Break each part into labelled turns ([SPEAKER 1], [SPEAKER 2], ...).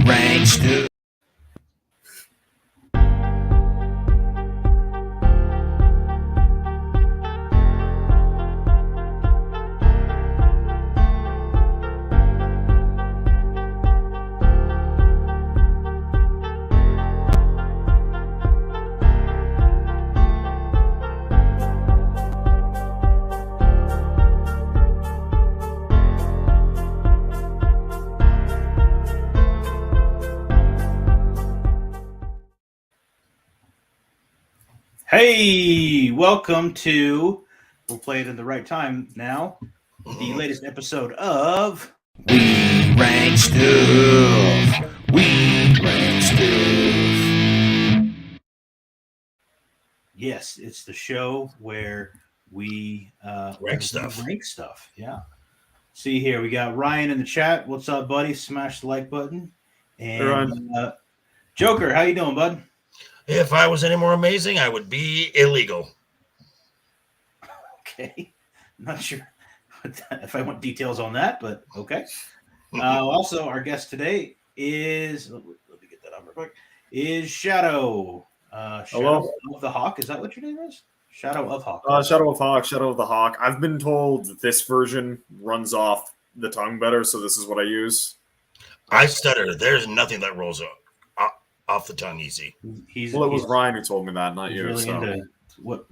[SPEAKER 1] ranks too. Hey, welcome to, we'll play it in the right time now, the latest episode of We Rank Stuff. We Rank Stuff. Yes, it's the show where we
[SPEAKER 2] rank stuff.
[SPEAKER 1] Rank stuff, yeah. See here, we got Ryan in the chat. What's up, buddy? Smash the like button. And Joker, how you doing, bud?
[SPEAKER 2] If I was any more amazing, I would be illegal.
[SPEAKER 1] Okay. I'm not sure if I want details on that, but okay. Also, our guest today is, let me get that up real quick, is Shadow. Shadow of the Hawk. Is that what your name is? Shadow of Hawk.
[SPEAKER 3] Shadow of Hawk, Shadow of the Hawk. I've been told that this version runs off the tongue better, so this is what I use.
[SPEAKER 2] I stutter. There's nothing that rolls off the tongue easy.
[SPEAKER 3] It was Ryan who told me that, not you.
[SPEAKER 1] Really into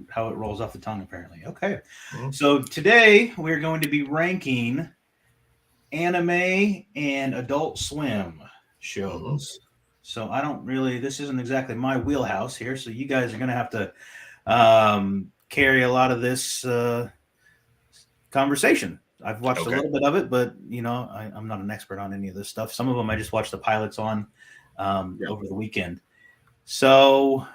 [SPEAKER 1] how it rolls off the tongue, apparently. Okay. Mm-hmm. So today we're going to be ranking anime and Adult Swim shows. Mm-hmm. So I don't really, this isn't exactly my wheelhouse here. So you guys are going to have to carry a lot of this conversation. I've watched a little bit of it, but you know, I'm not an expert on any of this stuff. Some of them I just watched the pilots on over the weekend. So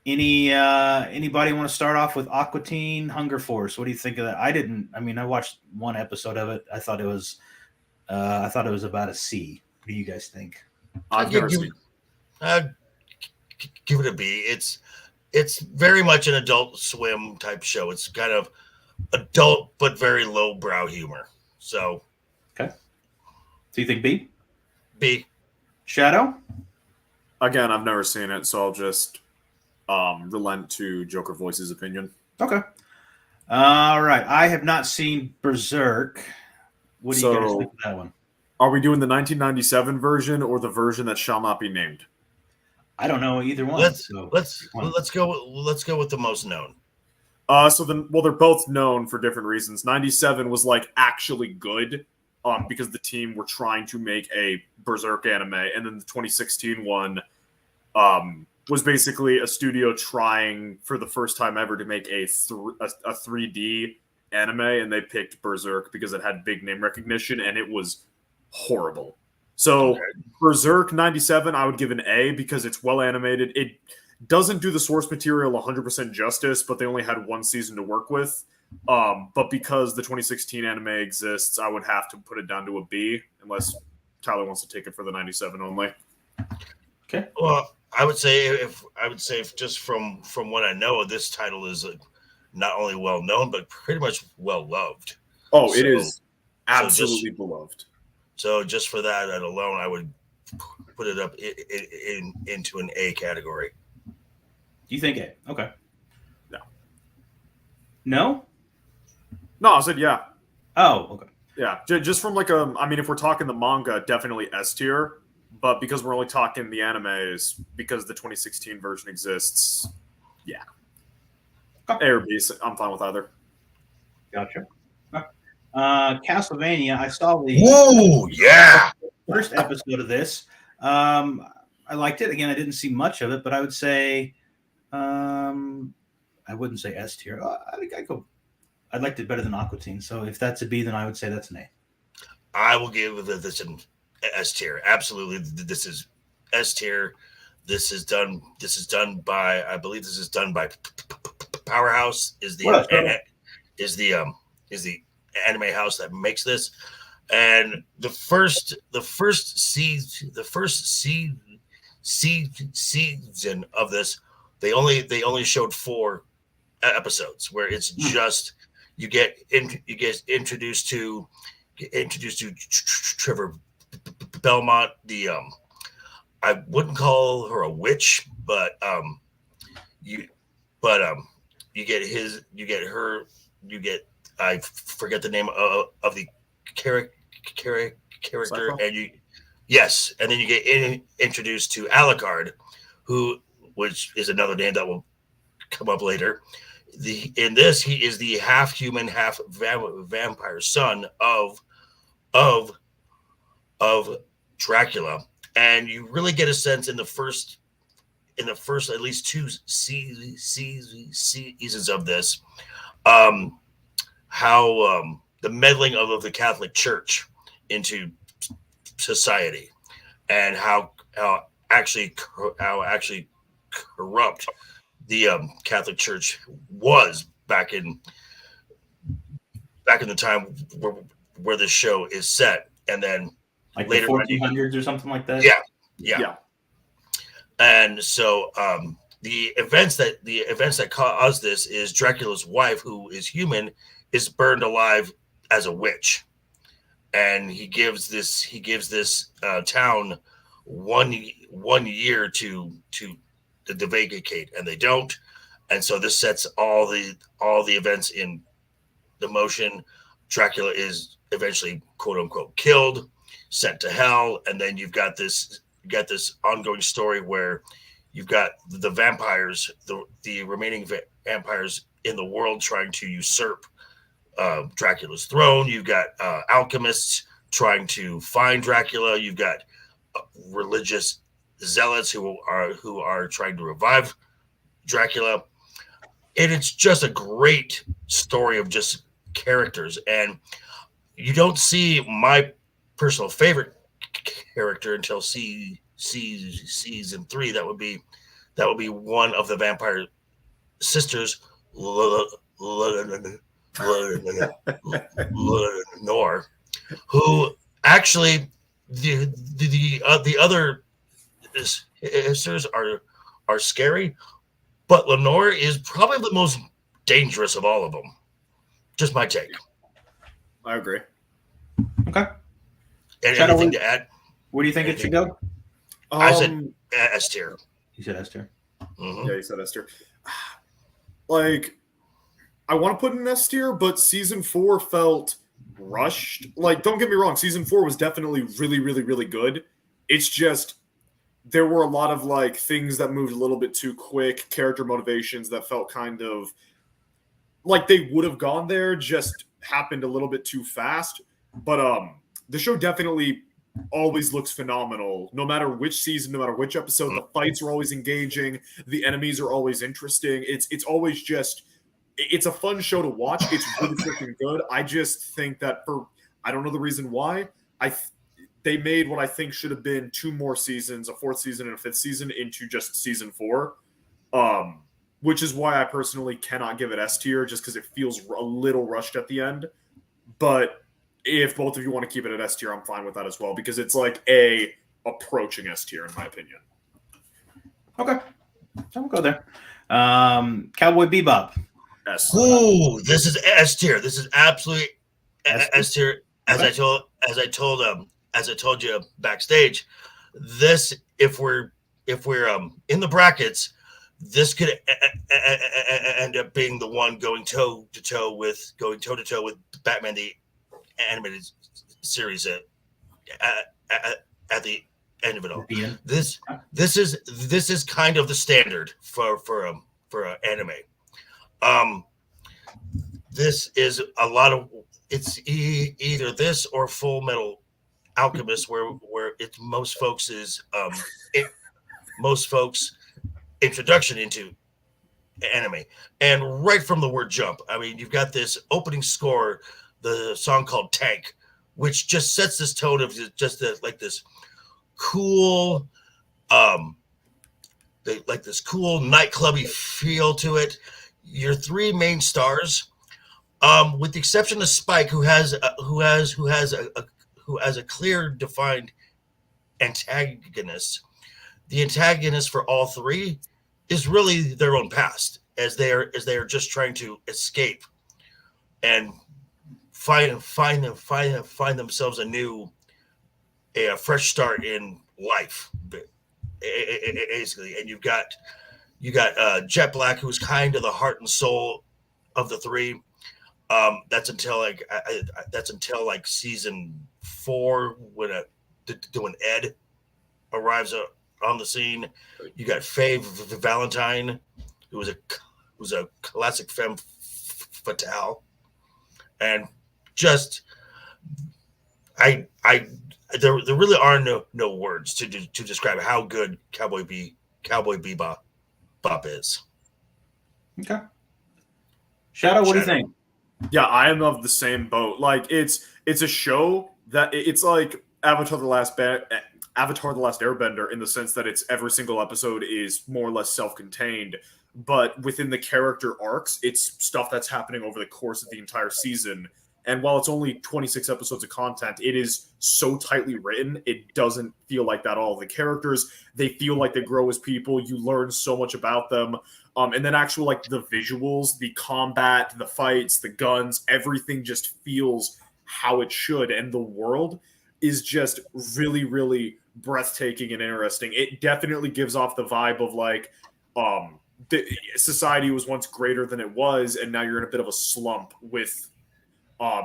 [SPEAKER 1] anybody want to start off with Aqua Teen Hunger Force? What do you think of that? I watched one episode of it. I thought it was about a C. What do you guys think?
[SPEAKER 2] Give it a B. It's very much an Adult Swim type show. It's kind of adult but very lowbrow humor. So
[SPEAKER 1] okay. So you think B?
[SPEAKER 2] B.
[SPEAKER 1] Shadow?
[SPEAKER 3] Again, I've never seen it, so I'll just relent to Joker Voice's opinion.
[SPEAKER 1] Okay. All right. I have not seen Berserk. What do you guys think of that one?
[SPEAKER 3] Are we doing the 1997 version or the version that shall not be named?
[SPEAKER 1] I don't know either one.
[SPEAKER 2] Let's go with the most known.
[SPEAKER 3] They're both known for different reasons. 97 was like actually good. Because the team were trying to make a Berserk anime, and then the 2016 one was basically a studio trying for the first time ever to make a 3D anime, and they picked Berserk because it had big name recognition, and it was horrible. So Berserk 97, I would give an A because it's well animated. It doesn't do the source material 100% justice, but they only had one season to work with. But because the 2016 anime exists, I would have to put it down to a B, unless Tyler wants to take it for the 97 only.
[SPEAKER 1] Okay.
[SPEAKER 2] Well, I would say if just from what I know, this title is not only well known but pretty much well loved.
[SPEAKER 3] Oh, it is absolutely beloved.
[SPEAKER 2] So just for that alone, I would put it up into an A category.
[SPEAKER 1] You think A? Okay.
[SPEAKER 3] No.
[SPEAKER 1] No.
[SPEAKER 3] No, I said yeah.
[SPEAKER 1] Oh, okay.
[SPEAKER 3] Yeah, just from if we're talking the manga, definitely S tier. But because we're only talking the animes, because the 2016 version exists, yeah. A or B, I'm fine with either.
[SPEAKER 1] Gotcha. Castlevania, I saw the first episode of this. I liked it. Again, I didn't see much of it, but I would say, I wouldn't say S tier. I liked it better than Aqua Teen. So if that's a B, then I would say that's an A.
[SPEAKER 2] I will give this an S tier. Absolutely, this is S tier. This is done by, I believe this is done by Powerhouse. Is the anime house that makes this, and the first season of this, they only showed 4 episodes where it's just you get introduced to Trevor Belmont, I wouldn't call her a witch, but you get her, I forget the name of the character,
[SPEAKER 3] Cyclo?
[SPEAKER 2] and then you get introduced to Alucard, which is another name that will come up later. In this, he is the half human, half vampire son of Dracula, and you really get a sense in the first at least 2 seasons of this, how the meddling of the Catholic Church into society, and how actually corrupt the Catholic Church was back in the time where this show is set, and then
[SPEAKER 1] like
[SPEAKER 2] later
[SPEAKER 1] the 1400s or something like that.
[SPEAKER 2] Yeah. And so the events that cause this is Dracula's wife, who is human, is burned alive as a witch, and he gives this town one year to vacate, and they don't, and so this sets all the events in the motion. Dracula is eventually quote unquote killed, sent to hell, and then you've got this ongoing story where you've got the vampires, the remaining vampires in the world, trying to usurp Dracula's throne. You've got alchemists trying to find Dracula. You've got religious zealots who are trying to revive Dracula. And it's just a great story of just characters. And you don't see my personal favorite character until season 3. That would be one of the vampire sisters, Lenore, who actually the other sisters are scary, but Lenore is probably the most dangerous of all of them. Just my take.
[SPEAKER 3] I agree.
[SPEAKER 1] Okay.
[SPEAKER 2] And
[SPEAKER 1] Shadow,
[SPEAKER 2] anything to add?
[SPEAKER 1] Where do you think it should go?
[SPEAKER 2] I said S tier.
[SPEAKER 1] You said S tier.
[SPEAKER 2] Mm-hmm.
[SPEAKER 3] Yeah, you said S tier. Like, I want to put in S tier, but season 4 felt rushed. Like, don't get me wrong, season 4 was definitely really, really, really good. It's just there were a lot of like things that moved a little bit too quick, character motivations that felt kind of like they would have gone there, just happened a little bit too fast. But the show definitely always looks phenomenal, no matter which season, no matter which episode. The fights are always engaging, the enemies are always interesting. It's always just, it's a fun show to watch. It's really freaking good. I just think that I don't know the reason why, they made what I think should have been 2 more seasons, a 4th season and a 5th season, into just season 4, which is why I personally cannot give it S tier, just because it feels a little rushed at the end. But if both of you want to keep it at S tier, I'm fine with that as well, because it's like approaching S tier in my opinion.
[SPEAKER 1] Okay, so we'll go there. Cowboy Bebop.
[SPEAKER 3] S.
[SPEAKER 2] Ooh, this is S tier. This is absolutely S tier. As I told you backstage, this, if we're in the brackets, this could end up being the one going toe to toe with Batman the Animated Series at the end of it all. This is kind of the standard for anime. This is a lot of, it's either this or Full Metal Alchemist, where it's most folks' introduction into anime. And right from the word jump, I mean, you've got this opening score, the song called Tank, which just sets this tone of just like this cool, this cool nightclubby feel to it. Your 3 main stars, with the exception of Spike, who has a clear defined antagonist. The antagonist for all 3 is really their own past, as they are just trying to escape and find themselves a new a fresh start in life, basically. And you got Jet Black, who's kind of the heart and soul of the three. That's until like season 4 when Ed arrives on the scene. You got Faye Valentine, who was a classic femme fatale, and just there really are no words to describe how good Cowboy Bebop is.
[SPEAKER 1] Okay. Shadow, what do you think?
[SPEAKER 3] Yeah, I am of the same boat. Like it's a show that it's like Avatar: The Last Airbender in the sense that it's every single episode is more or less self-contained, but within the character arcs, it's stuff that's happening over the course of the entire season. And while it's only 26 episodes of content, it is so tightly written, it doesn't feel like that at all. The characters, they feel like they grow as people. You learn so much about them. And then actual like the visuals, the combat, the fights, the guns, everything just feels how it should. And the world is just really, really breathtaking and interesting. It definitely gives off the vibe of like the society was once greater than it was, and now you're in a bit of a slump with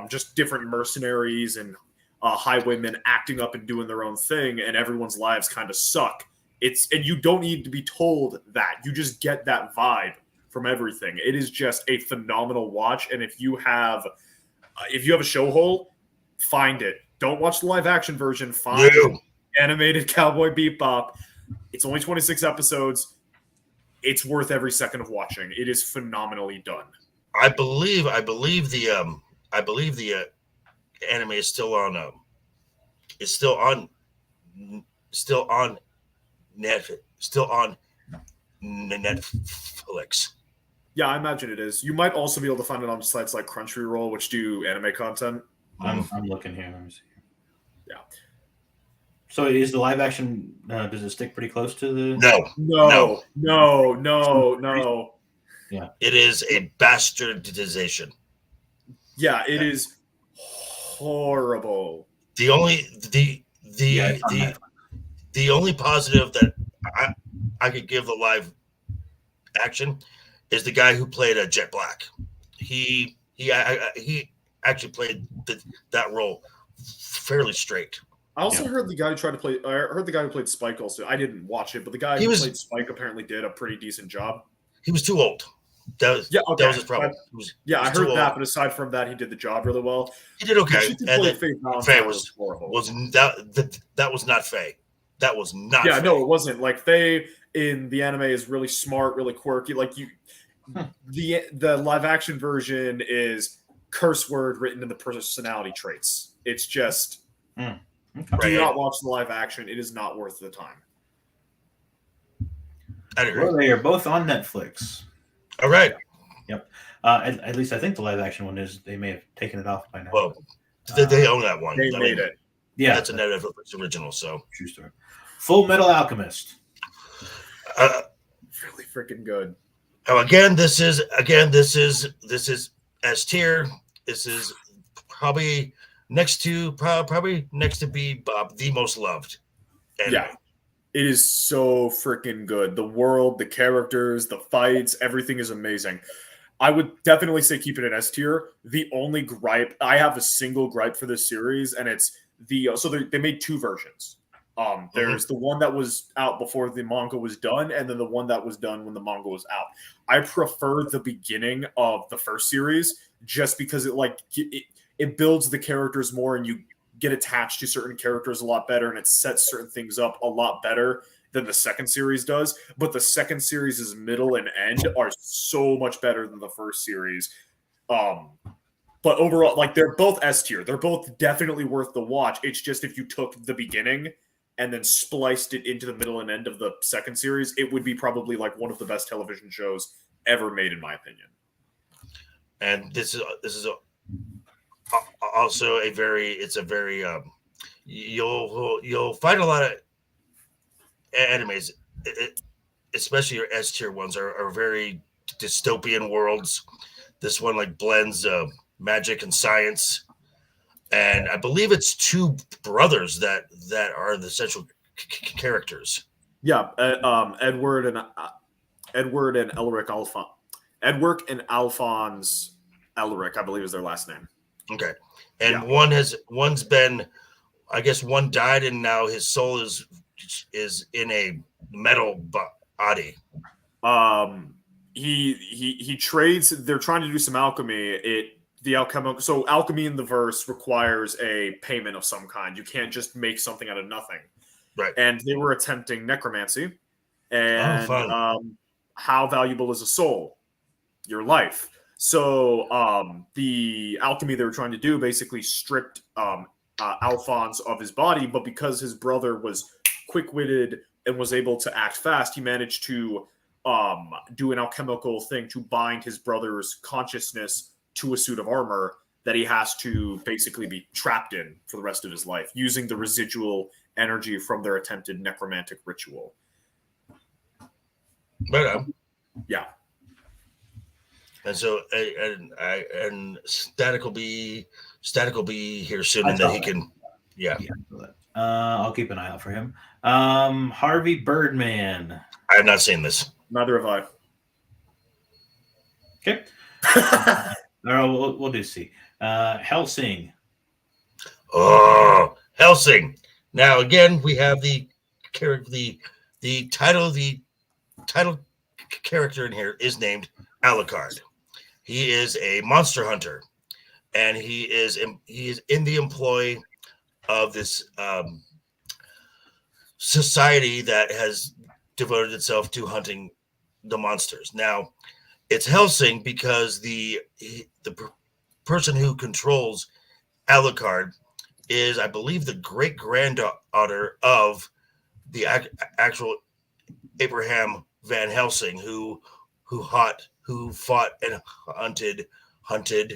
[SPEAKER 3] just different mercenaries and highwaymen acting up and doing their own thing, and everyone's lives kind of suck. And you don't need to be told that. You just get that vibe from everything. It is just a phenomenal watch, and if you have a show hole, find it. Don't watch the live action version. Find animated Cowboy Bebop. It's only 26 episodes. It's worth every second of watching. It is phenomenally done.
[SPEAKER 2] I believe the anime is still on Netflix.
[SPEAKER 3] Yeah, I imagine it is. You might also be able to find it on sites like Crunchyroll, which do anime content.
[SPEAKER 1] I'm looking here. Let me see.
[SPEAKER 3] Yeah.
[SPEAKER 1] So is the live action? Does it stick pretty close to the?
[SPEAKER 3] No.
[SPEAKER 1] Yeah.
[SPEAKER 2] It is a bastardization.
[SPEAKER 3] Yeah, it is horrible.
[SPEAKER 2] The only positive that I could give the live action is the guy who played Jet Black. He actually played that role fairly straight.
[SPEAKER 3] I also heard the guy who played Spike also. I didn't watch it, but the guy who played Spike apparently did a pretty decent job.
[SPEAKER 2] He was too old. That was his problem.
[SPEAKER 3] I heard that, but aside from that, he did the job really well.
[SPEAKER 2] He did okay.
[SPEAKER 3] And Faye
[SPEAKER 2] was
[SPEAKER 3] horrible.
[SPEAKER 2] That was not Faye. That was not.
[SPEAKER 3] Yeah,
[SPEAKER 2] Faye.
[SPEAKER 3] No, it wasn't. Like Faye in the anime is really smart, really quirky. Like the live action version is curse word written in the personality traits. It's just do not watch the live action. It is not worth the time.
[SPEAKER 2] Well,
[SPEAKER 1] they are both on Netflix.
[SPEAKER 2] All right.
[SPEAKER 1] Yep. At least I think the live action one is. They may have taken it off by now.
[SPEAKER 2] Well, they own that one.
[SPEAKER 3] They made it.
[SPEAKER 1] Yeah,
[SPEAKER 2] that's a Netflix original. So
[SPEAKER 1] true story. Full Metal Alchemist.
[SPEAKER 3] Really freaking good.
[SPEAKER 2] Oh, again, this is S tier. This is probably next to Bebop, the most loved anime.
[SPEAKER 3] Yeah. It is so freaking good. The world, the characters, the fights, everything is amazing. I would definitely say keep it in S tier. The only gripe, I have a single gripe for this series, and it's so they made 2 versions. There's the one that was out before the manga was done, and then the one that was done when the manga was out. I prefer the beginning of the first series just because it builds the characters more, and you get attached to certain characters a lot better, and it sets certain things up a lot better than the second series does. But the second series' middle and end are so much better than the first series. But overall, like they're both S tier. They're both definitely worth the watch. It's just if you took the beginning and then spliced it into the middle and end of the second series, it would be probably like one of the best television shows ever made, in my opinion.
[SPEAKER 2] And this is also a very you'll find a lot of animes, especially your S tier ones, are very dystopian worlds. This one like blends magic and science. and I believe it's two brothers that are the central characters.
[SPEAKER 3] Yeah, Edward and Elric Alphonse. Edward and Alphonse Elric, I believe, is their last name.
[SPEAKER 2] Okay, and one's been, I guess one died, and now his soul is in a metal body.
[SPEAKER 3] He trades. They're trying to do some alchemy. So alchemy in the verse requires a payment of some kind. You can't just make something out of nothing.
[SPEAKER 2] Right.
[SPEAKER 3] And they were attempting necromancy. And how valuable is a soul? Your life. So the alchemy they were trying to do basically stripped Alphonse of his body, but because his brother was quick-witted and was able to act fast, he managed to do an alchemical thing to bind his brother's consciousness to a suit of armor that he has to basically be trapped in for the rest of his life, using the residual energy from their attempted necromantic ritual.
[SPEAKER 2] Right.
[SPEAKER 3] Yeah.
[SPEAKER 2] And so, and Static will be here soon, and then he can, yeah.
[SPEAKER 1] I'll keep an eye out for him. Harvey Birdman.
[SPEAKER 2] I have not seen this.
[SPEAKER 3] Neither have I.
[SPEAKER 1] Okay. We'll do C. Hellsing.
[SPEAKER 2] Oh, Hellsing. Now again, we have the title character in here is named Alucard. He is a monster hunter, and he is in the employ of this society that has devoted itself to hunting the monsters. Now, it's Hellsing because the person who controls Alucard is, I believe, the great granddaughter of the actual Abraham Van Helsing, who fought and hunted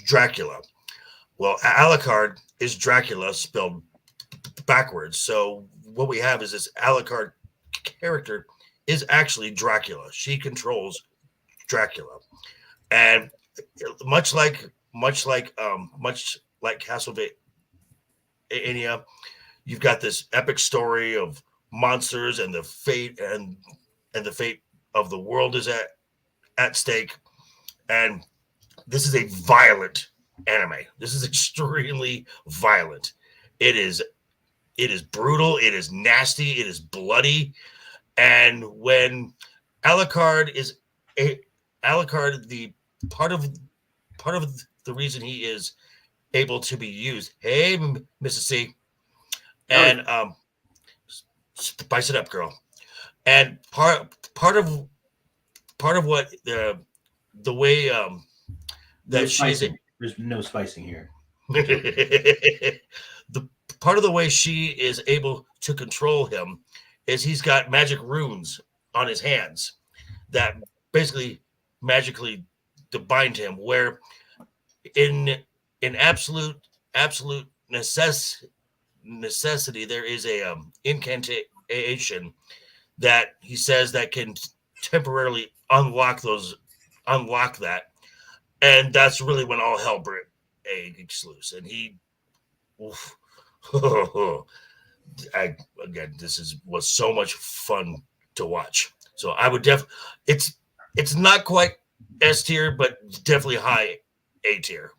[SPEAKER 2] Dracula. Well, Alucard is Dracula spelled backwards. So what we have is this Alucard character is actually Dracula. She controls Dracula, and much like Castlevania, you've got this epic story of monsters and the fate of the world is at stake. And this is a violent anime. This is extremely violent. It is brutal. It is nasty. It is bloody. And when Alucard, the part of the reason he is able to be used. Hey, Mrs. C. And spice it up, girl. And part of what the way that she's
[SPEAKER 1] there's no spicing here.
[SPEAKER 2] The part of the way she is able to control him is he's got magic runes on his hands that basically magically bind him, where in absolute necessity there is a incantation that he says that can temporarily unlock that, and that's really when all hell breaks loose. And he, again, this was so much fun to watch. So I would it's not quite S tier, but definitely high A tier.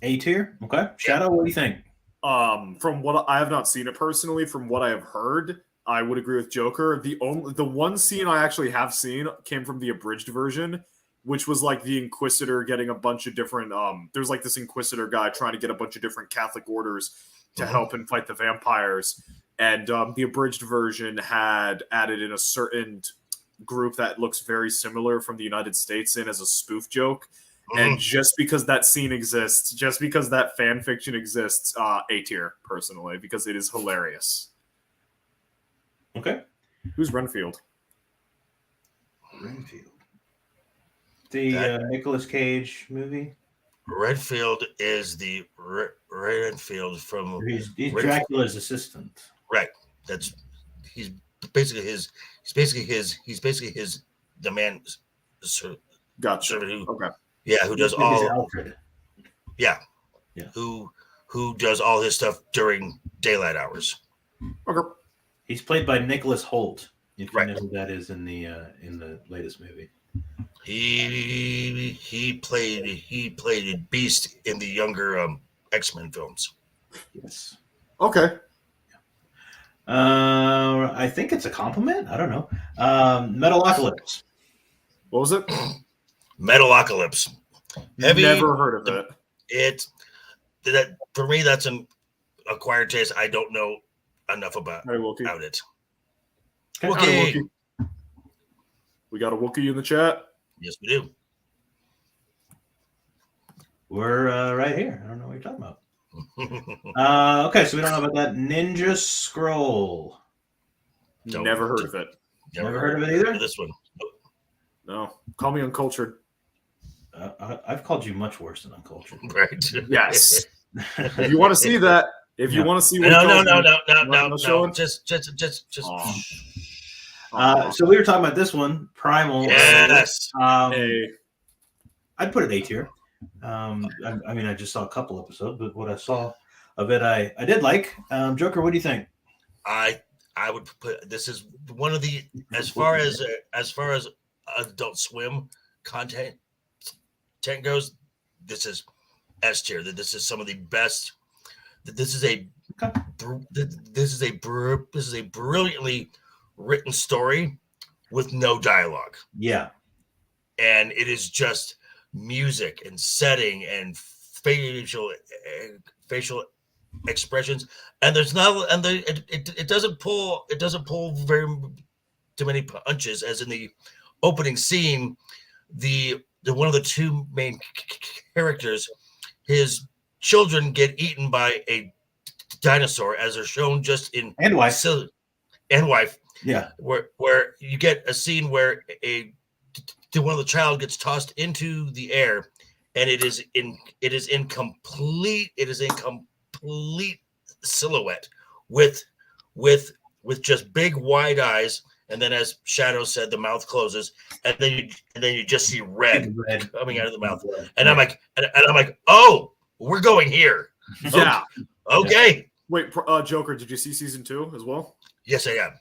[SPEAKER 1] A tier, okay. Shadow, what do you think?
[SPEAKER 3] From what I have not seen it personally, from what I have heard, I would agree with Joker. The one scene I actually have seen came from the abridged version, which was like the Inquisitor getting a bunch of different. There's like this Inquisitor guy trying to get a bunch of different Catholic orders to help him fight the vampires, and the abridged version had added in a certain group that looks very similar from the United States in as a spoof joke. And just because that scene exists, just because that fan fiction exists, A tier personally, because it is hilarious.
[SPEAKER 1] Okay.
[SPEAKER 3] Who's Renfield?
[SPEAKER 1] The Nicolas Cage movie?
[SPEAKER 2] Redfield is the Renfield from.
[SPEAKER 1] He's Dracula's assistant.
[SPEAKER 2] Right. He's basically his the man.
[SPEAKER 3] Gotcha.
[SPEAKER 2] Who,
[SPEAKER 3] okay.
[SPEAKER 2] Yeah, who does all.
[SPEAKER 1] Alfred.
[SPEAKER 2] Yeah.
[SPEAKER 1] Yeah.
[SPEAKER 2] Who does all his stuff during daylight hours.
[SPEAKER 3] Okay.
[SPEAKER 1] He's played by Nicholas Holt. If you
[SPEAKER 2] Right.
[SPEAKER 1] know who that is in the latest movie.
[SPEAKER 2] He played Beast in the younger X-Men films.
[SPEAKER 1] Yes.
[SPEAKER 3] Okay.
[SPEAKER 1] I think it's a compliment. I don't know. Metalocalypse.
[SPEAKER 3] What was it?
[SPEAKER 2] Metalocalypse. Heavy.
[SPEAKER 3] Never heard of it.
[SPEAKER 2] That for me, that's an acquired taste. I don't know enough about
[SPEAKER 3] Hey, Wookie.
[SPEAKER 2] it.
[SPEAKER 1] Okay.
[SPEAKER 3] Howdy,
[SPEAKER 2] Wookie.
[SPEAKER 3] Wookie. We got a Wookie in the chat.
[SPEAKER 2] Yes, we do.
[SPEAKER 1] We're right here. I don't know what you're talking about. Okay, so we don't know about that Ninja Scroll.
[SPEAKER 2] Don't-
[SPEAKER 3] Never heard of it.
[SPEAKER 1] Never heard of it either?
[SPEAKER 2] This one.
[SPEAKER 3] No. Call me uncultured.
[SPEAKER 1] I've called you much worse than uncultured.
[SPEAKER 2] Right.
[SPEAKER 3] Yes. If you want to see that, if you
[SPEAKER 1] Yeah.
[SPEAKER 3] want to see what
[SPEAKER 2] No.
[SPEAKER 3] he calls me,
[SPEAKER 2] No.
[SPEAKER 3] showing?
[SPEAKER 2] Just.
[SPEAKER 3] Aw.
[SPEAKER 1] So we were talking about this one, Primal.
[SPEAKER 2] Yes.
[SPEAKER 3] Hey.
[SPEAKER 1] I'd put it A tier. I mean, I just saw a couple episodes, but what I saw of it, I did like. Joker, what do you think?
[SPEAKER 2] I would put this is one of the as far as Adult Swim content goes. This is S tier. This is some of the best. This is a brilliantly written story with no dialogue,
[SPEAKER 1] Yeah.
[SPEAKER 2] and it is just music and setting and facial expressions, and there's not and it doesn't pull very too many punches, as in the opening scene. The one of the two main characters, his children get eaten by a dinosaur, as they're shown just in
[SPEAKER 1] And wife.
[SPEAKER 2] and wife,
[SPEAKER 1] Yeah.
[SPEAKER 2] where you get a scene where one of the child gets tossed into the air, and it is in complete silhouette with just big wide eyes, and then, as Shadow said, the mouth closes, and then you just see red coming out of the mouth, and I'm like, oh, we're going here.
[SPEAKER 3] Yeah.
[SPEAKER 2] Okay.
[SPEAKER 3] Wait, Joker, did you see season 2 as well?
[SPEAKER 2] Yes, I am.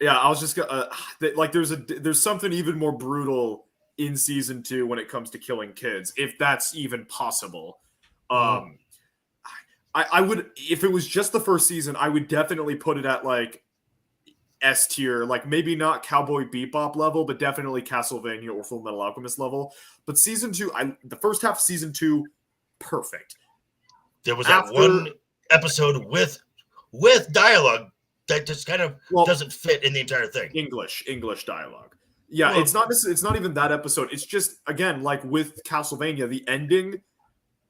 [SPEAKER 3] Yeah, I was just gonna like there's something even more brutal in season 2 when it comes to killing kids, if that's even possible. I would, if it was just the first season, I would definitely put it at like S tier, like maybe not Cowboy Bebop level, but definitely Castlevania or Full Metal Alchemist level. But season 2, the first half of season 2, perfect.
[SPEAKER 2] There was that one episode with dialogue that just kind of doesn't fit in the entire thing.
[SPEAKER 3] English dialogue. Yeah, well, it's not even that episode. It's just, again, like with Castlevania, the ending,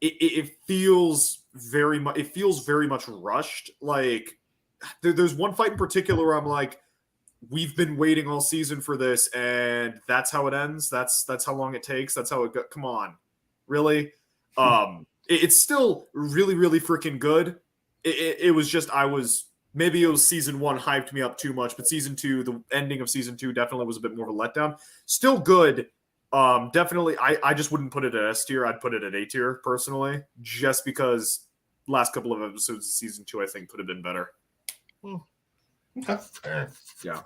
[SPEAKER 3] it feels very much rushed. Like there's one fight in particular where I'm like, we've been waiting all season for this, and that's how it ends. That's how long it takes. That's how it goes. Come on, really? It's still really, really freaking good. It was just, maybe it was season 1 hyped me up too much, but season 2, the ending of season 2 definitely was a bit more of a letdown. Still good. Definitely, I just wouldn't put it at S tier. I'd put it at A tier personally, just because last couple of episodes of season 2, I think, could have been better.
[SPEAKER 1] Okay.
[SPEAKER 2] Fair.
[SPEAKER 3] Yeah.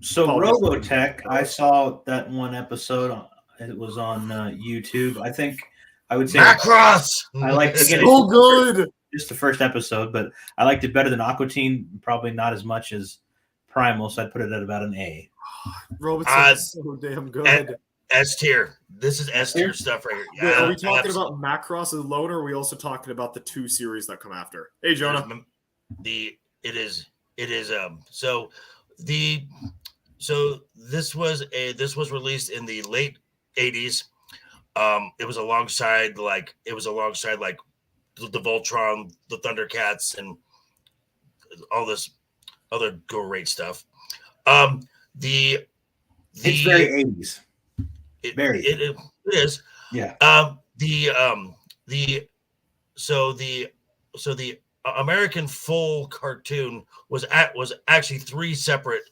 [SPEAKER 1] So Robotech, I saw that one episode. It was on YouTube. I think I would say
[SPEAKER 2] Macross.
[SPEAKER 1] I like to get
[SPEAKER 3] so good.
[SPEAKER 1] Just the first episode, but I liked it better than Aqua Teen. Probably not as much as Primal, so I'd put it at about an A.
[SPEAKER 3] Robotech is so damn good.
[SPEAKER 2] S tier. This is S tier stuff right here.
[SPEAKER 3] Wait, are we talking about Macross alone, or are we also talking about the 2 series that come after? Hey, Jonah.
[SPEAKER 2] So this was released in the late 80s. It was alongside like the Voltron, the Thundercats, and all this other great stuff. It's
[SPEAKER 1] very 80s.
[SPEAKER 2] It is.
[SPEAKER 1] Yeah.
[SPEAKER 2] The American full cartoon was actually three separate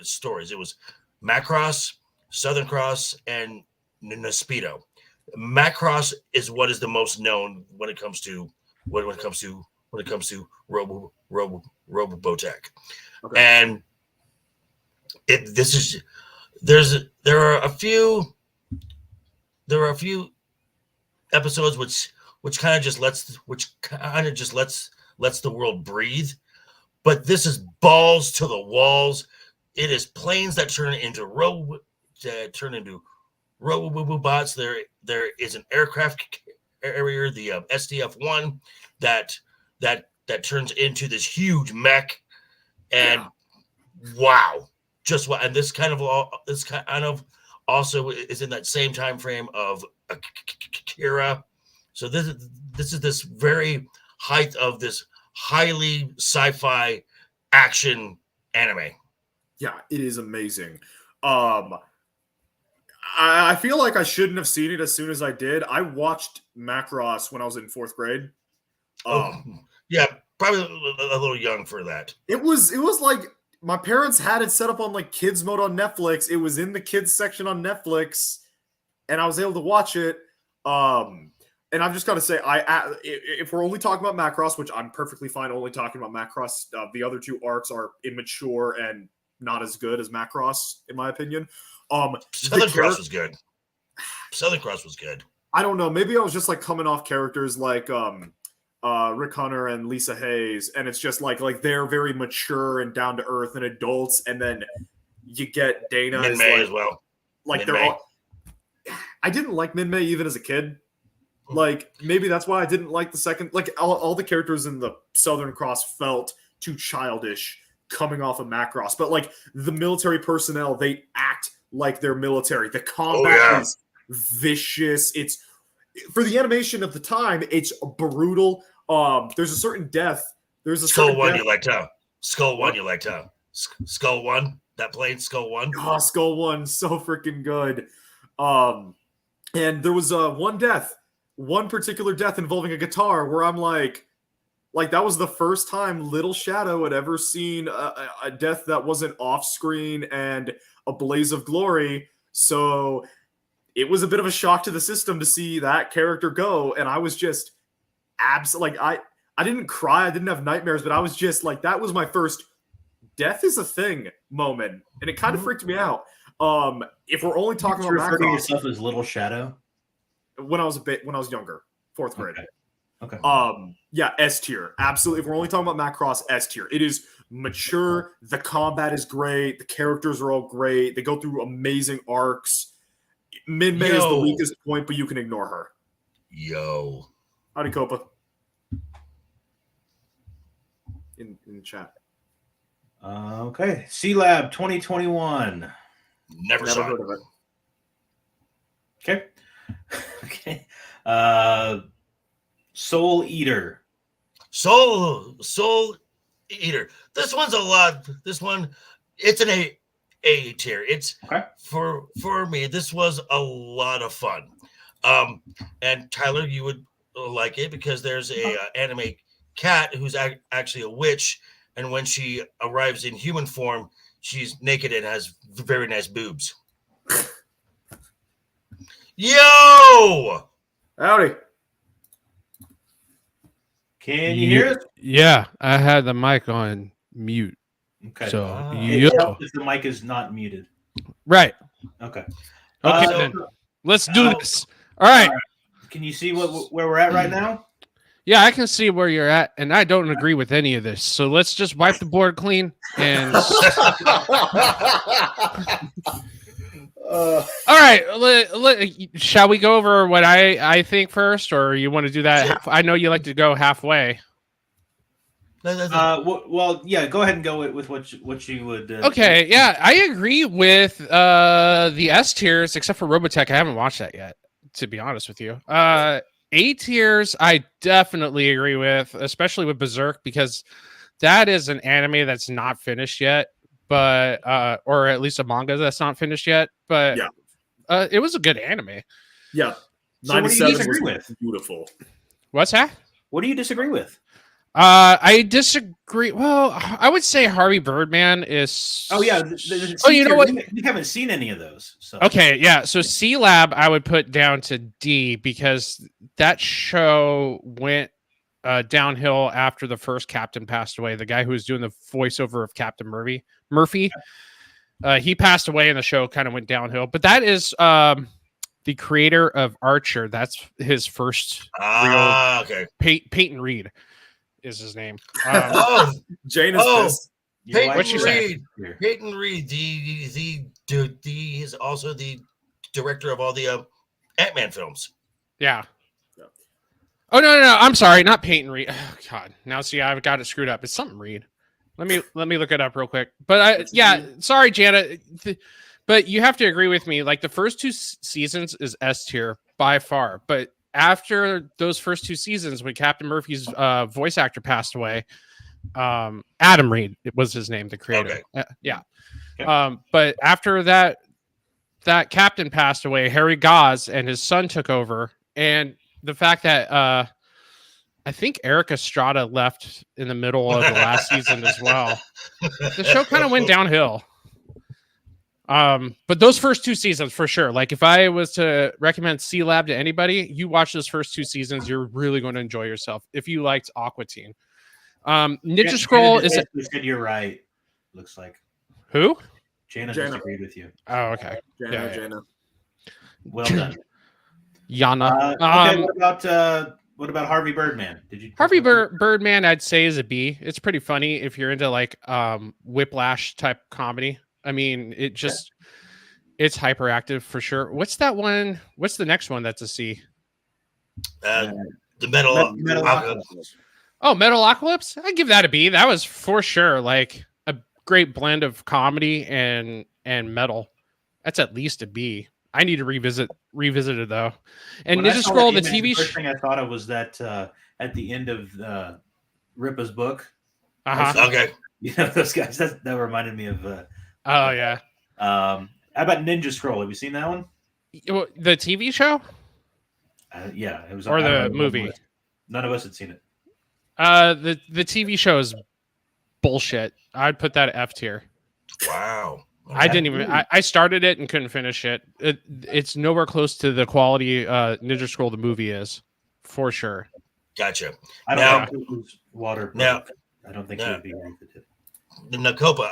[SPEAKER 2] stories. It was Macross, Southern Cross, and Nespedo. Macross is what is the most known when it comes to Robotech,
[SPEAKER 3] Okay.
[SPEAKER 2] and there are a few episodes which kind of just lets the world breathe, but this is balls to the walls. It is planes that turn into robots. There is an aircraft carrier, the SDF-1, that turns into this huge mech, and wow, just what. And this kind of also is in that same time frame of Akira. So this is this very height of this highly sci-fi action anime.
[SPEAKER 3] Yeah, it is amazing. I feel like I shouldn't have seen it as soon as I did. I watched Macross when I was in 4th grade.
[SPEAKER 2] Yeah, probably a little young for that.
[SPEAKER 3] It was like my parents had it set up on like kids mode on Netflix. It was in the kids section on Netflix, and I was able to watch it. And I've just got to say, if we're only talking about Macross, which I'm perfectly fine only talking about Macross, the other 2 arcs are immature and not as good as Macross, in my opinion.
[SPEAKER 2] Southern Cross was good. Southern Cross was good.
[SPEAKER 3] I don't know. Maybe I was just like coming off characters like Rick Hunter and Lisa Hayes, and it's just like they're very mature and down to earth and adults, and then you get Dana
[SPEAKER 2] Min-May as well.
[SPEAKER 3] Like they're all. I didn't like Min-May even as a kid. Like maybe that's why I didn't like the second. Like all the characters in the Southern Cross felt too childish coming off of Macross, but like the military personnel, they act like they're military. The combat is vicious. It's for the animation of the time. It's brutal. There's a certain death. There's a
[SPEAKER 2] Skull One you liked, huh? Skull One you liked, huh? Skull One, that plane, Skull One.
[SPEAKER 3] Oh, Skull One, so freaking good. And there was one particular death involving a guitar where I'm like that was the first time Little Shadow had ever seen a death that wasn't off screen and a blaze of glory. So it was a bit of a shock to the system to see that character go, and I was just absolutely I didn't cry, I didn't have nightmares, but I was just like, that was my first death is a thing moment, and it kind of freaked me out. If we're only talking about
[SPEAKER 1] refer to yourself as Little Shadow,
[SPEAKER 3] when I was younger, 4th grade.
[SPEAKER 1] Okay.
[SPEAKER 3] Yeah, S tier. Absolutely. If we're only talking about Macross, S tier. It is mature. The combat is great. The characters are all great. They go through amazing arcs. Min-May is the weakest point, but you can ignore her.
[SPEAKER 2] Yo.
[SPEAKER 3] Howdy, Copa. In the chat.
[SPEAKER 1] Okay. C-Lab 2021.
[SPEAKER 2] Never saw
[SPEAKER 3] heard
[SPEAKER 2] it.
[SPEAKER 3] of it.
[SPEAKER 1] Okay. Okay. Soul Eater.
[SPEAKER 2] Soul Eater. This one's a lot. This one, it's an A tier. It's
[SPEAKER 1] okay.
[SPEAKER 2] For me, this was a lot of fun. And Tyler, you would like it because there's a anime cat who's actually a witch, and when she arrives in human form, she's naked and has very nice boobs. Yo!
[SPEAKER 3] Howdy.
[SPEAKER 1] Can you hear us?
[SPEAKER 4] Yeah, I had the mic on mute.
[SPEAKER 1] Okay.
[SPEAKER 4] So
[SPEAKER 1] it helps if the mic is not muted.
[SPEAKER 4] Right.
[SPEAKER 1] Okay.
[SPEAKER 4] Okay, then. Let's do this. All right.
[SPEAKER 1] Can you see where we're at right now?
[SPEAKER 4] Yeah, I can see where you're at, and I don't agree with any of this. So let's just wipe the board clean and. All right, shall we go over what I think first, or you want to do that? I know you like to go halfway.
[SPEAKER 1] Well, yeah. Go ahead and go with what you would.
[SPEAKER 4] Okay, yeah, I agree with the S tiers, except for Robotech. I haven't watched that yet, to be honest with you. A tiers, I definitely agree with, especially with Berserk, because that is an anime that's not finished yet. But or at least a manga that's not finished yet. But yeah. It was a good anime.
[SPEAKER 3] Yeah.
[SPEAKER 1] So what do you disagree with?
[SPEAKER 3] Beautiful.
[SPEAKER 4] What's that?
[SPEAKER 1] What do you disagree with?
[SPEAKER 4] I disagree. Well, I would say Harvey Birdman is.
[SPEAKER 1] Oh yeah.
[SPEAKER 4] Oh, you know what?
[SPEAKER 1] We haven't seen any of those. So.
[SPEAKER 4] Okay, yeah. So C Lab, I would put down to D because that show went downhill after the first captain passed away. The guy who was doing the voiceover of Captain Murphy, he passed away, and the show kind of went downhill. But that is the creator of Archer. That's his first real.
[SPEAKER 2] Okay.
[SPEAKER 4] Peyton Reed is his name.
[SPEAKER 2] Oh,
[SPEAKER 3] Jane is
[SPEAKER 2] Oh.
[SPEAKER 3] pissed.
[SPEAKER 1] Your wife
[SPEAKER 4] What'd you
[SPEAKER 1] is
[SPEAKER 4] say?
[SPEAKER 1] here.
[SPEAKER 2] Peyton Reed, the dude, he is also the director of all the Ant-Man films.
[SPEAKER 4] Yeah.
[SPEAKER 3] Yeah.
[SPEAKER 4] Oh no! I'm sorry, not Peyton Reed. Oh, God, now see, I've got it screwed up. It's something Reed. Let me look it up real quick. But sorry, Jana. But you have to agree with me. Like the first two seasons is S tier by far. But after those first two seasons, when Captain Murphy's voice actor passed away, Adam Reed was his name, the creator.
[SPEAKER 2] Okay.
[SPEAKER 4] Yeah.
[SPEAKER 1] Okay.
[SPEAKER 4] But after that captain passed away, Harry Goz and his son took over, and the fact that I think Eric Estrada left in the middle of the last season as well. The show kind of went downhill. But those first two seasons for sure. Like if I was to recommend C Lab to anybody, you watch those first two seasons, you're really going to enjoy yourself if you liked Aqua Teen. Ninja Scroll is it?
[SPEAKER 1] Said you're right. Looks like
[SPEAKER 4] Who?
[SPEAKER 1] Jana
[SPEAKER 3] Jana.
[SPEAKER 1] disagreed with you.
[SPEAKER 4] Oh, okay.
[SPEAKER 3] Jana,
[SPEAKER 4] Yeah.
[SPEAKER 3] Jana.
[SPEAKER 1] Well done.
[SPEAKER 4] Yana.
[SPEAKER 1] Okay, what about Harvey Birdman? Did you
[SPEAKER 4] Harvey Birdman, I'd say is a B. It's pretty funny if you're into like Whiplash type comedy. I mean, it's hyperactive for sure. What's that one? What's the next one that's a C?
[SPEAKER 2] The Metal
[SPEAKER 1] Metalocalypse.
[SPEAKER 4] Oh, Metalocalypse? I'd give that a B. That was for sure like a great blend of comedy and metal. That's at least a B. I need to revisit it though. And
[SPEAKER 1] When I
[SPEAKER 4] Ninja
[SPEAKER 1] saw
[SPEAKER 4] Scroll,
[SPEAKER 1] that
[SPEAKER 4] the
[SPEAKER 1] image,
[SPEAKER 4] TV
[SPEAKER 1] first
[SPEAKER 4] show.
[SPEAKER 1] thing I thought of was that at the end of Ripa's book,
[SPEAKER 4] Uh-huh.
[SPEAKER 2] Okay.
[SPEAKER 1] you know those guys. That reminded me of.
[SPEAKER 4] Oh yeah.
[SPEAKER 1] How about Ninja Scroll? Have you seen that one?
[SPEAKER 4] The TV show
[SPEAKER 1] Yeah, it was.
[SPEAKER 4] or
[SPEAKER 1] I don't
[SPEAKER 4] the
[SPEAKER 1] know,
[SPEAKER 4] movie?
[SPEAKER 1] None of us had seen it.
[SPEAKER 4] The TV show is bullshit. I'd put that at F tier.
[SPEAKER 2] Wow.
[SPEAKER 4] I didn't even. I started it and couldn't finish it. It's nowhere close to the quality Ninja Scroll the movie is, for sure.
[SPEAKER 2] Gotcha.
[SPEAKER 1] I don't
[SPEAKER 2] Now-
[SPEAKER 1] think it was water.
[SPEAKER 2] Now-
[SPEAKER 1] I don't think
[SPEAKER 2] now-
[SPEAKER 1] it would be right with it.
[SPEAKER 2] The Nakopa,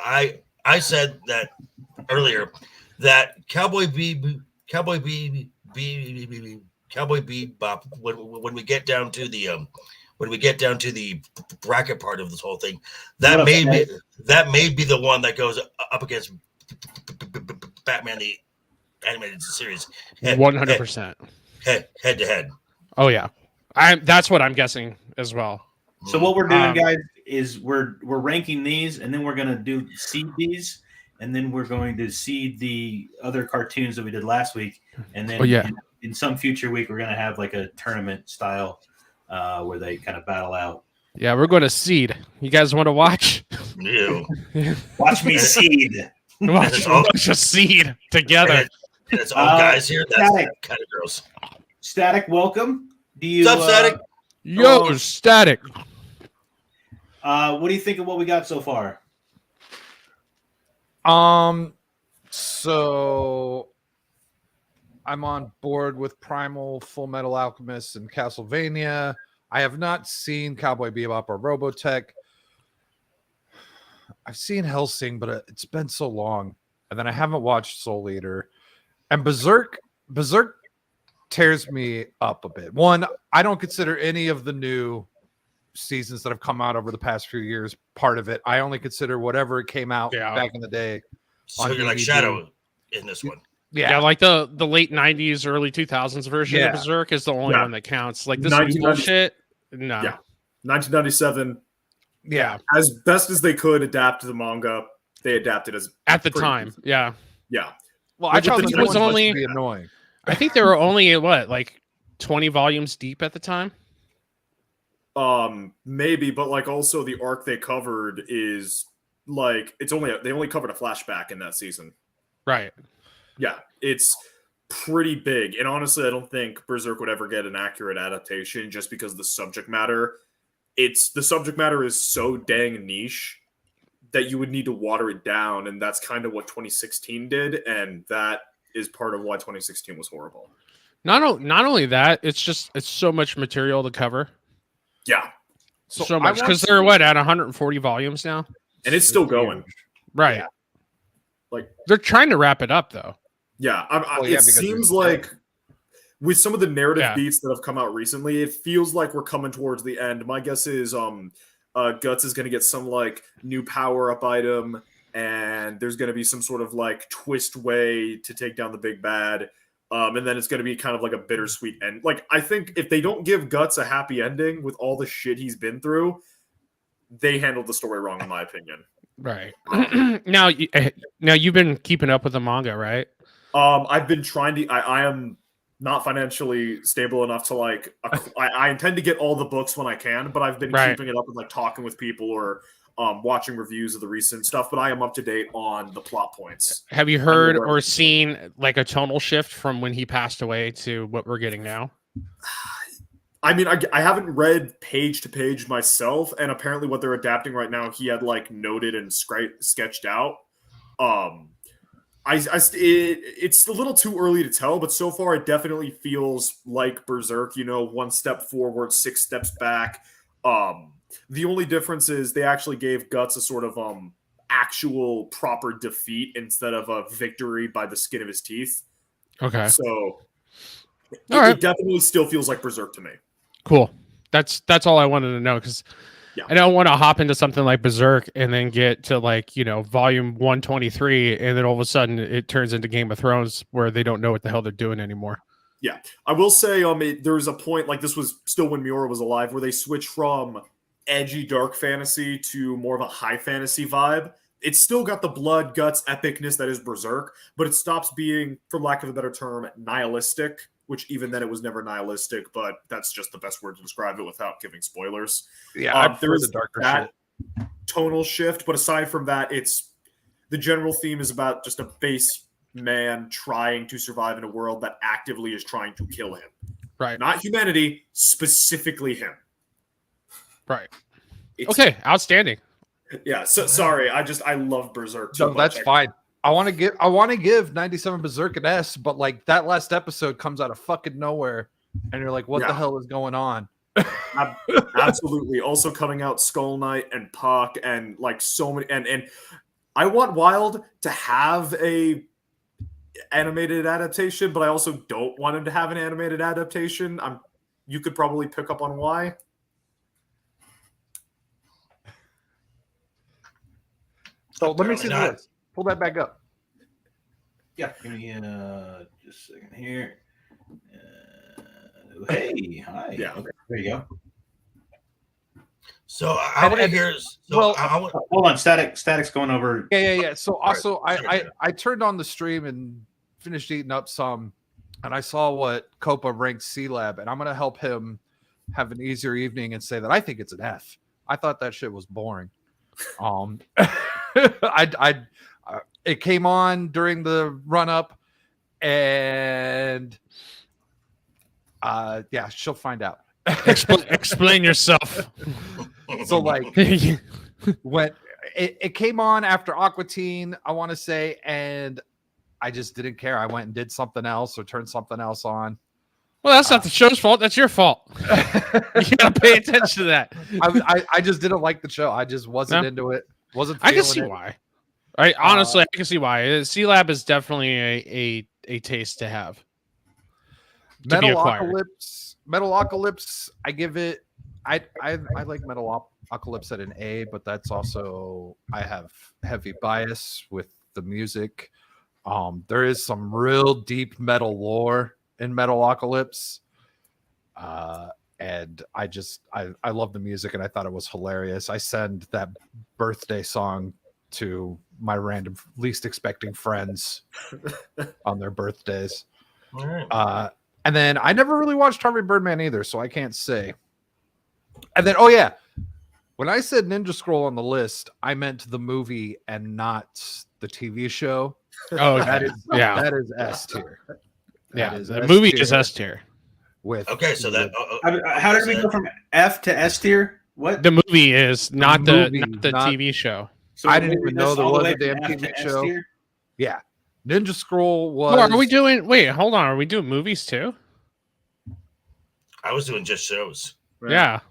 [SPEAKER 2] I said that earlier that Cowboy Bebop when we get down to the bracket part of this whole thing, that may be the one that goes up against Batman the animated series
[SPEAKER 4] 100%.
[SPEAKER 2] head to head.
[SPEAKER 4] Oh yeah, that's what I'm guessing as well.
[SPEAKER 1] So what we're doing,
[SPEAKER 4] Um,
[SPEAKER 1] guys, is we're ranking these, and then we're going to seed these, and then we're going to seed the other cartoons that we did last week, and then
[SPEAKER 4] Oh, yeah.
[SPEAKER 1] in some future week we're going to have like a tournament style where they kind of battle out.
[SPEAKER 4] Yeah, we're going to seed. You guys want to watch?
[SPEAKER 2] Ew.
[SPEAKER 1] Watch me seed.
[SPEAKER 4] watch a seed together.
[SPEAKER 2] And it's all guys here. That's
[SPEAKER 1] Static.
[SPEAKER 2] kind of gross.
[SPEAKER 1] Static, welcome. Do you?
[SPEAKER 2] What's up, Static?
[SPEAKER 4] Yo, Static.
[SPEAKER 1] What do you think of what we got so far?
[SPEAKER 5] So I'm on board with Primal, Full Metal Alchemist, and Castlevania. I have not seen Cowboy Bebop or Robotech. I've seen Hellsing, but it's been so long. And then I haven't watched Soul Eater. And Berserk tears me up a bit. One, I don't consider any of the new seasons that have come out over the past few years part of it. I only consider whatever came out back in the day.
[SPEAKER 2] So
[SPEAKER 5] On
[SPEAKER 2] you're like
[SPEAKER 5] DVD.
[SPEAKER 2] Shadow in this one.
[SPEAKER 4] Yeah, like the late 90s, early 2000s version
[SPEAKER 5] Yeah.
[SPEAKER 4] of Berserk is the only
[SPEAKER 3] Yeah.
[SPEAKER 4] one that counts. Like this
[SPEAKER 3] 1990
[SPEAKER 4] bullshit. No.
[SPEAKER 3] Yeah. 1997,
[SPEAKER 5] Yeah.
[SPEAKER 3] as best as they could adapt the manga, they adapted as
[SPEAKER 4] At the
[SPEAKER 3] pretty
[SPEAKER 4] time.
[SPEAKER 3] decent.
[SPEAKER 4] Yeah.
[SPEAKER 3] Yeah.
[SPEAKER 5] Well, I
[SPEAKER 3] But
[SPEAKER 5] thought
[SPEAKER 3] the
[SPEAKER 5] this
[SPEAKER 3] difference
[SPEAKER 5] was only
[SPEAKER 4] only-
[SPEAKER 5] be annoying.
[SPEAKER 4] I think they were only like 20 volumes deep at the time.
[SPEAKER 3] Maybe, but like also the arc they covered is like they only covered a flashback in that season.
[SPEAKER 4] Right.
[SPEAKER 3] Yeah, it's pretty big. And honestly, I don't think Berserk would ever get an accurate adaptation just because the subject matter it's the subject matter is so dang niche that you would need to water it down, and that's kind of what 2016 did, and that is part of why 2016 was horrible.
[SPEAKER 4] Not only that, it's so much material to cover.
[SPEAKER 3] Yeah,
[SPEAKER 4] So much, because they're at 140 volumes now,
[SPEAKER 3] and it's still going.
[SPEAKER 4] right?
[SPEAKER 3] Yeah. Like
[SPEAKER 4] they're trying to wrap it up though.
[SPEAKER 3] Yeah,
[SPEAKER 5] yeah,
[SPEAKER 3] it seems like with some of the narrative beats that have come out recently, it feels like we're coming towards the end. My guess is Guts is going to get some like new power up item, and there's going to be some sort of like twist way to take down the big bad. And then it's going to be kind of like a bittersweet end. Like, I think if they don't give Guts a happy ending with all the shit he's been through, they handled the story wrong, in my opinion.
[SPEAKER 4] Right. Now you've been keeping up with the manga, right?
[SPEAKER 3] I've been trying to. I am not financially stable enough to like. I intend to get all the books when I can, but I've been keeping it up with like talking with people or watching reviews of the recent stuff. But I am up to date on the plot points.
[SPEAKER 4] Have you heard or seen like a tonal shift from when he passed away to what we're getting now?
[SPEAKER 3] I mean, I haven't read page to page myself, and apparently what they're adapting right now, he had like noted and sketched out. It's a little too early to tell, but so far it definitely feels like Berserk. You know, 1 step forward, 6 steps back. The only difference is they actually gave Guts a sort of actual proper defeat instead of a victory by the skin of his teeth.
[SPEAKER 4] Okay,
[SPEAKER 3] so
[SPEAKER 4] it
[SPEAKER 3] definitely still feels like Berserk to me.
[SPEAKER 4] Cool. That's all I wanted to know, because I don't want to hop into something like Berserk and then get to like, volume 123 and then all of a sudden it turns into Game of Thrones where they don't know what the hell they're doing anymore.
[SPEAKER 3] Yeah. I will say there was a point, like this was still when Miura was alive, where they switched from edgy dark fantasy to more of a high fantasy vibe. It's still got the blood, guts, epicness that is Berserk, but it stops being, for lack of a better term, nihilistic, which even then it was never nihilistic, but that's just the best word to describe it without giving spoilers.
[SPEAKER 5] Yeah,
[SPEAKER 3] there is
[SPEAKER 5] the darker
[SPEAKER 3] that
[SPEAKER 5] shit.
[SPEAKER 3] Tonal shift, but aside from that, it's the general theme is about just a base man trying to survive in a world that actively is trying to kill him.
[SPEAKER 4] Right.
[SPEAKER 3] Not humanity, specifically him.
[SPEAKER 4] Right. Okay, outstanding.
[SPEAKER 3] Yeah, so sorry, I love Berserk too much.
[SPEAKER 5] That's fine. I want to give 97 Berserk an S, but like that last episode comes out of fucking nowhere, and you're like, what the hell is going on?
[SPEAKER 3] Absolutely. Also coming out Skull Knight and Puck and like so many, and I want Wild to have a animated adaptation, but I also don't want him to have an animated adaptation. You could probably pick up on why.
[SPEAKER 5] So let me see the list. Pull that back up.
[SPEAKER 1] Yeah, give me just a second here. Hey, hi.
[SPEAKER 3] Yeah,
[SPEAKER 1] okay, there you go.
[SPEAKER 2] So I want to hear.
[SPEAKER 1] Hold on, Static's going over.
[SPEAKER 5] Yeah. So also, I turned on the stream and finished eating up some, and I saw what Copa ranked C-Lab, and I'm gonna help him have an easier evening and say that I think it's an F. I thought that shit was boring. It came on during the run up, and she'll find out.
[SPEAKER 4] Explain yourself.
[SPEAKER 5] So like when it came on after Aqua Teen, I want to say, and I just didn't care. I went and did something else or turned something else on.
[SPEAKER 4] Well, that's not the show's fault. That's your fault. You gotta pay attention to that.
[SPEAKER 5] I just didn't like the show. I just wasn't into it.
[SPEAKER 4] I can see why. Honestly, I can see why. C-Lab is definitely a taste to have.
[SPEAKER 5] Metalocalypse, I give it. I like Metalocalypse at an A, but that's also I have heavy bias with the music. There is some real deep metal lore in Metalocalypse, and I love the music, and I thought it was hilarious. I send that birthday song to my random least expecting friends on their birthdays.
[SPEAKER 2] All right.
[SPEAKER 5] And then I never really watched Harvey Birdman either, so I can't say. And then, when I said Ninja Scroll on the list, I meant the movie and not the TV show.
[SPEAKER 4] Oh,
[SPEAKER 5] that is S tier.
[SPEAKER 4] The movie is S tier.
[SPEAKER 5] With
[SPEAKER 2] okay, so that
[SPEAKER 1] how did we go from F to S tier? What?
[SPEAKER 4] The movie is not
[SPEAKER 5] movie,
[SPEAKER 4] the
[SPEAKER 5] not-
[SPEAKER 4] TV show.
[SPEAKER 1] So
[SPEAKER 5] I didn't
[SPEAKER 1] we're
[SPEAKER 5] even know
[SPEAKER 1] just
[SPEAKER 5] there
[SPEAKER 1] all the
[SPEAKER 5] was
[SPEAKER 1] way
[SPEAKER 5] a damn
[SPEAKER 1] from F
[SPEAKER 5] TV
[SPEAKER 1] to S
[SPEAKER 5] show.
[SPEAKER 1] tier?
[SPEAKER 5] Yeah, Ninja Scroll was.
[SPEAKER 4] Well, are we doing? Wait, hold on. Are we doing movies too?
[SPEAKER 2] I was doing just shows.
[SPEAKER 4] Yeah.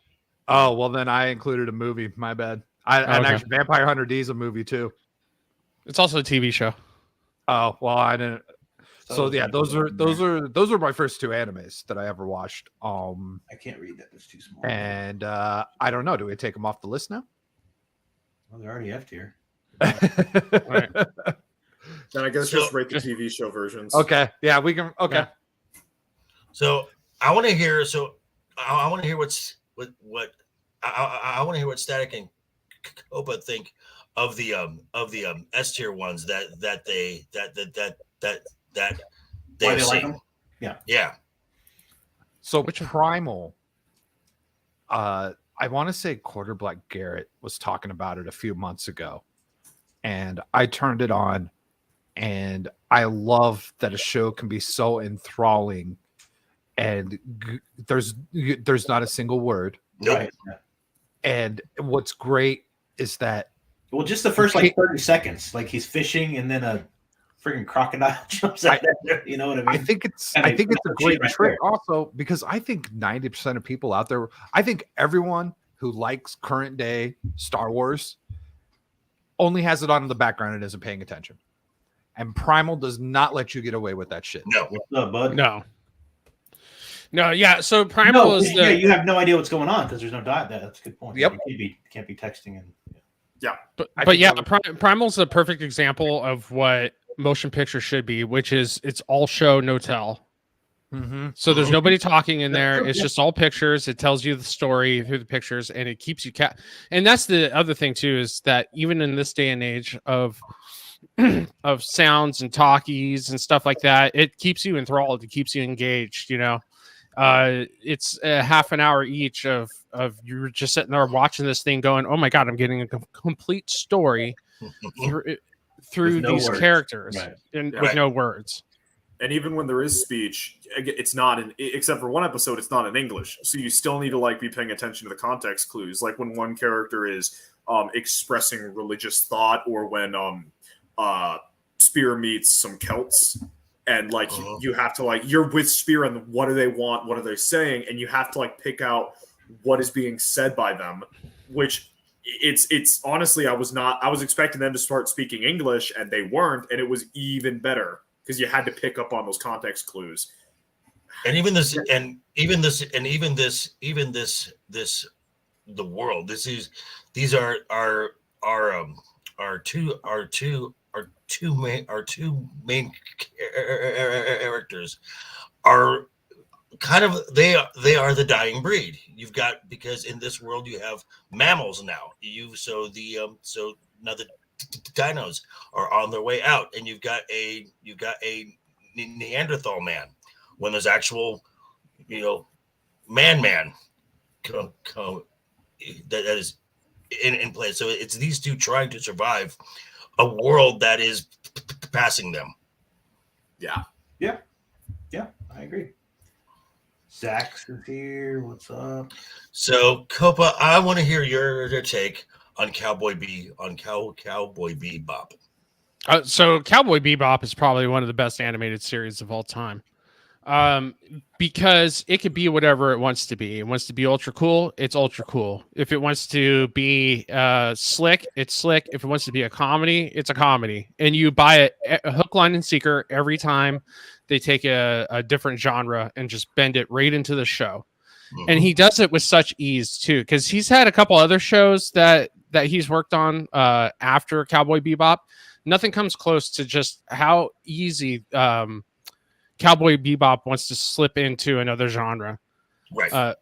[SPEAKER 5] Oh well, then I included a movie. My bad. And
[SPEAKER 4] Okay.
[SPEAKER 5] actually, Vampire Hunter D is a movie too.
[SPEAKER 4] It's also a TV show.
[SPEAKER 5] Oh well, I didn't. So yeah, those are my first two animes that I ever watched.
[SPEAKER 1] I can't read that. It's too small.
[SPEAKER 5] And I don't know. Do we take them off the list now?
[SPEAKER 1] Well, they're already F tier.
[SPEAKER 4] Right.
[SPEAKER 3] Then I guess
[SPEAKER 2] So-
[SPEAKER 3] just rate the TV show versions.
[SPEAKER 5] Okay. Yeah, we can. Okay.
[SPEAKER 4] Yeah.
[SPEAKER 2] So I want to hear. So I want to hear what I want to hear what Static and Copa think of the S tier ones that they
[SPEAKER 1] Why
[SPEAKER 2] have
[SPEAKER 1] they like
[SPEAKER 2] seen.
[SPEAKER 1] them? Yeah.
[SPEAKER 2] Yeah.
[SPEAKER 5] So
[SPEAKER 4] Which one?
[SPEAKER 5] Primal. I want to say Quarter Black Garrett was talking about it a few months ago, and I turned it on, and I love that a show can be so enthralling, and there's not a single word.
[SPEAKER 2] No.
[SPEAKER 1] Right. Yeah.
[SPEAKER 5] And what's great is that
[SPEAKER 1] Well, just the first like 30 seconds, like he's fishing and then a freaking crocodile jumps out there. You know what I mean?
[SPEAKER 5] I think it's
[SPEAKER 1] And
[SPEAKER 5] I
[SPEAKER 1] they
[SPEAKER 5] think it's a
[SPEAKER 1] put that
[SPEAKER 5] great
[SPEAKER 1] shit right
[SPEAKER 5] trick
[SPEAKER 1] there.
[SPEAKER 5] also because I think 90% of people out there, I think everyone who likes current day Star Wars only has it on in the background and isn't paying attention. And Primal does not let you get away with that shit.
[SPEAKER 2] No.
[SPEAKER 1] What's up, bud?
[SPEAKER 4] No, yeah. So Primal
[SPEAKER 1] No,
[SPEAKER 4] is the
[SPEAKER 1] yeah, you have no idea what's going on because there's no dot. That's a good point.
[SPEAKER 5] Yep.
[SPEAKER 1] You can't be texting and.
[SPEAKER 4] But,
[SPEAKER 5] I
[SPEAKER 4] but
[SPEAKER 5] think
[SPEAKER 4] yeah,
[SPEAKER 5] that
[SPEAKER 4] Primal's a perfect example of what motion picture should be, which is it's all show, no tell.
[SPEAKER 5] Mm-hmm.
[SPEAKER 4] So there's nobody talking in there.
[SPEAKER 1] Sure,
[SPEAKER 4] It's
[SPEAKER 1] yeah.
[SPEAKER 4] just all pictures. It tells you the story through the pictures, and it keeps you And that's the other thing too, is that even in this day and age of of sounds and talkies and stuff like that, it keeps you enthralled. It keeps you engaged. You know, it's a half an hour each of you're just sitting there watching this thing, going, "Oh my god, I'm getting a complete story through
[SPEAKER 1] With no
[SPEAKER 4] these
[SPEAKER 1] words.
[SPEAKER 4] characters
[SPEAKER 1] Right.
[SPEAKER 4] and
[SPEAKER 2] Yeah.
[SPEAKER 4] with
[SPEAKER 2] Right.
[SPEAKER 4] no words."
[SPEAKER 3] And even when there is speech, it's not in, except for one episode, it's not in English. So you still need to like be paying attention to the context clues. Like when one character is expressing religious thought, or when Spear meets some Celts, and like you have to like you're with Spear and what do they want? What are they saying? And you have to like pick out what is being said by them, which it's honestly I was expecting them to start speaking English and they weren't, and it was even better because you had to pick up on those context clues.
[SPEAKER 2] And even this the world. These are our two main characters are kind of they are the dying breed. You've got, because in this world you have mammals now. So now the dinos are on their way out, and you've got a Neanderthal man when there's actual man that is in place. So it's these two trying to survive a world that is passing them.
[SPEAKER 3] Yeah.
[SPEAKER 1] I agree. Zach's is here. What's up?
[SPEAKER 2] So Copa, I want to hear your take on Cowboy Bebop.
[SPEAKER 4] So Cowboy Bebop is probably one of the best animated series of all time, because it could be whatever it wants to be. It wants to be ultra cool, it's ultra cool. If it wants to be slick, it's slick. If it wants to be a comedy, it's a comedy. And you buy it hook, line, and sinker every time they take a different genre and just bend it right into the show. And he does it with such ease too, because he's had a couple other shows that he's worked on after Cowboy Bebop. Nothing comes close to just how easy Cowboy Bebop wants to slip into another genre.
[SPEAKER 2] Right.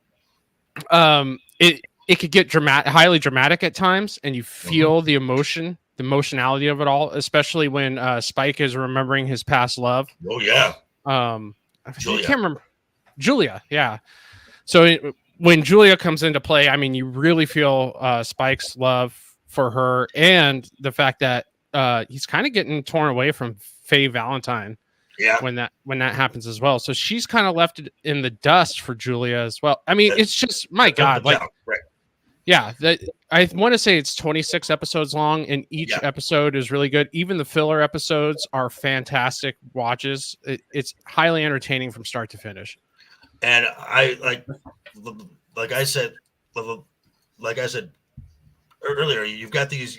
[SPEAKER 4] It could get highly dramatic at times, and you feel the emotion, the emotionality of it all, especially when Spike is remembering his past love.
[SPEAKER 2] Oh yeah.
[SPEAKER 4] I
[SPEAKER 2] Julia.
[SPEAKER 4] can't remember. Julia, yeah. So when Julia comes into play, I mean, you really feel Spike's love for her, and the fact that he's kind of getting torn away from Faye Valentine.
[SPEAKER 2] Yeah.
[SPEAKER 4] When that happens as well. So she's kind of left in the dust for Julia as well. I mean, it's just, my God, like
[SPEAKER 2] right.
[SPEAKER 4] Yeah, that I want to say it's 26 episodes long, and each
[SPEAKER 2] Yeah.
[SPEAKER 4] episode is really good. Even the filler episodes are fantastic watches. It's highly entertaining from start to finish.
[SPEAKER 2] And I like I said earlier, you've got these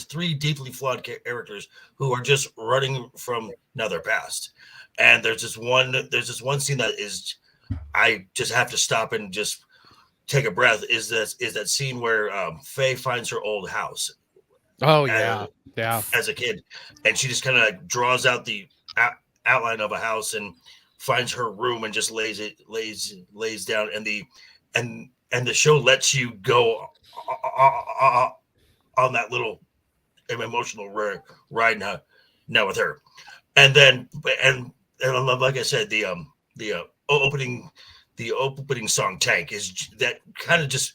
[SPEAKER 2] three deeply flawed characters who are just running from another past. And there's this one scene that is, I just have to stop and just take a breath. Is that scene where Faye finds her old house?
[SPEAKER 4] Oh yeah, yeah.
[SPEAKER 2] As a kid, and she just kind of like draws out the outline of a house and finds her room and just lays down, and the show lets you go on that little emotional ride now with her, and like I said, the opening song Tank is that kind of just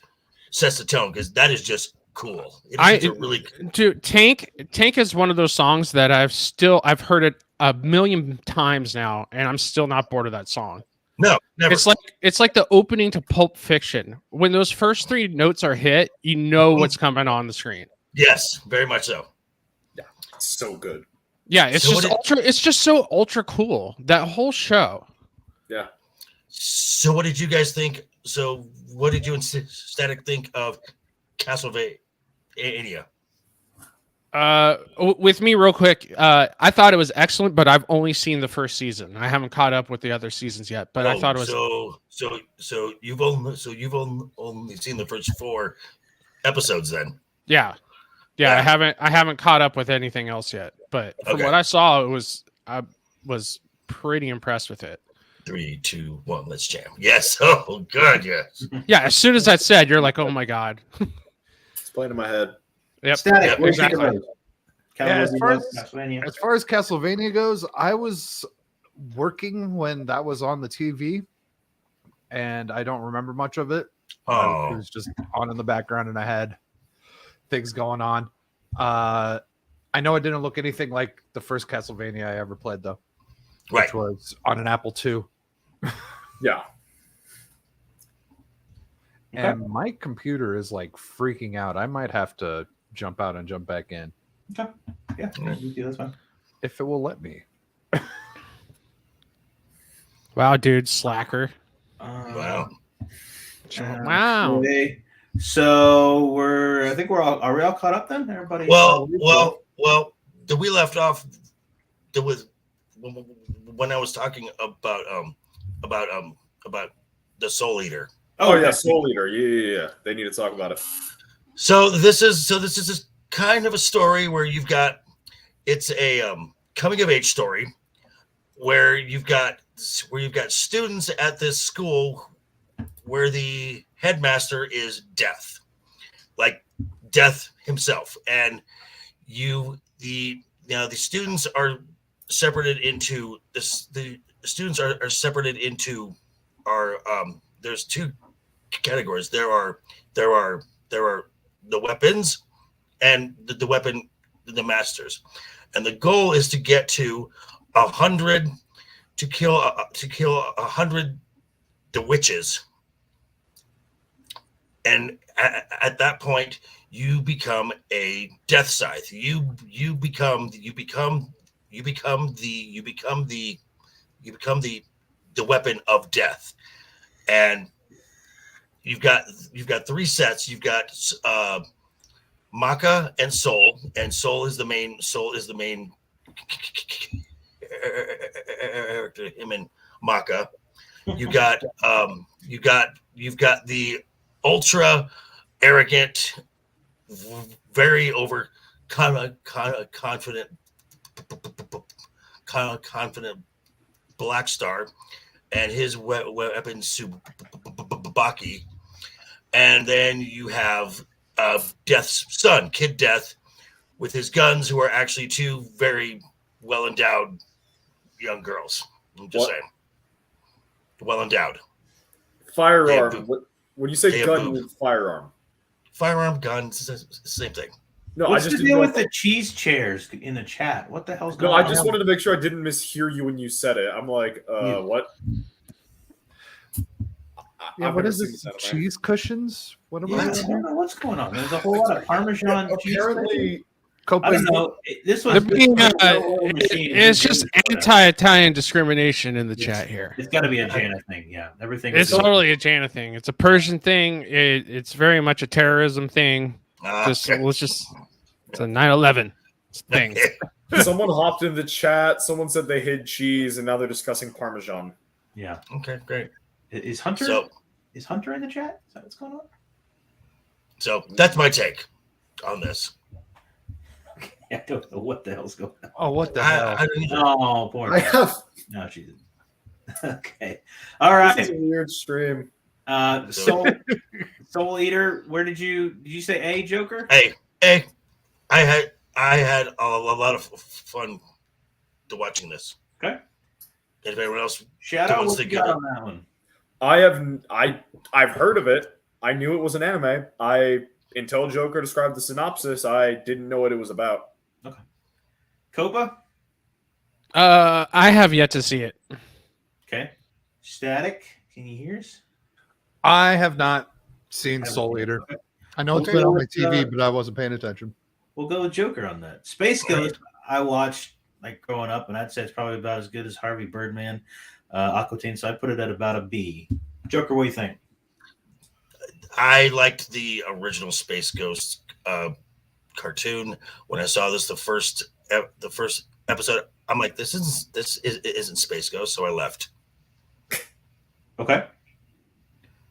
[SPEAKER 2] sets the tone, because that is just cool.
[SPEAKER 4] Dude, Tank is one of those songs that I've heard it a million times now, and I'm still not bored of that song.
[SPEAKER 2] No, never.
[SPEAKER 4] It's like the opening to Pulp Fiction. When those first three notes are hit, you know what's coming on the screen.
[SPEAKER 2] Yes, very much so.
[SPEAKER 3] Yeah, so good.
[SPEAKER 4] Yeah, it's just so ultra cool, that whole show.
[SPEAKER 3] Yeah.
[SPEAKER 2] So what did you guys think? So what did you and Static think of Castlevania?
[SPEAKER 4] With me real quick, I thought it was excellent, but I've only seen the first season. I haven't caught up with the other seasons yet, but I thought it was
[SPEAKER 2] so you've only seen the first 4 episodes then.
[SPEAKER 4] Yeah. I haven't caught up with anything else yet, but from what I saw, I was pretty impressed with it.
[SPEAKER 2] 3, 2, 1, let's jam. Yes. Oh god, yes.
[SPEAKER 4] Yeah, as soon as that's said, you're like, oh my god.
[SPEAKER 3] It's playing in my head.
[SPEAKER 4] Yep.
[SPEAKER 1] Static. Where's
[SPEAKER 4] Exactly.
[SPEAKER 5] Yeah, as far as Castlevania goes, I was working when that was on the TV, and I don't remember much of it.
[SPEAKER 2] Oh.
[SPEAKER 5] It was just on in the background, and I had things going on. I know it didn't look anything like the first Castlevania I ever played, though,
[SPEAKER 2] Right.
[SPEAKER 5] which was on an Apple II.
[SPEAKER 3] Yeah.
[SPEAKER 5] And my computer is like freaking out. I might have to jump out and jump back in.
[SPEAKER 1] Okay. Yeah, that's fine.
[SPEAKER 5] If it will let me.
[SPEAKER 4] Wow, dude, slacker.
[SPEAKER 2] Wow.
[SPEAKER 4] Wow.
[SPEAKER 1] Okay. So are we all caught up then? Everybody.
[SPEAKER 2] Well, we left off with when I was talking about the Soul Eater.
[SPEAKER 3] Oh yeah, Soul Eater. Yeah. They need to talk about it.
[SPEAKER 2] So this is this kind of a story where it's a coming of age story where you've got students at this school where the headmaster is Death, like Death himself, and the students are separated into the students are separated into there's 2 categories. There are the weapons and the masters, and the goal is to get to 100 to kill 100 the witches, and at that point you become a death scythe. You become the weapon of death, and you've got 3 sets. You've got Maka and Soul is the main character, him and Maka. You've got the ultra arrogant, very confident Black Star and his weapon Tsubaki, and then you have Death's son, Kid Death, with his guns, who are actually 2 very well endowed young girls. I'm just saying, well endowed.
[SPEAKER 3] Firearm. When you say
[SPEAKER 2] They
[SPEAKER 3] gun,
[SPEAKER 2] have
[SPEAKER 3] you mean firearm.
[SPEAKER 2] Firearm, guns, same thing.
[SPEAKER 3] No,
[SPEAKER 1] What's
[SPEAKER 3] I just
[SPEAKER 1] the
[SPEAKER 3] didn't
[SPEAKER 1] deal
[SPEAKER 3] know
[SPEAKER 1] with the cheese chairs in the chat? What the hell's
[SPEAKER 3] No,
[SPEAKER 1] going on?
[SPEAKER 3] I just wanted to make sure I didn't mishear you when you said it. I'm like, what?
[SPEAKER 5] Yeah,
[SPEAKER 3] I've
[SPEAKER 5] what
[SPEAKER 3] never
[SPEAKER 5] is
[SPEAKER 3] seen
[SPEAKER 5] this?
[SPEAKER 3] anime.
[SPEAKER 5] Cheese cushions? What am
[SPEAKER 1] Yeah,
[SPEAKER 5] I
[SPEAKER 1] I
[SPEAKER 5] doing
[SPEAKER 1] don't know what's going on. There's a whole lot of Parmesan cheese.
[SPEAKER 3] Apparently,
[SPEAKER 1] I don't know. This was.
[SPEAKER 4] They're being,
[SPEAKER 1] this was a little machine.
[SPEAKER 4] it's just anti-Italian discrimination in the chat here.
[SPEAKER 1] It's got to be a Jana thing. Yeah, everything.
[SPEAKER 4] It's
[SPEAKER 1] is
[SPEAKER 4] totally a Jana thing. It's a Persian thing. It's very much a terrorism thing. It's a 9/11 thing.
[SPEAKER 3] someone hopped in the chat. Someone said they hid cheese, and now they're discussing Parmesan.
[SPEAKER 1] Yeah.
[SPEAKER 2] Okay, great.
[SPEAKER 1] Is Hunter?
[SPEAKER 2] So,
[SPEAKER 1] Is Hunter in the chat? Is that what's going on?
[SPEAKER 2] so that's my take on this.
[SPEAKER 1] I don't know what the hell's going on.
[SPEAKER 5] Oh, what the hell?
[SPEAKER 2] I don't either.
[SPEAKER 1] Oh, poor.
[SPEAKER 3] I
[SPEAKER 1] guy.
[SPEAKER 3] have.
[SPEAKER 1] No, she didn't. Okay. All right.
[SPEAKER 3] This is a weird stream.
[SPEAKER 1] Soul Eater. Where did you say A Joker?
[SPEAKER 2] Hey, I had a lot of fun to watching this.
[SPEAKER 1] Okay.
[SPEAKER 2] If anyone else,
[SPEAKER 1] Shadow.
[SPEAKER 2] Once
[SPEAKER 1] What
[SPEAKER 2] they
[SPEAKER 1] you
[SPEAKER 2] get
[SPEAKER 1] got
[SPEAKER 2] it.
[SPEAKER 1] on that one?
[SPEAKER 3] I've heard of it. I knew it was an anime. Until Joker described the synopsis, I didn't know what it was about.
[SPEAKER 1] Copa.
[SPEAKER 4] I have yet to see it.
[SPEAKER 1] Okay. Static. Can you hear us?
[SPEAKER 5] I have not seen Soul Eater.
[SPEAKER 1] Okay.
[SPEAKER 5] I know it's
[SPEAKER 1] Okay,
[SPEAKER 5] been on my
[SPEAKER 1] let's,
[SPEAKER 5] TV, but I wasn't paying attention.
[SPEAKER 1] We'll go with Joker on that. Space Ghost. I watched like growing up, and I'd say it's probably about as good as Harvey Birdman, Aqua Teen. So I put it at about a B. Joker. What do you think?
[SPEAKER 2] I liked the original Space Ghost cartoon. When I saw this, the first episode, I'm like, this isn't Space Ghost, so I left.
[SPEAKER 1] Okay.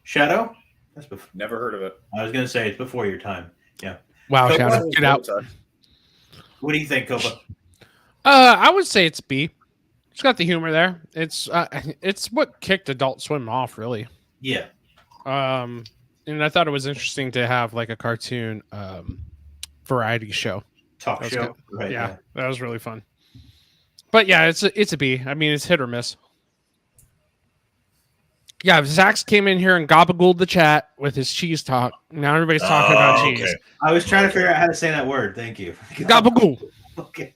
[SPEAKER 1] Shadow. That's before.
[SPEAKER 3] Never heard of it.
[SPEAKER 1] I was gonna say it's before your time.
[SPEAKER 4] Wow,
[SPEAKER 1] Copa?
[SPEAKER 4] Shadow, get out.
[SPEAKER 1] What do you think, Copa?
[SPEAKER 4] I would say it's B. It's got the humor there. It's what kicked Adult Swim off, really.
[SPEAKER 1] Yeah.
[SPEAKER 4] And I thought it was interesting to have like a cartoon variety show.
[SPEAKER 1] Talk
[SPEAKER 4] That was
[SPEAKER 1] show. Right.
[SPEAKER 4] Yeah, that was really fun. But yeah, it's a B. I mean, it's hit or miss. Yeah, Zax came in here and gabagooled the chat with his cheese talk. Now everybody's talking about cheese.
[SPEAKER 2] Okay.
[SPEAKER 1] I was trying to figure out how to say that word. Thank you.
[SPEAKER 4] Gabagool.
[SPEAKER 1] Okay.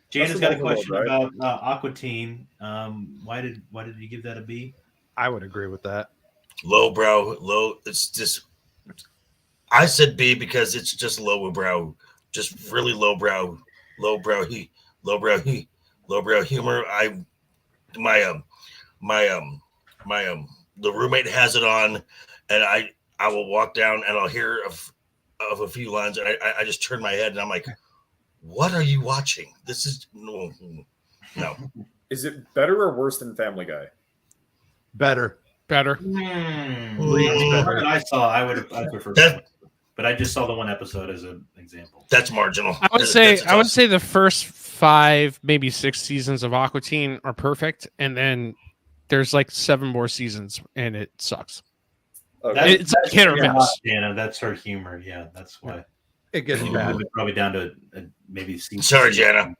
[SPEAKER 1] Jana's got a question
[SPEAKER 3] Right?
[SPEAKER 1] about Aqua Teen. Why did you give that a B?
[SPEAKER 5] I would agree with that.
[SPEAKER 2] Low. It's just. I said B because it's just lowbrow, just really lowbrow humor. The roommate has it on, and I will walk down and I'll hear of a few lines, and I just turn my head and I'm like, what are you watching? This is no.
[SPEAKER 3] Is it better or worse than Family Guy?
[SPEAKER 5] Better.
[SPEAKER 4] Better.
[SPEAKER 1] I saw. I prefer
[SPEAKER 2] That-
[SPEAKER 1] but I just saw the one episode as an example.
[SPEAKER 2] That's marginal.
[SPEAKER 4] I would say the first 5, maybe 6 seasons of Aqua Teen are perfect, and then there's like 7 more seasons, and it sucks.
[SPEAKER 3] Okay.
[SPEAKER 4] It's like hit or miss.
[SPEAKER 1] Jana, that's her humor. Yeah, that's why.
[SPEAKER 5] It gets
[SPEAKER 1] You
[SPEAKER 5] bad.
[SPEAKER 1] move it probably down to maybe.
[SPEAKER 2] Sorry, Jana.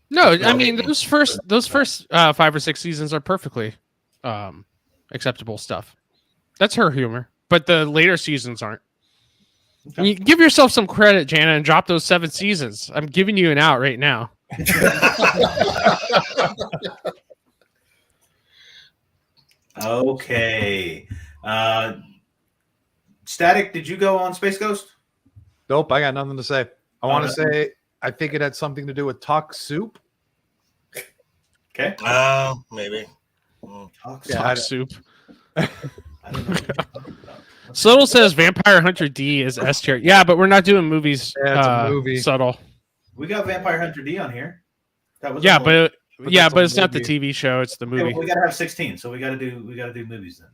[SPEAKER 4] No, I mean those first 5 or 6 seasons are perfectly acceptable stuff. That's her humor, but the later seasons aren't.
[SPEAKER 1] Okay.
[SPEAKER 4] You give yourself some credit, Jana, and drop those 7 seasons. I'm giving you an out right now.
[SPEAKER 1] Okay. Static, did you go on Space Ghost?
[SPEAKER 5] Nope, I got nothing to say. I
[SPEAKER 1] Oh,
[SPEAKER 5] want to
[SPEAKER 1] no.
[SPEAKER 5] say I think it had something to do with Talk Soup.
[SPEAKER 1] Okay.
[SPEAKER 2] Maybe.
[SPEAKER 1] Talk
[SPEAKER 5] Yeah,
[SPEAKER 4] Talk soup.
[SPEAKER 1] I don't know what you're talking about.
[SPEAKER 4] Subtle says Vampire Hunter D is S tier. Yeah, but we're not doing movies.
[SPEAKER 5] Yeah, it's a movie.
[SPEAKER 4] Subtle.
[SPEAKER 1] We got Vampire Hunter D on here. That was
[SPEAKER 4] Yeah,
[SPEAKER 1] a movie.
[SPEAKER 4] but yeah,
[SPEAKER 5] that's
[SPEAKER 4] but
[SPEAKER 5] a
[SPEAKER 4] it's not the
[SPEAKER 5] movie.
[SPEAKER 4] TV show. It's the
[SPEAKER 1] Okay, well,
[SPEAKER 4] movie.
[SPEAKER 1] we gotta have 16, so we gotta do movies then.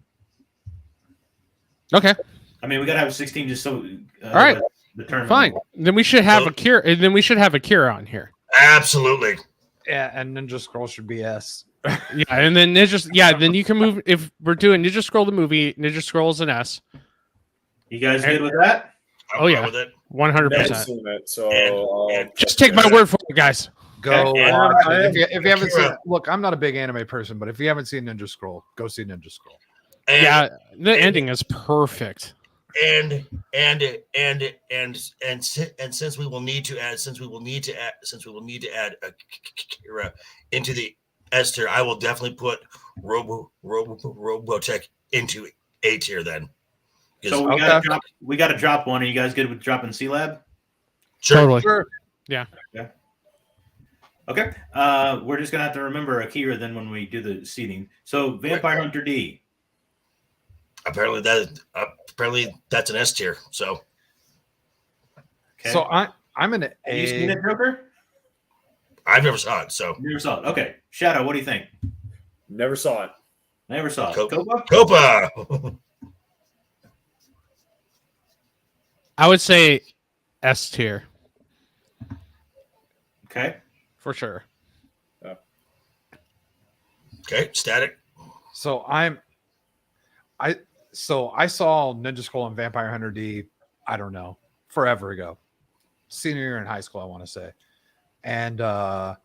[SPEAKER 4] Okay,
[SPEAKER 1] I mean, we gotta have 16 just so.
[SPEAKER 4] All right.
[SPEAKER 1] The tournament.
[SPEAKER 4] fine. Then we should have Akira. Then we should have Akira on here.
[SPEAKER 2] Absolutely.
[SPEAKER 5] Yeah, and Ninja Scroll should be S.
[SPEAKER 4] Yeah, and then Ninja. Yeah, then you can move. If we're doing Ninja Scroll the movie, Ninja Scroll's an S.
[SPEAKER 1] You guys good with that?
[SPEAKER 2] I'm
[SPEAKER 4] Oh, yeah.
[SPEAKER 2] fine with it.
[SPEAKER 4] 100%.
[SPEAKER 3] Never seen it, so
[SPEAKER 2] And-
[SPEAKER 4] Just take my word for it, guys.
[SPEAKER 5] Go
[SPEAKER 2] And-
[SPEAKER 5] watch it.
[SPEAKER 3] and-
[SPEAKER 5] If you haven't seen,
[SPEAKER 2] Akira.
[SPEAKER 5] look, I'm not a big anime person, but if you haven't seen Ninja Scroll, go see Ninja Scroll.
[SPEAKER 2] And,
[SPEAKER 4] Yeah, the ending is perfect.
[SPEAKER 2] and since we will need to add Akira into the S tier. I will definitely put Robotech into A tier then.
[SPEAKER 1] So we got to drop one. Are you guys good with dropping C-Lab?
[SPEAKER 2] Sure.
[SPEAKER 4] Totally.
[SPEAKER 5] Sure.
[SPEAKER 1] Okay. We're just gonna have to remember Akira then when we do the seating. So Vampire Hunter D.
[SPEAKER 2] Apparently that's an S tier. So
[SPEAKER 1] Okay.
[SPEAKER 5] So I'm an
[SPEAKER 1] Have you seen
[SPEAKER 5] A.
[SPEAKER 1] it, Joker?
[SPEAKER 2] I've never saw it. So
[SPEAKER 1] Never saw it. Okay. Shadow, what do you think?
[SPEAKER 3] Never saw it.
[SPEAKER 1] Never saw it.
[SPEAKER 2] Copa.
[SPEAKER 1] Copa?
[SPEAKER 2] Copa.
[SPEAKER 4] I would say S tier
[SPEAKER 1] Okay.
[SPEAKER 4] for sure.
[SPEAKER 2] Okay, Static.
[SPEAKER 5] So I saw Ninja Scroll and Vampire Hunter D, I don't know, forever ago. Senior year in high school, I want to say. And I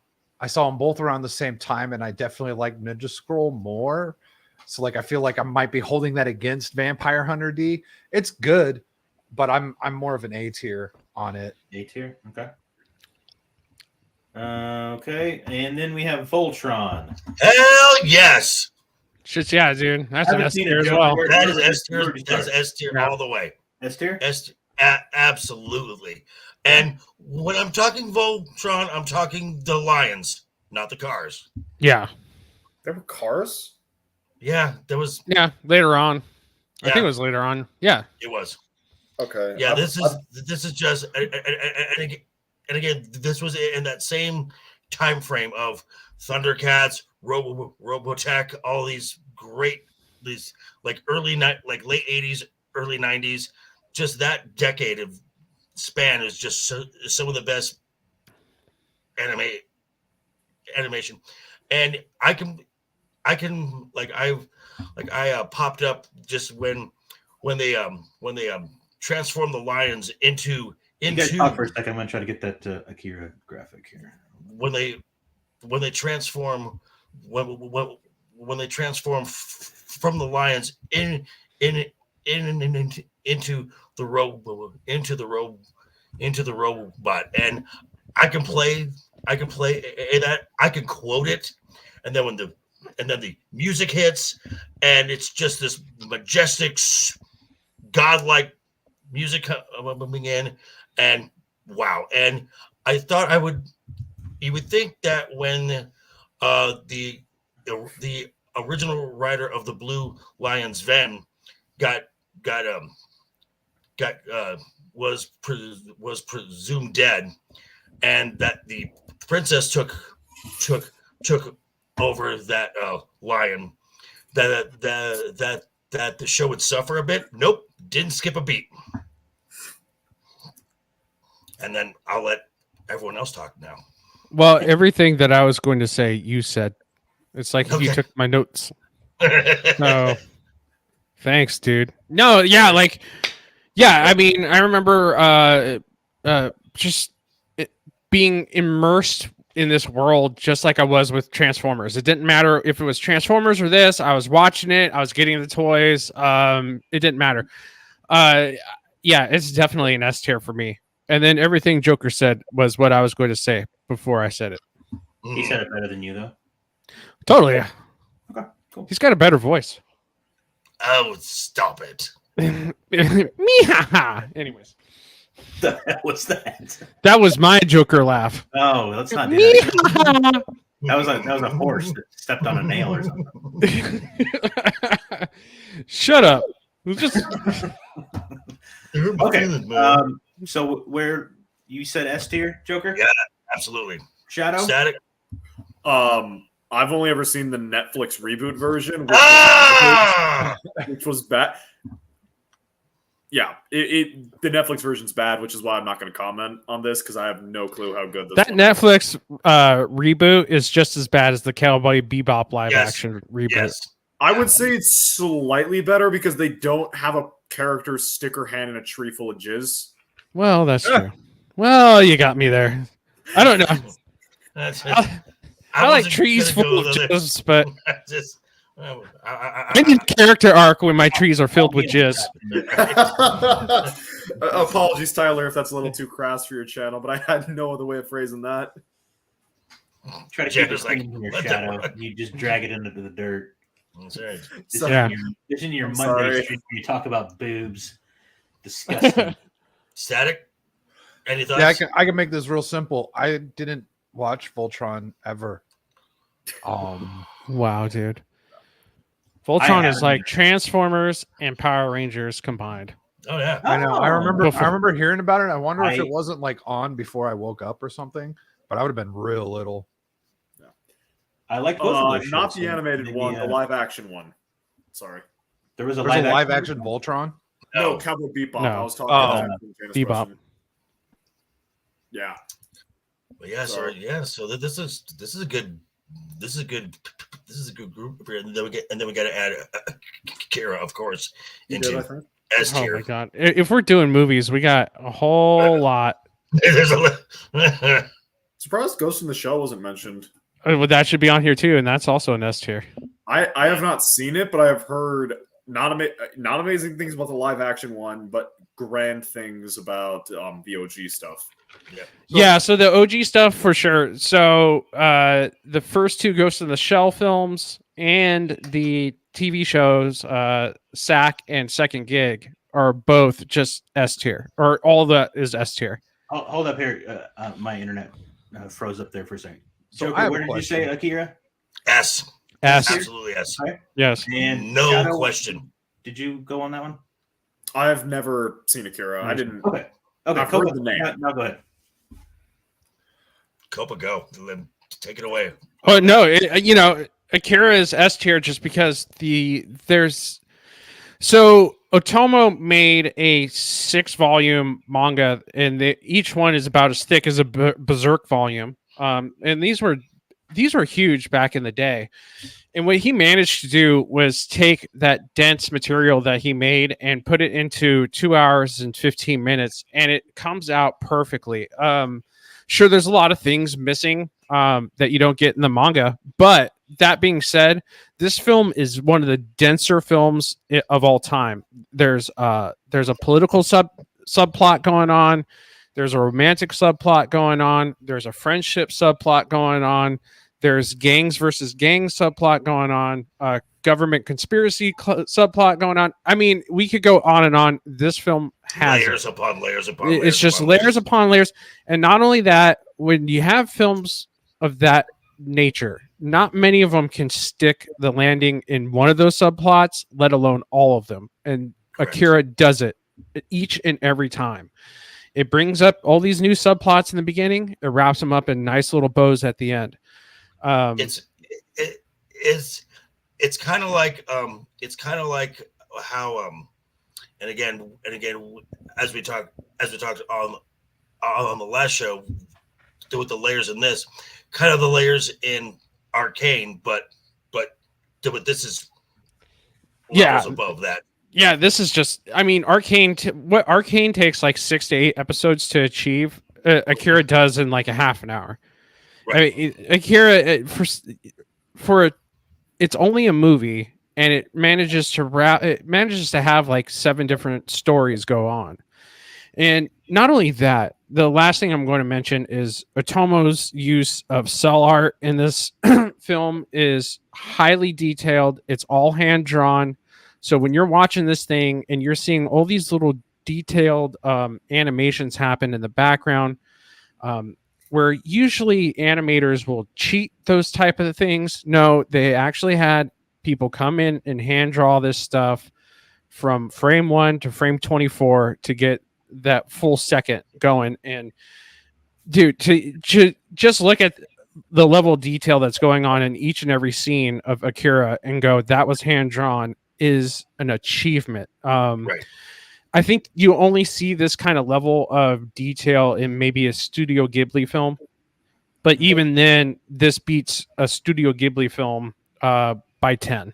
[SPEAKER 5] saw them both around the same time, and I definitely like Ninja Scroll more. So like I feel like I might be holding that against Vampire Hunter D. It's good, but I'm more of an A tier on it.
[SPEAKER 1] A tier. Okay. Okay. And then we have Voltron.
[SPEAKER 2] Hell yes.
[SPEAKER 4] Shit, yeah, dude. That's an
[SPEAKER 1] Haven't
[SPEAKER 4] S
[SPEAKER 1] seen
[SPEAKER 4] tier
[SPEAKER 1] it,
[SPEAKER 4] as
[SPEAKER 1] Joker.
[SPEAKER 4] well.
[SPEAKER 2] That is S tier.
[SPEAKER 1] Where do you
[SPEAKER 2] That is
[SPEAKER 1] start?
[SPEAKER 2] S tier
[SPEAKER 4] Yeah.
[SPEAKER 2] all the way.
[SPEAKER 1] S tier?
[SPEAKER 2] Absolutely. And when I'm talking Voltron, I'm talking the Lions, not the cars.
[SPEAKER 4] Yeah.
[SPEAKER 3] There were cars?
[SPEAKER 2] Yeah, there was.
[SPEAKER 4] Yeah. Later on. I
[SPEAKER 2] Yeah.
[SPEAKER 4] think it was later on. Yeah.
[SPEAKER 2] It was.
[SPEAKER 3] Okay.
[SPEAKER 2] Yeah, this is just and again, this was in that same time frame of Thundercats, Robotech, all these great, these like like late 80s, early 90s. Just that decade of span is just some of the best animation, and I popped up just when they transformed the lions into
[SPEAKER 1] You guys talk for a second. I'm going to try to get that Akira graphic here.
[SPEAKER 2] when they transform when they transform from the lions into the robot, and I can play that, I can quote it, and then when the music hits and it's just this majestic godlike music coming in, and wow. And I thought you would think that when the original writer of the Blue Lions, Ven, was presumed dead, and that the princess took over that lion, that the show would suffer a bit. Nope, didn't skip a beat. And then I'll let everyone else talk now.
[SPEAKER 4] Well, everything that I was going to say, you said. It's like you took my notes. So, thanks, dude. No, yeah, like, yeah. I mean, I remember just being immersed in this world, just like I was with Transformers. It didn't matter if it was Transformers or this. I was watching it. I was getting the toys. It didn't matter. Yeah, it's definitely an S tier for me. And then everything Joker said was what I was going to say before I said it.
[SPEAKER 1] He said it better than you, though.
[SPEAKER 4] Totally. Yeah.
[SPEAKER 1] Okay, cool.
[SPEAKER 4] He's got a better voice.
[SPEAKER 2] Oh, stop it.
[SPEAKER 4] Meow. Anyways,
[SPEAKER 1] The hell was that?
[SPEAKER 4] that was my Joker laugh.
[SPEAKER 1] Oh, let's not do that. That was a horse that stepped on a nail or something.
[SPEAKER 4] Shut up. It was just
[SPEAKER 1] Okay. So where you said S tier, Joker?
[SPEAKER 2] Yeah. Absolutely.
[SPEAKER 1] Shadow?
[SPEAKER 2] Static.
[SPEAKER 3] I've only ever seen the Netflix reboot version, which was bad. Yeah, the Netflix version's bad, which is why I'm not going to comment on this because I have no clue how good this.
[SPEAKER 4] that Netflix reboot is just as bad as the Cowboy Bebop live
[SPEAKER 2] Yes.
[SPEAKER 4] action reboot.
[SPEAKER 2] Yes.
[SPEAKER 3] I would say it's slightly better because they don't have a character stick her hand in a tree full of jizz.
[SPEAKER 4] Well, that's true. Well, you got me there. I don't know. I like
[SPEAKER 2] wasn't
[SPEAKER 4] trees
[SPEAKER 2] gonna
[SPEAKER 4] full
[SPEAKER 2] go
[SPEAKER 4] of
[SPEAKER 2] there.
[SPEAKER 4] jizz, but
[SPEAKER 2] I
[SPEAKER 4] I need a character arc when my trees are filled with jizz.
[SPEAKER 3] Apologies, Tyler, if that's a little too crass for your channel, but I had no other way of phrasing that.
[SPEAKER 1] Try to keep
[SPEAKER 2] Jeff
[SPEAKER 1] it
[SPEAKER 2] is like,
[SPEAKER 1] clean from your
[SPEAKER 2] "Let them
[SPEAKER 1] shadow.
[SPEAKER 2] run."
[SPEAKER 1] You just drag it into the dirt.
[SPEAKER 2] That's right.
[SPEAKER 1] This
[SPEAKER 3] So-
[SPEAKER 4] Yeah.
[SPEAKER 1] This in your
[SPEAKER 3] I'm
[SPEAKER 1] Monday
[SPEAKER 3] sorry.
[SPEAKER 1] stream where you talk about boobs. Disgusting.
[SPEAKER 2] Static. Any thoughts?
[SPEAKER 5] Yeah, I can make this real simple. I didn't watch Voltron ever.
[SPEAKER 4] Wow, dude. Voltron is
[SPEAKER 1] haven't
[SPEAKER 4] like
[SPEAKER 1] either.
[SPEAKER 4] Transformers and Power Rangers combined.
[SPEAKER 2] Oh yeah.
[SPEAKER 5] I know. I
[SPEAKER 1] Oh.
[SPEAKER 5] remember.
[SPEAKER 4] Before-
[SPEAKER 5] I remember hearing about it. I wonder if
[SPEAKER 1] I-
[SPEAKER 5] it wasn't like on before I woke up or something. But I would have been real little.
[SPEAKER 1] I like both of those
[SPEAKER 3] Not
[SPEAKER 1] shows,
[SPEAKER 3] the
[SPEAKER 1] so
[SPEAKER 3] animated
[SPEAKER 1] maybe,
[SPEAKER 3] one, the live action one. Sorry.
[SPEAKER 1] There was a
[SPEAKER 5] There's a live
[SPEAKER 1] action.
[SPEAKER 5] action Voltron.
[SPEAKER 3] No,
[SPEAKER 2] No.
[SPEAKER 3] Cowboy Bebop.
[SPEAKER 4] No.
[SPEAKER 3] I was talking
[SPEAKER 5] Oh.
[SPEAKER 3] about Janice
[SPEAKER 4] Bebop.
[SPEAKER 3] question. Yeah.
[SPEAKER 2] But yeah. So
[SPEAKER 3] So-
[SPEAKER 2] yeah. So this is a good group here. And then we got to add Kira, of course,
[SPEAKER 3] You did, I
[SPEAKER 2] into
[SPEAKER 3] think.
[SPEAKER 2] S
[SPEAKER 4] Oh my
[SPEAKER 2] tier.
[SPEAKER 4] god! If we're doing movies, we got a whole lot.
[SPEAKER 2] There's a
[SPEAKER 3] Surprised Ghost in the Shell wasn't mentioned.
[SPEAKER 4] Well, that should be on here too, and that's also an S tier.
[SPEAKER 3] I have not seen it, but I have heard not amazing things about the live action one, but grand things about the OG stuff.
[SPEAKER 4] Yeah, so the OG stuff for sure. So the first two Ghost in the Shell films and the TV shows, Sack and Second Gig, are both just S tier, or all of that is S tier.
[SPEAKER 1] Hold up here. My internet froze up there for a second.
[SPEAKER 5] So
[SPEAKER 1] Joker,
[SPEAKER 5] I have
[SPEAKER 1] where
[SPEAKER 5] a
[SPEAKER 1] did you say Akira?
[SPEAKER 2] S.
[SPEAKER 4] S,
[SPEAKER 2] Absolutely S.
[SPEAKER 4] yes.
[SPEAKER 1] And
[SPEAKER 2] No
[SPEAKER 1] Shadow,
[SPEAKER 2] question.
[SPEAKER 1] Did you go on that one?
[SPEAKER 3] I have never seen Akira. I didn't.
[SPEAKER 1] Okay. Okay.
[SPEAKER 3] I've
[SPEAKER 1] Copa,
[SPEAKER 3] heard the name.
[SPEAKER 1] Now go ahead.
[SPEAKER 2] Copa, go. Take it away.
[SPEAKER 4] Oh no, Akira is S tier just because so Otomo made a 6-volume manga, and each one is about as thick as a Berserk volume. And these were huge back in the day. And what he managed to do was take that dense material that he made and put it into 2 hours and 15 minutes, and it comes out perfectly. Sure, there's a lot of things missing that you don't get in the manga, but that being said, this film is one of the denser films of all time. There's a political subplot going on. There's a romantic subplot going on. There's a friendship subplot going on. There's gangs versus gangs subplot going on. Government conspiracy subplot going on. I mean, we could go on and on. This film has
[SPEAKER 2] Layers upon layers upon layers.
[SPEAKER 4] it's just
[SPEAKER 2] upon
[SPEAKER 4] layers upon layers. And not only that, when you have films of that nature, not many of them can stick the landing in one of those subplots, let alone all of them. And
[SPEAKER 2] Correct.
[SPEAKER 4] Akira does it each and every time. It brings up all these new subplots in the beginning. It wraps them up in nice little bows at the end.
[SPEAKER 2] It's kind of like how and again as we talked on the last show with the layers in this, kind of the layers in Arcane, but this is levels above that.
[SPEAKER 4] Yeah, this is just, I mean, what Arcane takes like 6 to 8 episodes to achieve, Akira does in like a half an hour.
[SPEAKER 2] Right.
[SPEAKER 4] I mean, Akira, it's only a movie, and it manages to have like 7 different stories go on. And not only that, the last thing I'm going to mention is Otomo's use of cell art in this film is highly detailed. It's all hand drawn. So when you're watching this thing and you're seeing all these little detailed animations happen in the background, where usually animators will cheat those type of things. No, they actually had people come in and hand draw this stuff from frame 1 to frame 24 to get that full second going. And dude, to just look at the level of detail that's going on in each and every scene of Akira and go, that was hand drawn, is an achievement.
[SPEAKER 2] Right.
[SPEAKER 4] I think you only see this kind of level of detail in maybe a Studio Ghibli film, but even then, this beats a Studio Ghibli film by 10.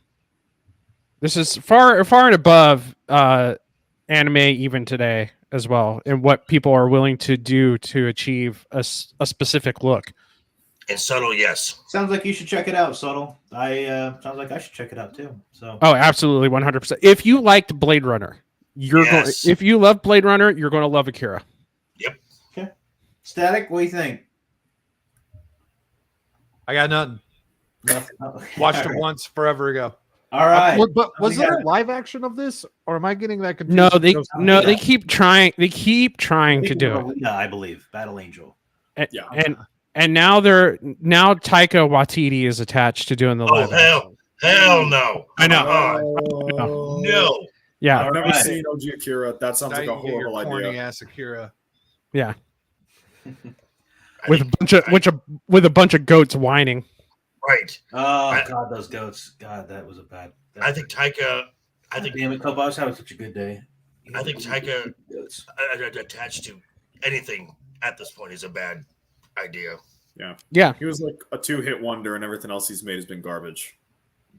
[SPEAKER 4] This is far and above anime even today as well, and what people are willing to do to achieve a specific look.
[SPEAKER 2] And subtle, yes.
[SPEAKER 1] Sounds like you should check it out, Subtle. Sounds like I should check it out too. So
[SPEAKER 4] Oh, absolutely, 100%. If you liked Blade Runner,
[SPEAKER 2] Yes.
[SPEAKER 4] if you love Blade Runner, you're going to love Akira.
[SPEAKER 1] Static, what do you think?
[SPEAKER 5] I got nothing.
[SPEAKER 1] Nothing. Oh,
[SPEAKER 5] Watched
[SPEAKER 1] all
[SPEAKER 5] it
[SPEAKER 1] right.
[SPEAKER 5] once forever ago.
[SPEAKER 1] All right.
[SPEAKER 5] But was
[SPEAKER 1] We
[SPEAKER 5] there
[SPEAKER 1] got-
[SPEAKER 5] a live action of this, or am I getting that confused?
[SPEAKER 4] No,
[SPEAKER 5] with
[SPEAKER 4] they
[SPEAKER 5] Ghost
[SPEAKER 4] no,
[SPEAKER 5] Rider?
[SPEAKER 4] they keep trying. They keep trying to
[SPEAKER 1] Thinking
[SPEAKER 4] do
[SPEAKER 1] of
[SPEAKER 4] it,
[SPEAKER 1] Alita, I believe. Battle Angel.
[SPEAKER 3] Yeah.
[SPEAKER 4] and now Taika Waititi is attached to doing the
[SPEAKER 2] Oh,
[SPEAKER 4] live
[SPEAKER 2] hell.
[SPEAKER 4] action.
[SPEAKER 2] Hell no.
[SPEAKER 4] I know.
[SPEAKER 2] No.
[SPEAKER 4] Yeah,
[SPEAKER 3] I've never
[SPEAKER 1] Alright.
[SPEAKER 3] seen OG Akira. That sounds
[SPEAKER 5] Now
[SPEAKER 3] like
[SPEAKER 5] you
[SPEAKER 3] a
[SPEAKER 5] can get your
[SPEAKER 3] horrible
[SPEAKER 5] corny
[SPEAKER 3] idea.
[SPEAKER 5] ass Akira.
[SPEAKER 4] yeah,
[SPEAKER 2] I
[SPEAKER 4] with a
[SPEAKER 2] think-
[SPEAKER 4] bunch of with a bunch of goats whining.
[SPEAKER 2] Right.
[SPEAKER 1] Oh, God, those goats. God, that was a bad.
[SPEAKER 2] I think Taika. I think
[SPEAKER 1] Damn it, Cope. I was having such a good day.
[SPEAKER 2] I think Taika-
[SPEAKER 1] Goats.
[SPEAKER 2] attached to anything at this point is a bad idea.
[SPEAKER 4] Yeah,
[SPEAKER 3] He was like a 2-hit wonder, and everything else he's made has been garbage.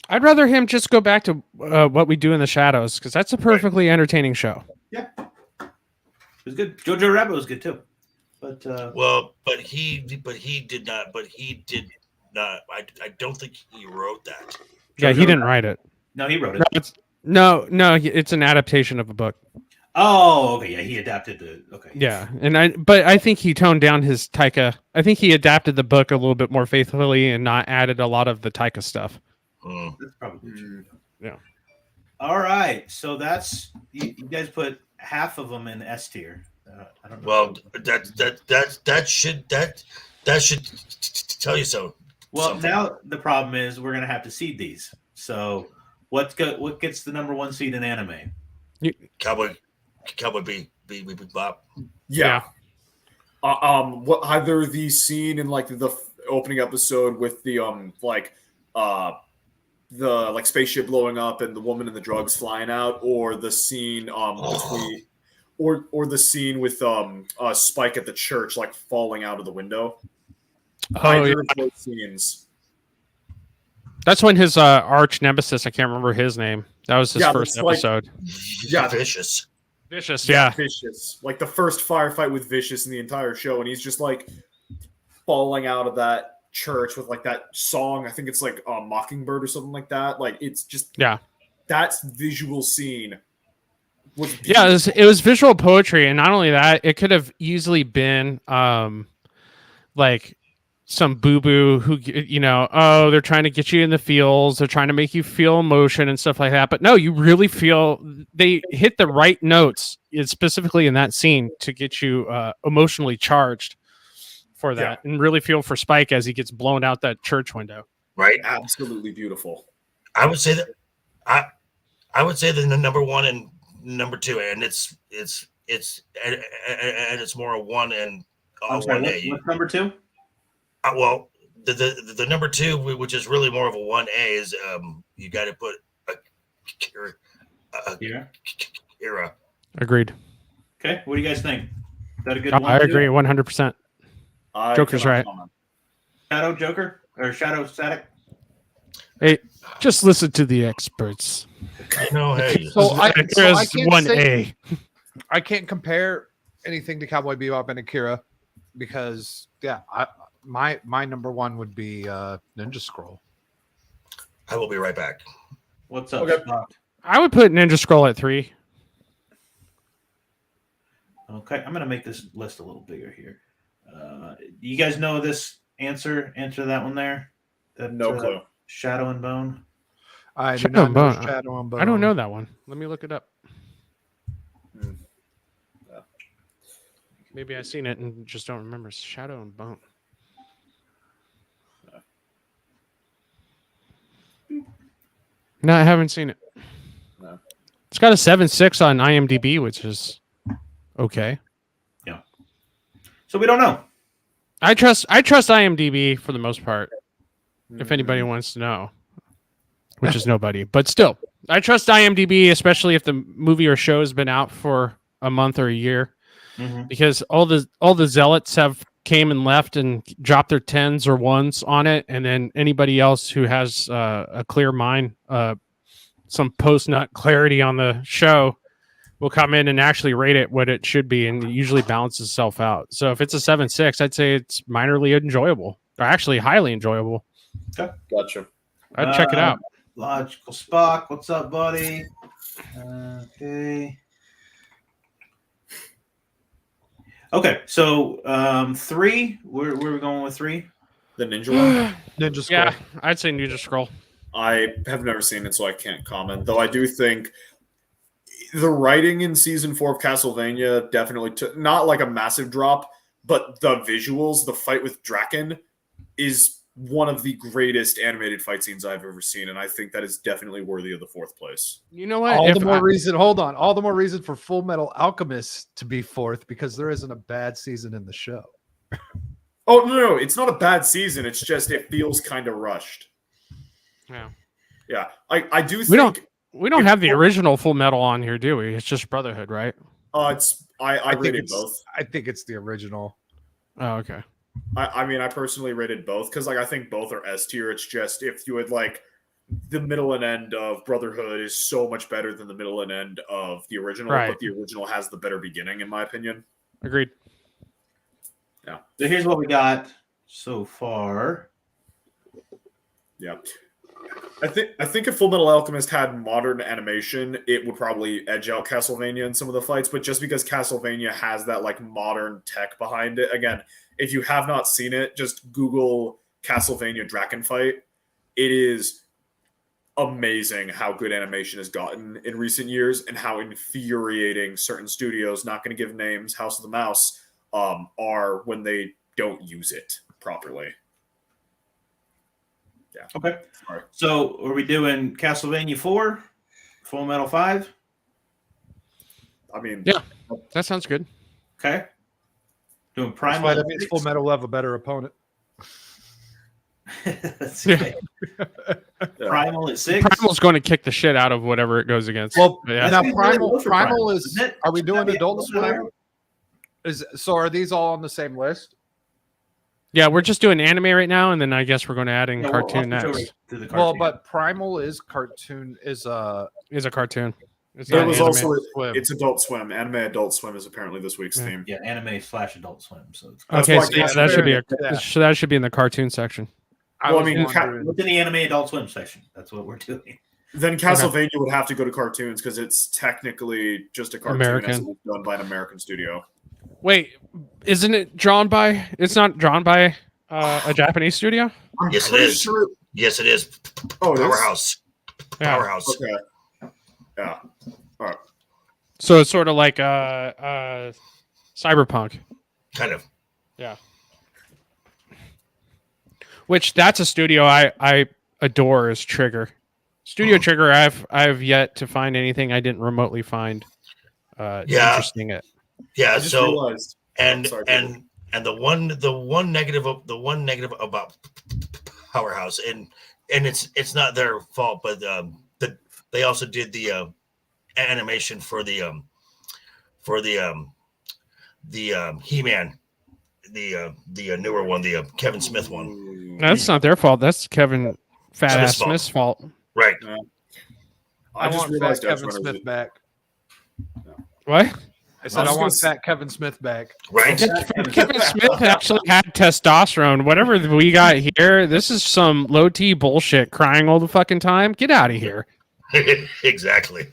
[SPEAKER 4] I'd rather him just go back to What We Do in the Shadows because that's a perfectly entertaining show.
[SPEAKER 1] It was good. Jojo Rabbit was good too. But
[SPEAKER 2] Well, but he did not. I don't think he wrote that.
[SPEAKER 4] Yeah, he didn't write it.
[SPEAKER 1] no, he wrote it.
[SPEAKER 4] No, it's an adaptation of a book.
[SPEAKER 1] Oh, okay. Yeah, he adapted the. Okay.
[SPEAKER 4] Yeah, but I think he toned down his Taika. I think he adapted the book a little bit more faithfully and not added a lot of the Taika stuff.
[SPEAKER 2] Mm.
[SPEAKER 1] That's probably true.
[SPEAKER 4] Yeah.
[SPEAKER 1] All right. So that's you guys put half of them in S tier. I don't know.
[SPEAKER 2] Well, that should tell you so.
[SPEAKER 1] Well,
[SPEAKER 2] something.
[SPEAKER 1] now the problem is we're gonna have to seed these. So what gets the number one seed in anime?
[SPEAKER 2] Cowboy Bebop.
[SPEAKER 3] Yeah. What either the scene in like the opening episode with the the spaceship blowing up and the woman and the drugs flying out, or the scene or the scene with Spike at the church like falling out of the window.
[SPEAKER 4] Oh, yeah.
[SPEAKER 3] Either of those scenes.
[SPEAKER 4] That's when his arch nemesis, I can't remember his name. That was his
[SPEAKER 3] Yeah,
[SPEAKER 4] first
[SPEAKER 3] that's like-
[SPEAKER 4] episode.
[SPEAKER 3] Yeah.
[SPEAKER 2] Vicious.
[SPEAKER 4] Vicious, yeah.
[SPEAKER 3] Vicious. Like the first firefight with Vicious in the entire show, and he's just like falling out of that church with like that song. I think it's like Mockingbird or something like that. Like it's just
[SPEAKER 4] Yeah.
[SPEAKER 3] That's visual scene. Was
[SPEAKER 4] Yeah, it was visual poetry, and not only that, it could have easily been like some boo-boo who they're trying to get you in the feels, they're trying to make you feel emotion and stuff like that. But no, you really feel they hit the right notes, specifically in that scene, to get you emotionally charged for that, and really feel for Spike as he gets blown out that church window.
[SPEAKER 2] Right.
[SPEAKER 3] absolutely beautiful.
[SPEAKER 2] I would say that I would say the number one and number two, and it's more a one and
[SPEAKER 1] I'm sorry,
[SPEAKER 2] one A.
[SPEAKER 1] what's number two?
[SPEAKER 2] Well, the number two, which is really more of a 1A, is you got to put a
[SPEAKER 1] Yeah.
[SPEAKER 2] Kira.
[SPEAKER 4] Agreed.
[SPEAKER 1] Okay. What do you guys think? Is that a good one?
[SPEAKER 4] I
[SPEAKER 1] too?
[SPEAKER 4] agree 100%.
[SPEAKER 3] I
[SPEAKER 4] Joker's
[SPEAKER 3] cannot
[SPEAKER 4] right.
[SPEAKER 3] comment.
[SPEAKER 1] Shadow Joker or Shadow Static?
[SPEAKER 4] Hey, just listen to the experts.
[SPEAKER 2] No, hey,
[SPEAKER 5] So I
[SPEAKER 4] There's
[SPEAKER 5] can't
[SPEAKER 4] 1A.
[SPEAKER 5] I can't compare anything to Cowboy Bebop and Akira because my number one would be Ninja Scroll.
[SPEAKER 2] I will be right back.
[SPEAKER 1] What's up,
[SPEAKER 3] Okay.
[SPEAKER 1] Scott?
[SPEAKER 4] I would put Ninja Scroll at 3.
[SPEAKER 1] Okay, I'm gonna make this list a little bigger here. You guys know this answer? Answer that one there. That,
[SPEAKER 3] No clue.
[SPEAKER 1] Shadow and Bone.
[SPEAKER 5] I do
[SPEAKER 4] Shadow
[SPEAKER 5] not
[SPEAKER 4] and
[SPEAKER 5] know
[SPEAKER 4] Bone.
[SPEAKER 5] Shadow and Bone.
[SPEAKER 4] I don't know that one. Let me look it up.
[SPEAKER 3] Hmm. Yeah.
[SPEAKER 4] Maybe I've seen it and just don't remember. Shadow and Bone. No, I haven't seen it.
[SPEAKER 3] No.
[SPEAKER 4] It's got a 7.6 on IMDb, which is okay.
[SPEAKER 1] So we don't know.
[SPEAKER 4] I trust IMDb for the most part. If anybody
[SPEAKER 3] Mm-hmm.
[SPEAKER 4] wants to know, which is nobody, but still, I trust IMDb, especially if the movie or show has been out for a month or a year,
[SPEAKER 1] Mhm.
[SPEAKER 4] because all the zealots have came and left and dropped their 10s or 1s on it, and then anybody else who has a clear mind, some post nut clarity on the show, will come in and actually rate it what it should be, and it usually balances itself out. So if it's a 7.6, I'd say it's minorly enjoyable, or actually highly enjoyable.
[SPEAKER 3] Gotcha.
[SPEAKER 4] I'd check it out.
[SPEAKER 1] Logical Spock, what's up, buddy? Okay. Okay, so 3. Where are we going with 3?
[SPEAKER 3] The Ninja one?
[SPEAKER 5] Ninja Scroll.
[SPEAKER 4] Yeah, I'd say Ninja Scroll.
[SPEAKER 3] I have never seen it, so I can't comment. Though I do think the writing in season 4 of Castlevania definitely took not like a massive drop, but the visuals, the fight with Draken, is one of the greatest animated fight scenes I've ever seen, and I think that is definitely worthy of the 4th place.
[SPEAKER 4] You know what?
[SPEAKER 5] All
[SPEAKER 4] If
[SPEAKER 5] the more
[SPEAKER 4] I-
[SPEAKER 5] reason. Hold on. All the more reason for Full Metal Alchemist to be 4th because there isn't a bad season in the show.
[SPEAKER 3] Oh no, it's not a bad season. It's just it feels kind of rushed.
[SPEAKER 4] Yeah.
[SPEAKER 3] Yeah, I do think
[SPEAKER 4] We don't have the original Full Metal on here, do we? It's just Brotherhood, right?
[SPEAKER 3] it's I
[SPEAKER 5] think
[SPEAKER 3] rated
[SPEAKER 5] it's
[SPEAKER 3] both.
[SPEAKER 5] I think it's the original.
[SPEAKER 4] Oh, okay.
[SPEAKER 3] I mean, I personally rated both because like I think both are S tier. It's just if you would like the middle and end of Brotherhood is so much better than the middle and end of the original,
[SPEAKER 4] Right.
[SPEAKER 3] but the original has the better beginning, in my opinion.
[SPEAKER 4] Agreed.
[SPEAKER 3] Yeah.
[SPEAKER 1] So here's what we got so far.
[SPEAKER 3] Yeah. I think if Full Metal Alchemist had modern animation, it would probably edge out Castlevania in some of the fights. But just because Castlevania has that like modern tech behind it, again, if you have not seen it, just Google Castlevania Draken fight. It is amazing how good animation has gotten in recent years and how infuriating certain studios, not going to give names, House of the Mouse, are when they don't use it properly. Yeah.
[SPEAKER 1] Okay.
[SPEAKER 3] Sorry.
[SPEAKER 1] So are we doing Castlevania 4, Full Metal 5?
[SPEAKER 3] I mean,
[SPEAKER 4] Yeah. That sounds good.
[SPEAKER 1] Okay. Doing
[SPEAKER 5] That's
[SPEAKER 1] Primal.
[SPEAKER 5] why that means Full Metal will have a better opponent.
[SPEAKER 1] Let's
[SPEAKER 4] Yeah.
[SPEAKER 1] see. Primal at 6.
[SPEAKER 4] Primal's going to kick the shit out of whatever it goes against.
[SPEAKER 5] Well,
[SPEAKER 4] yeah.
[SPEAKER 5] now
[SPEAKER 1] That's really low for
[SPEAKER 5] Primal
[SPEAKER 1] Primal,
[SPEAKER 5] is.
[SPEAKER 1] isn't it?
[SPEAKER 5] Are we doing
[SPEAKER 1] Should that be
[SPEAKER 5] Adult
[SPEAKER 1] a little bit higher?
[SPEAKER 5] Swim? So are these all on the same list?
[SPEAKER 4] Yeah, we're just doing anime right now, and then I guess we're going to add in
[SPEAKER 1] Yeah,
[SPEAKER 4] cartoon
[SPEAKER 1] we'll switch over
[SPEAKER 4] next.
[SPEAKER 1] to the
[SPEAKER 5] Well,
[SPEAKER 1] cartoon.
[SPEAKER 5] but Primal is cartoon is
[SPEAKER 4] Is a cartoon. It's
[SPEAKER 3] There
[SPEAKER 4] not
[SPEAKER 3] was
[SPEAKER 4] anime.
[SPEAKER 3] also
[SPEAKER 5] Swim.
[SPEAKER 3] it's Adult Swim. Anime Adult Swim is apparently this week's
[SPEAKER 4] Yeah.
[SPEAKER 3] theme.
[SPEAKER 1] yeah, anime / Adult Swim. So it's
[SPEAKER 3] That's
[SPEAKER 4] Okay,
[SPEAKER 3] why
[SPEAKER 4] so yeah, that should be a
[SPEAKER 5] Yeah.
[SPEAKER 4] so that should be in the cartoon section.
[SPEAKER 3] Well, I
[SPEAKER 5] was
[SPEAKER 3] mean,
[SPEAKER 5] wondering-
[SPEAKER 1] within the anime Adult Swim section. That's what we're doing.
[SPEAKER 3] Then Castlevania would have to go to cartoons because it's technically just a cartoon as
[SPEAKER 4] American.
[SPEAKER 3] it was done by an American studio.
[SPEAKER 4] Wait, isn't it drawn by? It's not drawn by a Japanese studio.
[SPEAKER 3] I'm
[SPEAKER 2] Yes, it
[SPEAKER 3] pretty
[SPEAKER 2] is.
[SPEAKER 3] Sure...
[SPEAKER 2] Yes, it is.
[SPEAKER 3] Oh, it is?
[SPEAKER 2] Powerhouse.
[SPEAKER 4] Yeah.
[SPEAKER 2] Powerhouse.
[SPEAKER 3] Okay. Yeah.
[SPEAKER 4] So it's sort of like Cyberpunk,
[SPEAKER 2] Kind of.
[SPEAKER 4] which that's a studio I adore is Trigger. Studio Trigger. I've yet to find anything I didn't remotely find
[SPEAKER 2] Yeah.
[SPEAKER 4] interesting.
[SPEAKER 2] Yeah.
[SPEAKER 3] I just
[SPEAKER 2] So
[SPEAKER 3] realized.
[SPEAKER 2] and
[SPEAKER 3] Sorry,
[SPEAKER 2] and and the one negative about Powerhouse and it's not their fault, but they also did the animation for the He-Man, the newer one, the Kevin Smith one.
[SPEAKER 4] That's not their fault. That's Kevin Fat
[SPEAKER 2] Smith's
[SPEAKER 4] Ass
[SPEAKER 2] fault.
[SPEAKER 4] Smith's fault.
[SPEAKER 2] Right.
[SPEAKER 3] I just
[SPEAKER 5] want
[SPEAKER 3] realized
[SPEAKER 5] Fat Kevin
[SPEAKER 3] Edge Runners-
[SPEAKER 5] Smith back.
[SPEAKER 4] What?
[SPEAKER 5] I said
[SPEAKER 3] I was
[SPEAKER 5] I want
[SPEAKER 3] gonna
[SPEAKER 5] Fat Kevin Smith back.
[SPEAKER 2] Right.
[SPEAKER 4] Kevin Smith actually had testosterone. Whatever we got here, this is some low T bullshit. Crying all the fucking time. Get out of here.
[SPEAKER 2] Exactly.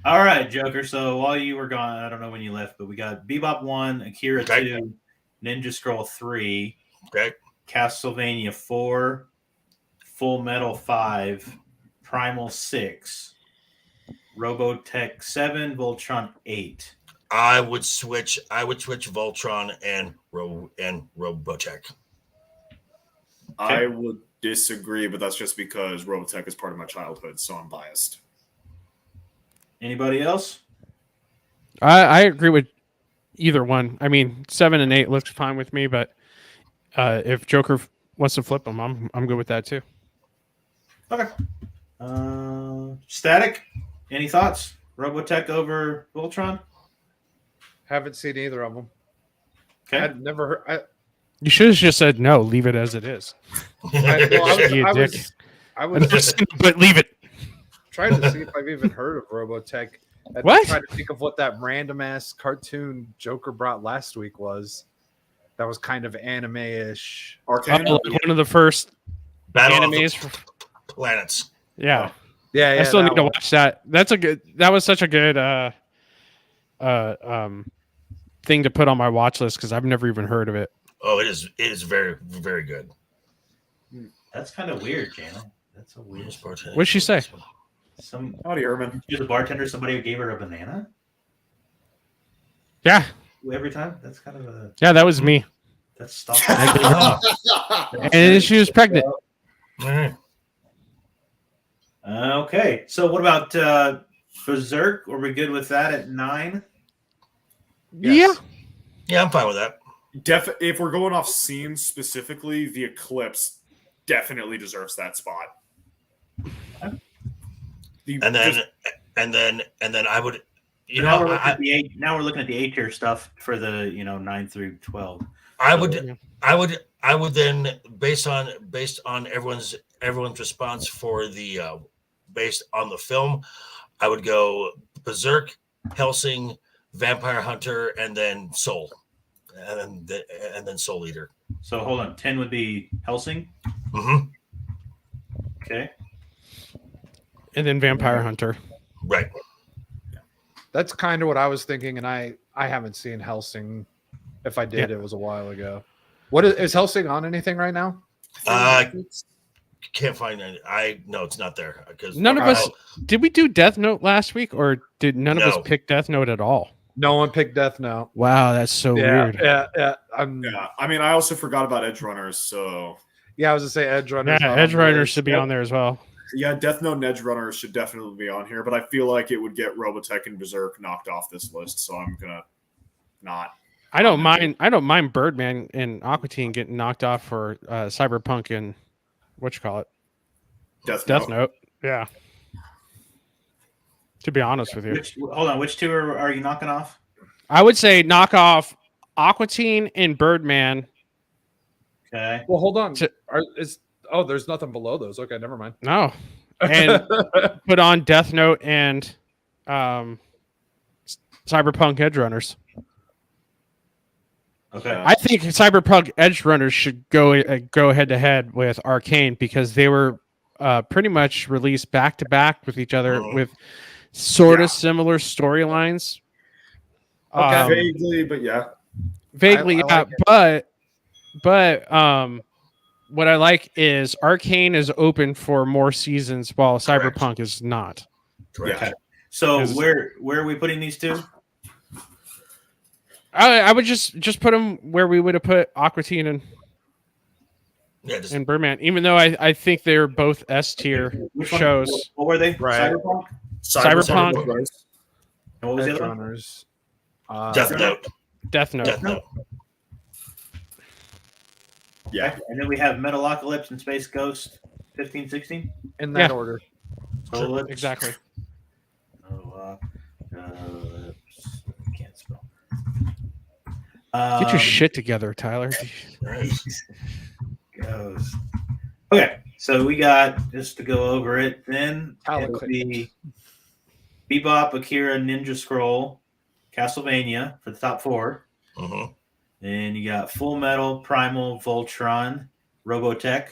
[SPEAKER 1] All right, Joker. So while you were gone, I don't know when you left, but we got Bebop 1, Akira
[SPEAKER 2] Okay.
[SPEAKER 1] 2, Ninja Scroll 3,
[SPEAKER 2] Okay.
[SPEAKER 1] Castlevania 4, Full Metal 5, Primal 6, Robotech 7, Voltron 8.
[SPEAKER 2] I would switch Voltron and Robotech.
[SPEAKER 3] I would disagree, but that's just because Robotech is part of my childhood, so I'm biased.
[SPEAKER 1] Anybody else?
[SPEAKER 4] I agree with either one. I mean, 7 and 8 looks fine with me, but if Joker wants to flip them, I'm good with that too.
[SPEAKER 1] Okay. Static. Any thoughts? Robotech over Voltron?
[SPEAKER 5] Haven't seen either of them.
[SPEAKER 1] Okay.
[SPEAKER 5] I'd never heard.
[SPEAKER 4] You should have just said no. Leave it as it is. You dick.
[SPEAKER 5] I was
[SPEAKER 4] But leave it.
[SPEAKER 5] trying to see if I've even heard of Robotech. And
[SPEAKER 4] What?
[SPEAKER 5] trying to think of what that random ass cartoon Joker brought last week was. That was kind of anime-ish.
[SPEAKER 3] Arcane.
[SPEAKER 4] Like one of the first
[SPEAKER 2] Battle
[SPEAKER 4] animes.
[SPEAKER 2] of the Planets.
[SPEAKER 4] Yeah.
[SPEAKER 5] Yeah,
[SPEAKER 4] I still
[SPEAKER 5] that
[SPEAKER 4] need to
[SPEAKER 5] one.
[SPEAKER 4] watch that. That was such a good thing to put on my watch list because I've never even heard of it.
[SPEAKER 2] Oh, it is very, very good.
[SPEAKER 1] That's kind of weird, Jana. That's a weird.
[SPEAKER 4] What'd she say?
[SPEAKER 1] Some
[SPEAKER 3] Howdy, Herman.
[SPEAKER 1] she was a bartender. Somebody gave her a banana
[SPEAKER 4] Yeah,
[SPEAKER 1] every time. That's kind of a
[SPEAKER 4] that was me.
[SPEAKER 1] that's stalking.
[SPEAKER 4] And she was pregnant.
[SPEAKER 2] All right.
[SPEAKER 1] Okay, so what about Berserk? Are we good with that at 9?
[SPEAKER 3] Yes.
[SPEAKER 2] Yeah, I'm fine with that.
[SPEAKER 3] If we're going off scenes specifically, the Eclipse definitely deserves that spot.
[SPEAKER 2] And then I would,
[SPEAKER 1] Now we're looking at the 8. Now we're looking at the 8 tier stuff for the 9 through 12.
[SPEAKER 2] I would then based on everyone's response for the based on the film, I would go Berserk, Helsing, Vampire Hunter, and then Soul, and then Soul Eater.
[SPEAKER 1] So hold on, 10 would be Helsing.
[SPEAKER 2] Mm-hmm.
[SPEAKER 1] Okay.
[SPEAKER 4] And then Vampire Hunter.
[SPEAKER 2] Right.
[SPEAKER 5] That's kind of what I was thinking, and I haven't seen Helsing. If I did,
[SPEAKER 4] Yeah.
[SPEAKER 5] it was a while ago. What is Helsing on anything right now?
[SPEAKER 2] Can't find any. No, it's not there because
[SPEAKER 4] None of us did. We do Death Note last week, or did none of us
[SPEAKER 2] No.
[SPEAKER 4] pick Death Note at all?
[SPEAKER 5] No one picked Death Note.
[SPEAKER 4] Wow, that's so weird.
[SPEAKER 5] Yeah.
[SPEAKER 3] Yeah, I mean, I also forgot about Edge Runners, so
[SPEAKER 5] I was gonna say Edge Runner.
[SPEAKER 4] Yeah, Edge Runner should be on there as well.
[SPEAKER 3] yeah, Death Note and Edge Runners should definitely be on here, but I feel like it would get Robotech and Berserk knocked off this list, so I'm gonna not.
[SPEAKER 4] I don't mind Birdman and Aqua Teen getting knocked off for Cyberpunk and what you call it,
[SPEAKER 3] Death
[SPEAKER 4] Death
[SPEAKER 3] Note.
[SPEAKER 4] Note. Yeah. To be honest with you,
[SPEAKER 1] Hold on, which 2 are you knocking off?
[SPEAKER 4] I would say knock off Aqua Teen and Birdman.
[SPEAKER 1] Okay.
[SPEAKER 5] Well, hold on.
[SPEAKER 4] To-
[SPEAKER 5] There's nothing below those. Okay, never mind.
[SPEAKER 4] No, and put on Death Note and Cyberpunk Edge Runners.
[SPEAKER 1] Okay.
[SPEAKER 4] I think Cyberpunk Edge Runners should go head to head with Arcane because they were pretty much released back to back with each other with sort of similar storylines.
[SPEAKER 5] Okay.
[SPEAKER 3] Vaguely, but yeah.
[SPEAKER 4] Vaguely,
[SPEAKER 5] I like
[SPEAKER 4] but what I like is Arcane is open for more seasons while
[SPEAKER 2] Correct.
[SPEAKER 4] Cyberpunk is not.
[SPEAKER 2] Correct.
[SPEAKER 1] Okay. So
[SPEAKER 4] Is-
[SPEAKER 1] where are we putting these 2?
[SPEAKER 4] I would just put them where we would have put Aqua Teen
[SPEAKER 2] Yeah. Just,
[SPEAKER 4] and Birdman, even though I think they're both S tier
[SPEAKER 1] Which one?
[SPEAKER 4] shows.
[SPEAKER 1] What were they?
[SPEAKER 5] Right.
[SPEAKER 1] Cyberpunk?
[SPEAKER 4] Cyberpunk.
[SPEAKER 1] And what was the
[SPEAKER 5] Edge
[SPEAKER 1] other one?
[SPEAKER 5] Runners.
[SPEAKER 2] Death Note.
[SPEAKER 4] Death Note.
[SPEAKER 2] Death Note.
[SPEAKER 3] Yeah.
[SPEAKER 1] And then we have Metalocalypse and Space Ghost 15, 16.
[SPEAKER 5] In that
[SPEAKER 4] Yeah.
[SPEAKER 5] order.
[SPEAKER 1] So let's-
[SPEAKER 4] Exactly.
[SPEAKER 1] Metalocalypse. Can't spell.
[SPEAKER 4] Get your shit together, Tyler.
[SPEAKER 2] Right.
[SPEAKER 1] Goes. Okay, so we got just to go over it. Then
[SPEAKER 5] Tyler
[SPEAKER 1] it would
[SPEAKER 5] clicked.
[SPEAKER 1] be Bebop, Akira, Ninja Scroll, Castlevania for the top 4.
[SPEAKER 2] Mm-hmm.
[SPEAKER 1] Then you got Full Metal, Primal, Voltron, Robotech,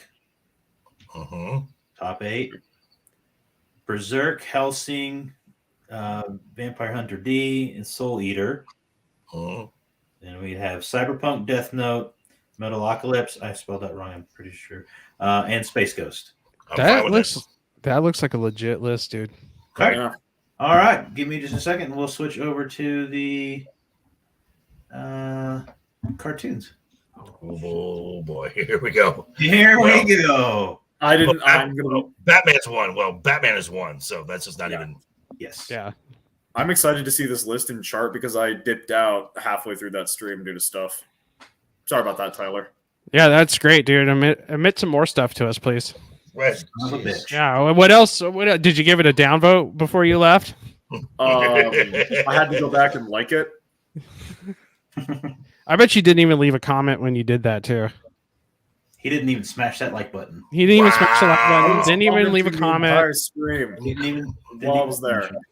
[SPEAKER 2] Mm-hmm.
[SPEAKER 1] top 8. Berserk, Helsing, Vampire Hunter D, and Soul Eater.
[SPEAKER 2] Mm-hmm.
[SPEAKER 1] Then we have Cyberpunk, Death Note, Metalocalypse. I spelled that wrong, I'm pretty sure. And Space Ghost.
[SPEAKER 2] I'm fine with this.
[SPEAKER 4] That looks like a legit list, dude.
[SPEAKER 1] Okay.
[SPEAKER 3] Yeah.
[SPEAKER 1] All right. Give me just a second and we'll switch over to the cartoons.
[SPEAKER 2] Oh boy, here we go.
[SPEAKER 1] Here
[SPEAKER 2] Well,
[SPEAKER 1] we go.
[SPEAKER 3] I didn't.
[SPEAKER 2] Well,
[SPEAKER 3] I'm gonna.
[SPEAKER 2] Batman's one. Well, Batman is one, so that's just not
[SPEAKER 3] Yeah.
[SPEAKER 2] even.
[SPEAKER 1] Yes.
[SPEAKER 4] Yeah.
[SPEAKER 3] I'm excited to see this list and chart because I dipped out halfway through that stream due to stuff. Sorry about that, Tyler.
[SPEAKER 4] Yeah, that's great, dude. Admit some more stuff to us, please.
[SPEAKER 2] Right.
[SPEAKER 1] Son of a bitch.
[SPEAKER 4] Yeah. What else? Did you give it a downvote before you left?
[SPEAKER 3] I had to go back and like it.
[SPEAKER 4] I bet you didn't even leave a comment when you did that too.
[SPEAKER 1] He didn't even smash that like button.
[SPEAKER 4] He didn't even smash the like
[SPEAKER 2] Wow.
[SPEAKER 4] button. Didn't even leave a
[SPEAKER 3] The
[SPEAKER 4] comment.
[SPEAKER 3] entire stream.
[SPEAKER 1] He didn't even. Didn't
[SPEAKER 3] While I
[SPEAKER 1] even
[SPEAKER 3] was there.
[SPEAKER 1] mention it.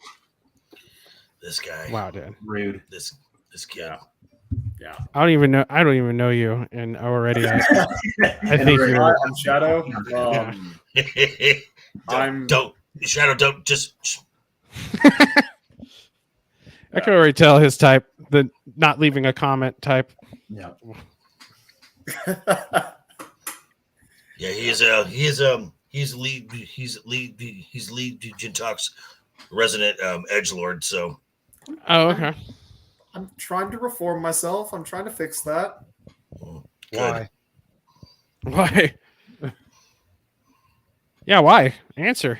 [SPEAKER 2] This guy.
[SPEAKER 4] Wow, dude.
[SPEAKER 1] Rude.
[SPEAKER 2] This kid.
[SPEAKER 3] Yeah.
[SPEAKER 4] I don't even know you, and already I think
[SPEAKER 1] Right.
[SPEAKER 4] you're.
[SPEAKER 3] I'm Shadow. I'm.
[SPEAKER 2] don't Shadow. Don't just.
[SPEAKER 4] I can already tell his type, the not leaving a comment type.
[SPEAKER 1] Yeah.
[SPEAKER 2] Yeah, he's lead Jintox resident edgelord. So
[SPEAKER 4] Oh, okay.
[SPEAKER 3] I'm trying to reform myself. I'm trying to fix that.
[SPEAKER 2] good.
[SPEAKER 5] Why?
[SPEAKER 4] Why? Yeah, why? Answer.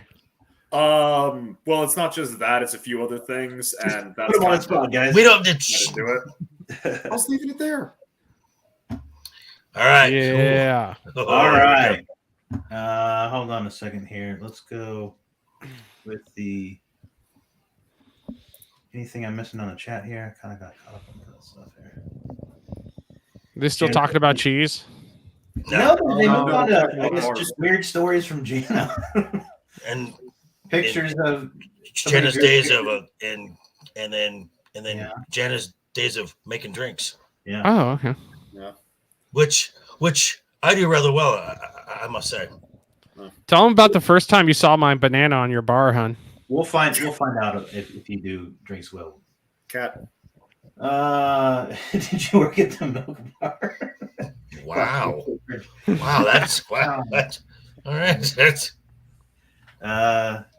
[SPEAKER 3] Well, it's not just that; it's a few other things, and that's
[SPEAKER 1] Put him on the
[SPEAKER 3] kind
[SPEAKER 1] spot,
[SPEAKER 3] of
[SPEAKER 1] guys.
[SPEAKER 2] We don't.
[SPEAKER 3] how to do it. I was leaving it there.
[SPEAKER 2] All right.
[SPEAKER 4] Yeah.
[SPEAKER 2] Oh,
[SPEAKER 1] All
[SPEAKER 2] here we go.
[SPEAKER 1] right. Hold on a second here. Let's go with the anything I'm missing on the chat here. I kind of got caught up on that stuff here.
[SPEAKER 4] They still
[SPEAKER 1] Yeah.
[SPEAKER 4] talking about cheese?
[SPEAKER 1] No,
[SPEAKER 2] No.
[SPEAKER 1] they
[SPEAKER 3] No,
[SPEAKER 1] moved on to
[SPEAKER 3] no,
[SPEAKER 1] I guess
[SPEAKER 3] no.
[SPEAKER 1] just weird stories from Jana.
[SPEAKER 2] And
[SPEAKER 1] Pictures of
[SPEAKER 2] Jana's
[SPEAKER 1] good
[SPEAKER 2] days
[SPEAKER 1] pictures.
[SPEAKER 2] of and then
[SPEAKER 1] Yeah.
[SPEAKER 2] Jana's days of making drinks,
[SPEAKER 1] yeah.
[SPEAKER 4] Oh, okay.
[SPEAKER 2] which I do rather well. I must say.
[SPEAKER 4] Tell them about the first time you saw my banana on your bar, hun.
[SPEAKER 1] We'll find out if you do drinks well.
[SPEAKER 3] Cat.
[SPEAKER 1] Did you work at the milk bar?
[SPEAKER 2] Wow. Wow. That's wow. That's all right. That's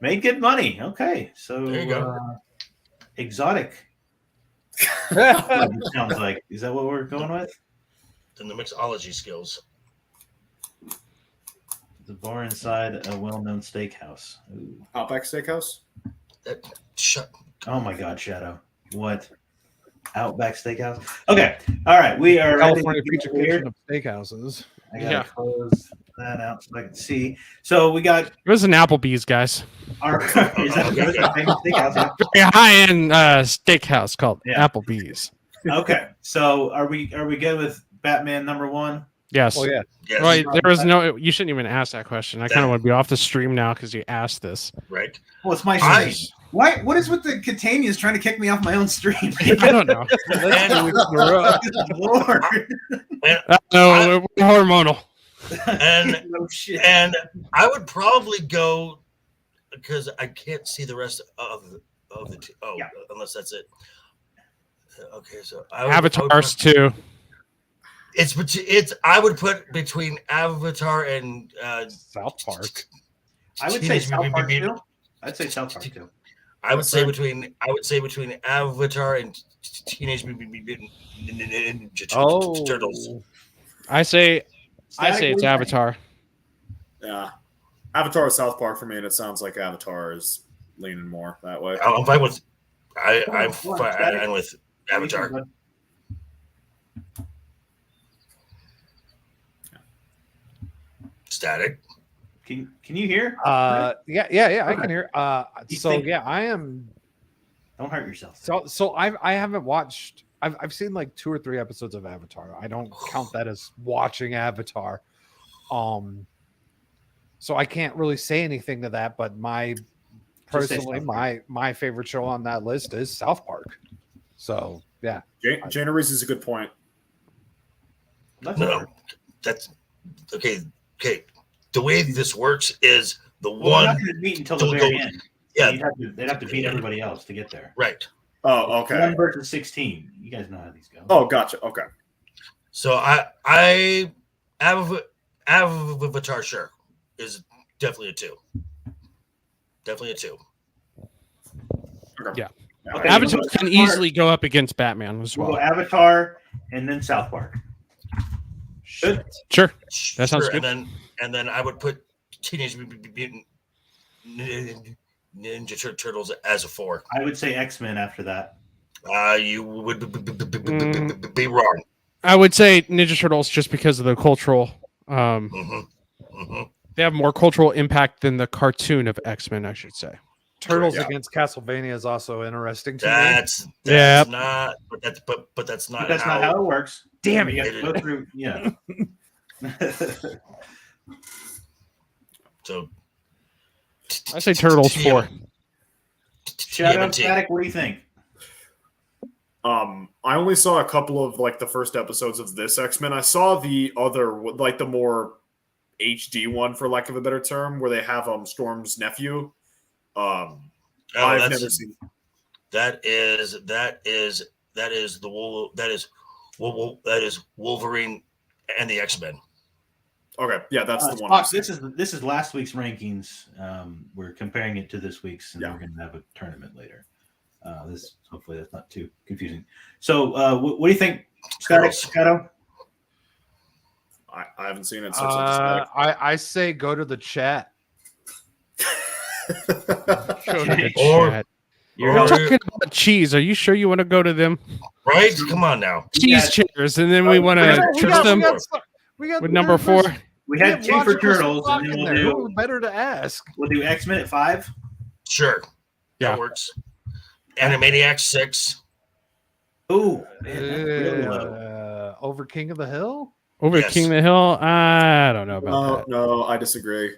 [SPEAKER 1] Made good money. Okay, so
[SPEAKER 2] There you go.
[SPEAKER 1] Exotic. It sounds like. Is that what we're going with?
[SPEAKER 2] in the mixology skills.
[SPEAKER 1] The bar inside a well-known steakhouse. Ooh.
[SPEAKER 3] Outback Steakhouse.
[SPEAKER 2] Shut.
[SPEAKER 1] Oh my God, Shadow! What? Outback Steakhouse. Okay, all right. We are ready to
[SPEAKER 5] California
[SPEAKER 1] get
[SPEAKER 5] Pizza
[SPEAKER 1] weird.
[SPEAKER 5] Kitchen of Steakhouses.
[SPEAKER 1] I gotta
[SPEAKER 4] Yeah.
[SPEAKER 1] close that out so I can see. So we got
[SPEAKER 4] It was an Applebee's, guys.
[SPEAKER 1] our. Is that the famous steakhouse? Yeah.
[SPEAKER 4] Very high-end steakhouse called
[SPEAKER 1] Yeah.
[SPEAKER 4] Applebee's.
[SPEAKER 1] Okay, so are we good with Batman #1?
[SPEAKER 4] Yes.
[SPEAKER 5] Oh yeah.
[SPEAKER 2] Yes.
[SPEAKER 4] Right. There was no. You shouldn't even ask that question. I kind
[SPEAKER 2] That-
[SPEAKER 4] of want to be off the stream now because you asked this.
[SPEAKER 2] Right.
[SPEAKER 1] Well, it's my
[SPEAKER 2] I-
[SPEAKER 1] stream. Why? What is with the Catanias trying to kick me off my own stream?
[SPEAKER 4] I don't know.
[SPEAKER 1] Lord.
[SPEAKER 4] No, we're hormonal.
[SPEAKER 2] And
[SPEAKER 1] No shit.
[SPEAKER 2] and I would probably go because I can't see the rest of the
[SPEAKER 1] Yeah.
[SPEAKER 2] unless that's it. Okay, so I would,
[SPEAKER 4] Avatars too.
[SPEAKER 2] It's I would put between Avatar and
[SPEAKER 4] South Park.
[SPEAKER 1] I would say
[SPEAKER 2] Teenage
[SPEAKER 1] South
[SPEAKER 2] Mutant
[SPEAKER 1] Park
[SPEAKER 2] Ninja-
[SPEAKER 1] too. I'd say South Park too.
[SPEAKER 2] I would say between Avatar and Teenage Mutant Ninja Turtles.
[SPEAKER 4] I say
[SPEAKER 1] Static, what
[SPEAKER 4] it's
[SPEAKER 1] do you think?
[SPEAKER 4] Avatar.
[SPEAKER 3] Yeah. Avatar is South Park for me, and it sounds like Avatar is leaning more that way.
[SPEAKER 2] I'm fine with I'm
[SPEAKER 1] Come on, Static.
[SPEAKER 2] fine with Avatar. Static.
[SPEAKER 1] Can you hear?
[SPEAKER 5] Yeah, I can hear.
[SPEAKER 1] You
[SPEAKER 5] So
[SPEAKER 1] think-
[SPEAKER 5] yeah, I am.
[SPEAKER 1] Don't hurt yourself.
[SPEAKER 5] So I haven't watched. I've seen like 2 or 3 episodes of Avatar. I don't count that as watching Avatar. So I can't really say anything to that. But my
[SPEAKER 1] Just say
[SPEAKER 5] personally,
[SPEAKER 1] South Park.
[SPEAKER 5] my favorite show on that list is South Park. So yeah,
[SPEAKER 3] Jana Reese is a good point.
[SPEAKER 1] That's
[SPEAKER 2] No,
[SPEAKER 1] fair.
[SPEAKER 2] no, that's okay. Okay, the way this works is the
[SPEAKER 1] Well, we're
[SPEAKER 2] one.
[SPEAKER 1] not going to meet until the
[SPEAKER 2] Don't
[SPEAKER 1] very
[SPEAKER 2] go-
[SPEAKER 1] end.
[SPEAKER 2] Yeah,
[SPEAKER 1] They'd have to beat everybody else to get there.
[SPEAKER 2] right.
[SPEAKER 3] Oh, okay.
[SPEAKER 1] 1 versus 16. You guys know how these go.
[SPEAKER 3] Oh, gotcha. Okay.
[SPEAKER 2] So Avatar sure is definitely a 2. Definitely a 2.
[SPEAKER 4] Yeah.
[SPEAKER 1] Okay,
[SPEAKER 4] Avatar
[SPEAKER 1] we'll go
[SPEAKER 4] can
[SPEAKER 1] South Park,
[SPEAKER 4] easily go up against Batman as
[SPEAKER 1] we'll
[SPEAKER 4] well.
[SPEAKER 1] go Avatar and then South Park. Good.
[SPEAKER 4] Sure. That sounds
[SPEAKER 2] Sure,
[SPEAKER 4] good.
[SPEAKER 2] And then I would put Teenage Mutant Ninja Turtles as a 4.
[SPEAKER 1] I would say X-Men after that.
[SPEAKER 2] You would be wrong.
[SPEAKER 4] I would say Ninja Turtles just because of the cultural.
[SPEAKER 2] Mhm, mhm.
[SPEAKER 4] They have more cultural impact than the cartoon of X-Men, I should say.
[SPEAKER 5] Turtles
[SPEAKER 3] Yeah.
[SPEAKER 5] against Castlevania is also interesting to me.
[SPEAKER 2] That's
[SPEAKER 4] Yep.
[SPEAKER 2] not. But that's not.
[SPEAKER 1] But that's not how it works.
[SPEAKER 5] Damn
[SPEAKER 1] You
[SPEAKER 2] it.
[SPEAKER 1] have to go through. Yeah.
[SPEAKER 2] So
[SPEAKER 4] I say Turtles 4.
[SPEAKER 1] Shadow
[SPEAKER 2] TMNT.
[SPEAKER 1] Static. What do you think?
[SPEAKER 3] I only saw a couple of like the first episodes of this X-Men. I saw the other, like the more HD one, for lack of a better term, where they have Storm's nephew.
[SPEAKER 2] Oh,
[SPEAKER 3] I've
[SPEAKER 2] that's-
[SPEAKER 3] never seen.
[SPEAKER 2] that is the Wolverine and the X-Men.
[SPEAKER 3] Okay, yeah, that's the one.
[SPEAKER 1] Fox, this is last week's rankings. We're comparing it to this week's, and
[SPEAKER 3] Yeah.
[SPEAKER 1] we're going to have a tournament later. This hopefully that's not too confusing. So, what do you think, Shadow?
[SPEAKER 3] I haven't seen it, so it's like
[SPEAKER 5] I say go to the chat.
[SPEAKER 4] Show to the
[SPEAKER 2] Or-
[SPEAKER 4] chat.
[SPEAKER 1] You're
[SPEAKER 4] We're
[SPEAKER 2] Or-
[SPEAKER 4] talking about cheese. Are you sure you want to go to them?
[SPEAKER 2] Right? Come on now.
[SPEAKER 4] Cheese chairs, and then we want to trust them
[SPEAKER 5] We got
[SPEAKER 4] with number 4.
[SPEAKER 1] we had 2 for turtles, and then
[SPEAKER 5] in
[SPEAKER 1] we'll
[SPEAKER 5] there.
[SPEAKER 1] do
[SPEAKER 5] Who better to ask?
[SPEAKER 1] X-Men at 5.
[SPEAKER 2] Sure.
[SPEAKER 4] Yeah.
[SPEAKER 2] That works. Animaniacs 6.
[SPEAKER 1] Ooh, man, that's really low.
[SPEAKER 5] Over King of the Hill.
[SPEAKER 4] Over
[SPEAKER 2] Yes.
[SPEAKER 4] King of the Hill. I don't know about that.
[SPEAKER 3] no, I disagree.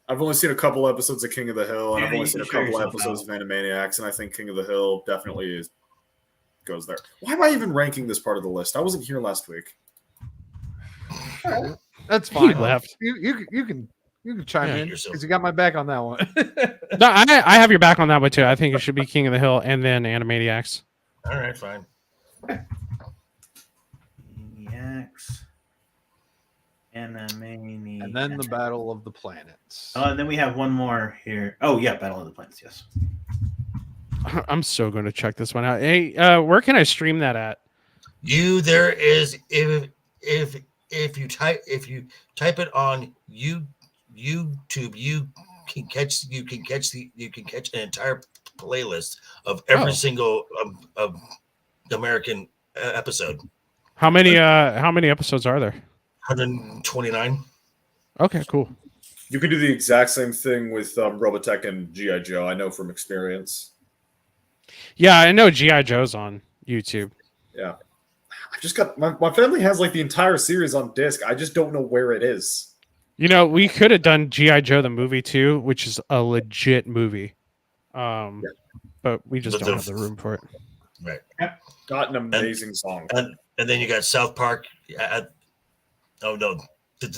[SPEAKER 3] I've only seen a couple episodes of King of the Hill, and
[SPEAKER 1] Yeah,
[SPEAKER 3] I've only
[SPEAKER 1] you
[SPEAKER 3] seen a
[SPEAKER 1] can show
[SPEAKER 3] couple
[SPEAKER 1] yourself
[SPEAKER 3] episodes of Animaniacs, and I think King of the Hill definitely goes there. Why am I even ranking this part of the list? I wasn't here last week.
[SPEAKER 5] That's
[SPEAKER 4] He
[SPEAKER 5] fine.
[SPEAKER 4] left.
[SPEAKER 5] You can chime
[SPEAKER 4] Yeah.
[SPEAKER 5] in
[SPEAKER 2] Yourself.
[SPEAKER 5] because you got my back on that one.
[SPEAKER 4] No, I have your back on that one too. I think it should be King of the Hill and then Animaniacs.
[SPEAKER 2] All right, fine.
[SPEAKER 1] Maniacs. Animaniacs.
[SPEAKER 5] And then the Battle of the Planets.
[SPEAKER 1] And then we have one more here. Oh yeah, Battle of the Planets. Yes.
[SPEAKER 4] I'm so going to check this one out. Hey, where can I stream that at?
[SPEAKER 2] There is if you type it on YouTube, you can catch an entire playlist of every
[SPEAKER 4] Oh.
[SPEAKER 2] single American episode.
[SPEAKER 4] How many episodes are there?
[SPEAKER 2] 129.
[SPEAKER 4] Okay, cool.
[SPEAKER 3] You can do the exact same thing with Robotech and G.I. Joe. I know from experience.
[SPEAKER 4] Yeah, I know GI Joe's on YouTube.
[SPEAKER 3] I just got my family has like the entire series on disc. I just don't know where it is.
[SPEAKER 4] You know, we could have done GI Joe the movie too, which is a legit movie. But we just
[SPEAKER 2] But
[SPEAKER 4] don't
[SPEAKER 2] the-
[SPEAKER 4] have the room for it.
[SPEAKER 2] Right.
[SPEAKER 3] Got an amazing song.
[SPEAKER 2] And then you got South Park. Oh no.
[SPEAKER 1] So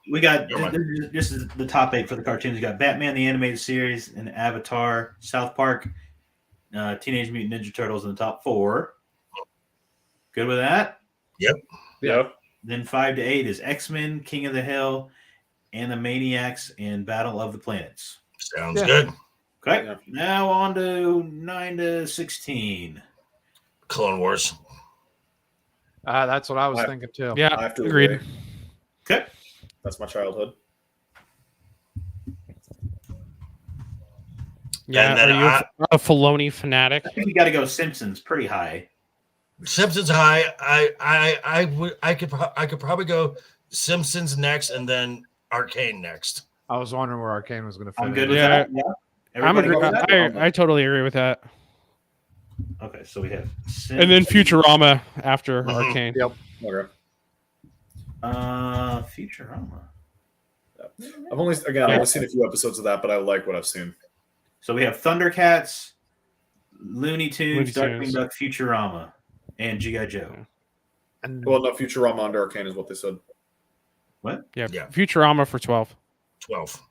[SPEAKER 1] we got
[SPEAKER 2] Never mind.
[SPEAKER 1] this is the top 8 for the cartoons. We got Batman the Animated Series and Avatar, South Park, Teenage Mutant Ninja Turtles in the top 4. Good with that?
[SPEAKER 3] Yeah.
[SPEAKER 1] Then 5 to 8 is X-Men, King of the Hill, Animaniacs, and Battle of the Planets.
[SPEAKER 2] Sounds
[SPEAKER 5] Yeah.
[SPEAKER 2] good.
[SPEAKER 1] Okay.
[SPEAKER 3] Yeah.
[SPEAKER 1] Now on to 9 to 16.
[SPEAKER 2] Clone Wars.
[SPEAKER 5] That's what I was
[SPEAKER 3] I-
[SPEAKER 5] thinking too.
[SPEAKER 3] I
[SPEAKER 4] Yeah,
[SPEAKER 3] have to
[SPEAKER 4] agreed.
[SPEAKER 3] agree.
[SPEAKER 1] Okay.
[SPEAKER 3] That's my childhood.
[SPEAKER 4] Yeah,
[SPEAKER 2] And then
[SPEAKER 4] are you a Filoni fanatic?
[SPEAKER 1] I think you got to go Simpsons pretty high.
[SPEAKER 2] Simpsons high. I could probably go Simpsons next, and then Arcane next.
[SPEAKER 5] I was wondering where Arcane was going to fit.
[SPEAKER 1] I'm
[SPEAKER 5] in.
[SPEAKER 1] good with
[SPEAKER 4] Yeah.
[SPEAKER 1] that. Yeah. Everybody go with that?
[SPEAKER 4] I totally agree with that.
[SPEAKER 1] Okay, so we have
[SPEAKER 4] And then
[SPEAKER 1] Simpsons.
[SPEAKER 4] Futurama after
[SPEAKER 2] Mhm.
[SPEAKER 4] Arcane.
[SPEAKER 5] Yep.
[SPEAKER 3] Okay.
[SPEAKER 1] Futurama.
[SPEAKER 3] I've only seen a few episodes of that, but I like what I've seen.
[SPEAKER 1] So we have Thundercats, Looney Tunes,
[SPEAKER 4] Looney
[SPEAKER 1] Darkwing
[SPEAKER 4] Tunes.
[SPEAKER 1] Duck, Futurama, and G.I. Joe.
[SPEAKER 5] And
[SPEAKER 3] Well, no, Futurama under Arcane is what they said.
[SPEAKER 4] Yeah,
[SPEAKER 2] Yeah.
[SPEAKER 4] Futurama for 12.
[SPEAKER 2] 12.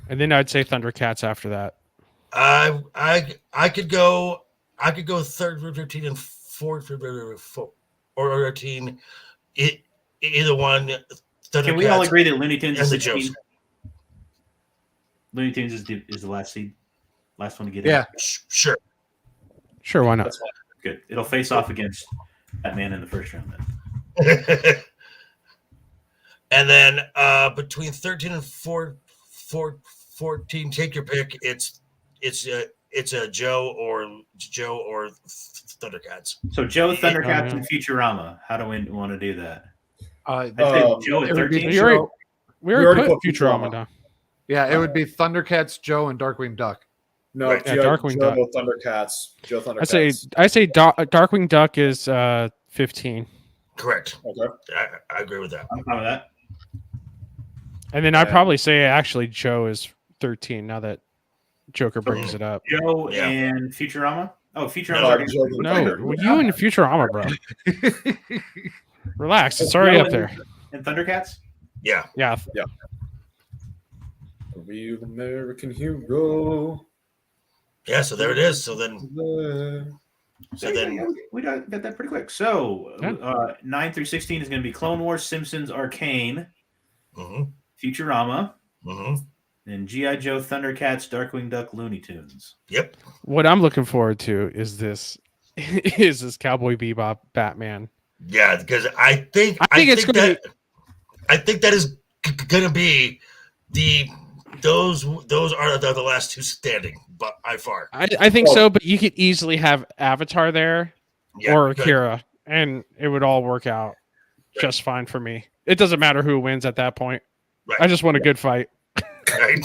[SPEAKER 4] And then I'd say Thundercats after that.
[SPEAKER 2] I could go 13 and 14 either one.
[SPEAKER 1] Can we all
[SPEAKER 2] Thundercats
[SPEAKER 1] agree that Looney Tunes is
[SPEAKER 2] and the
[SPEAKER 1] 16?
[SPEAKER 2] Joes.
[SPEAKER 1] Looney Tunes is the last seed, last one to get
[SPEAKER 5] Yeah.
[SPEAKER 1] in.
[SPEAKER 2] Sure.
[SPEAKER 4] Sure, why not?
[SPEAKER 3] That's fine.
[SPEAKER 1] Good. It'll face off against Batman in the first round then.
[SPEAKER 2] And then between 13 and 14, take your pick. It's a Joe or Thundercats.
[SPEAKER 1] So Joe, Thundercats,
[SPEAKER 4] Yeah.
[SPEAKER 1] and Futurama. How do we want to do that?
[SPEAKER 3] Um,
[SPEAKER 1] Joe at
[SPEAKER 5] it would be
[SPEAKER 1] 13.
[SPEAKER 4] You already-
[SPEAKER 5] Joe-
[SPEAKER 4] We already
[SPEAKER 3] already
[SPEAKER 4] put
[SPEAKER 3] put
[SPEAKER 4] Futurama
[SPEAKER 3] Futurama.
[SPEAKER 4] down.
[SPEAKER 5] Yeah, it would be Thundercats, Joe, and Darkwing Duck.
[SPEAKER 3] No,
[SPEAKER 2] Right.
[SPEAKER 4] Yeah,
[SPEAKER 3] Joe,
[SPEAKER 4] Darkwing
[SPEAKER 3] Joe Thundercats. Joe Thundercats.
[SPEAKER 4] I say Darkwing Duck is 15.
[SPEAKER 2] Correct.
[SPEAKER 3] Okay.
[SPEAKER 2] I agree with that.
[SPEAKER 1] I'm fine with that.
[SPEAKER 4] And then I'd
[SPEAKER 3] Yeah.
[SPEAKER 4] probably say actually Joe is 13 now that Joker brings it up.
[SPEAKER 1] Joe
[SPEAKER 2] Yeah.
[SPEAKER 1] and Futurama. Oh,
[SPEAKER 3] No,
[SPEAKER 1] Futurama.
[SPEAKER 3] Joe the
[SPEAKER 4] No,
[SPEAKER 3] Thunder.
[SPEAKER 4] you and Futurama, bro. Relax, it's already up there.
[SPEAKER 1] And Thundercats.
[SPEAKER 2] Yeah.
[SPEAKER 4] Yeah,
[SPEAKER 3] A real American hero.
[SPEAKER 2] Yeah. So there it is. So then So then,
[SPEAKER 1] we got that pretty quick. So
[SPEAKER 4] Yeah.
[SPEAKER 1] 9 through 16 is going to be Clone Wars, Simpsons, Arcane,
[SPEAKER 2] mhm,
[SPEAKER 1] Futurama,
[SPEAKER 2] mhm.
[SPEAKER 1] and G.I. Joe, Thundercats, Darkwing Duck, Looney Tunes.
[SPEAKER 2] Yep.
[SPEAKER 4] What I'm looking forward to is this Cowboy Bebop Batman.
[SPEAKER 2] Yeah, because I think
[SPEAKER 4] it's gonna
[SPEAKER 2] that is gonna be those are the last two standing, but by far.
[SPEAKER 4] I think so, but you could easily have Avatar there
[SPEAKER 2] Yeah,
[SPEAKER 4] or
[SPEAKER 2] good.
[SPEAKER 4] Akira, and it would all work out just fine for me. It doesn't matter who wins at that point.
[SPEAKER 2] Right.
[SPEAKER 4] I just want a good fight.
[SPEAKER 2] Right.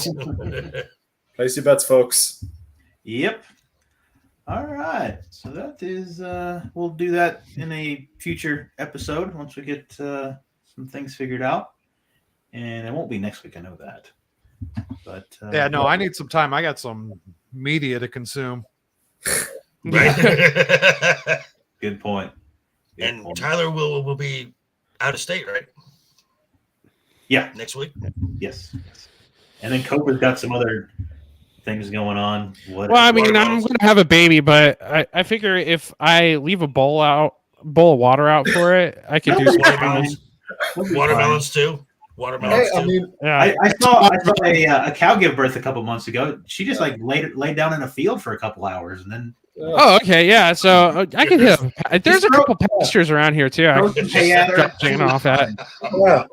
[SPEAKER 3] Place your bets, folks.
[SPEAKER 1] Yep. All right. So that is, we'll do that in a future episode once we get some things figured out. And it won't be next week, I know that. But
[SPEAKER 5] Yeah, no, I need some time. I got some media to consume.
[SPEAKER 2] Right.
[SPEAKER 1] good point. Good
[SPEAKER 2] And
[SPEAKER 1] point.
[SPEAKER 2] Tyler will be out of state, right?
[SPEAKER 1] Yeah.
[SPEAKER 2] Next week.
[SPEAKER 1] Yes. And then Copa's got some other things going on. What?
[SPEAKER 4] Well, I mean, I'm
[SPEAKER 2] Watermelons.
[SPEAKER 4] going to have a baby, but I figure if I leave a bowl of water out for it, I could do some.
[SPEAKER 2] Watermelons.
[SPEAKER 1] We'll be
[SPEAKER 2] Watermelons too. Watermelons
[SPEAKER 3] Hey, I
[SPEAKER 2] too.
[SPEAKER 3] mean,
[SPEAKER 4] Yeah.
[SPEAKER 1] I saw a cow give birth a couple months ago. She just like laid down in a field for a couple hours and then
[SPEAKER 4] Oh, okay, yeah. So I could hit. There's a
[SPEAKER 1] Just
[SPEAKER 4] couple pastures around here too. I
[SPEAKER 1] throw
[SPEAKER 4] can
[SPEAKER 1] some
[SPEAKER 4] just
[SPEAKER 1] hay at her.
[SPEAKER 4] drop Jane off at.
[SPEAKER 3] yeah.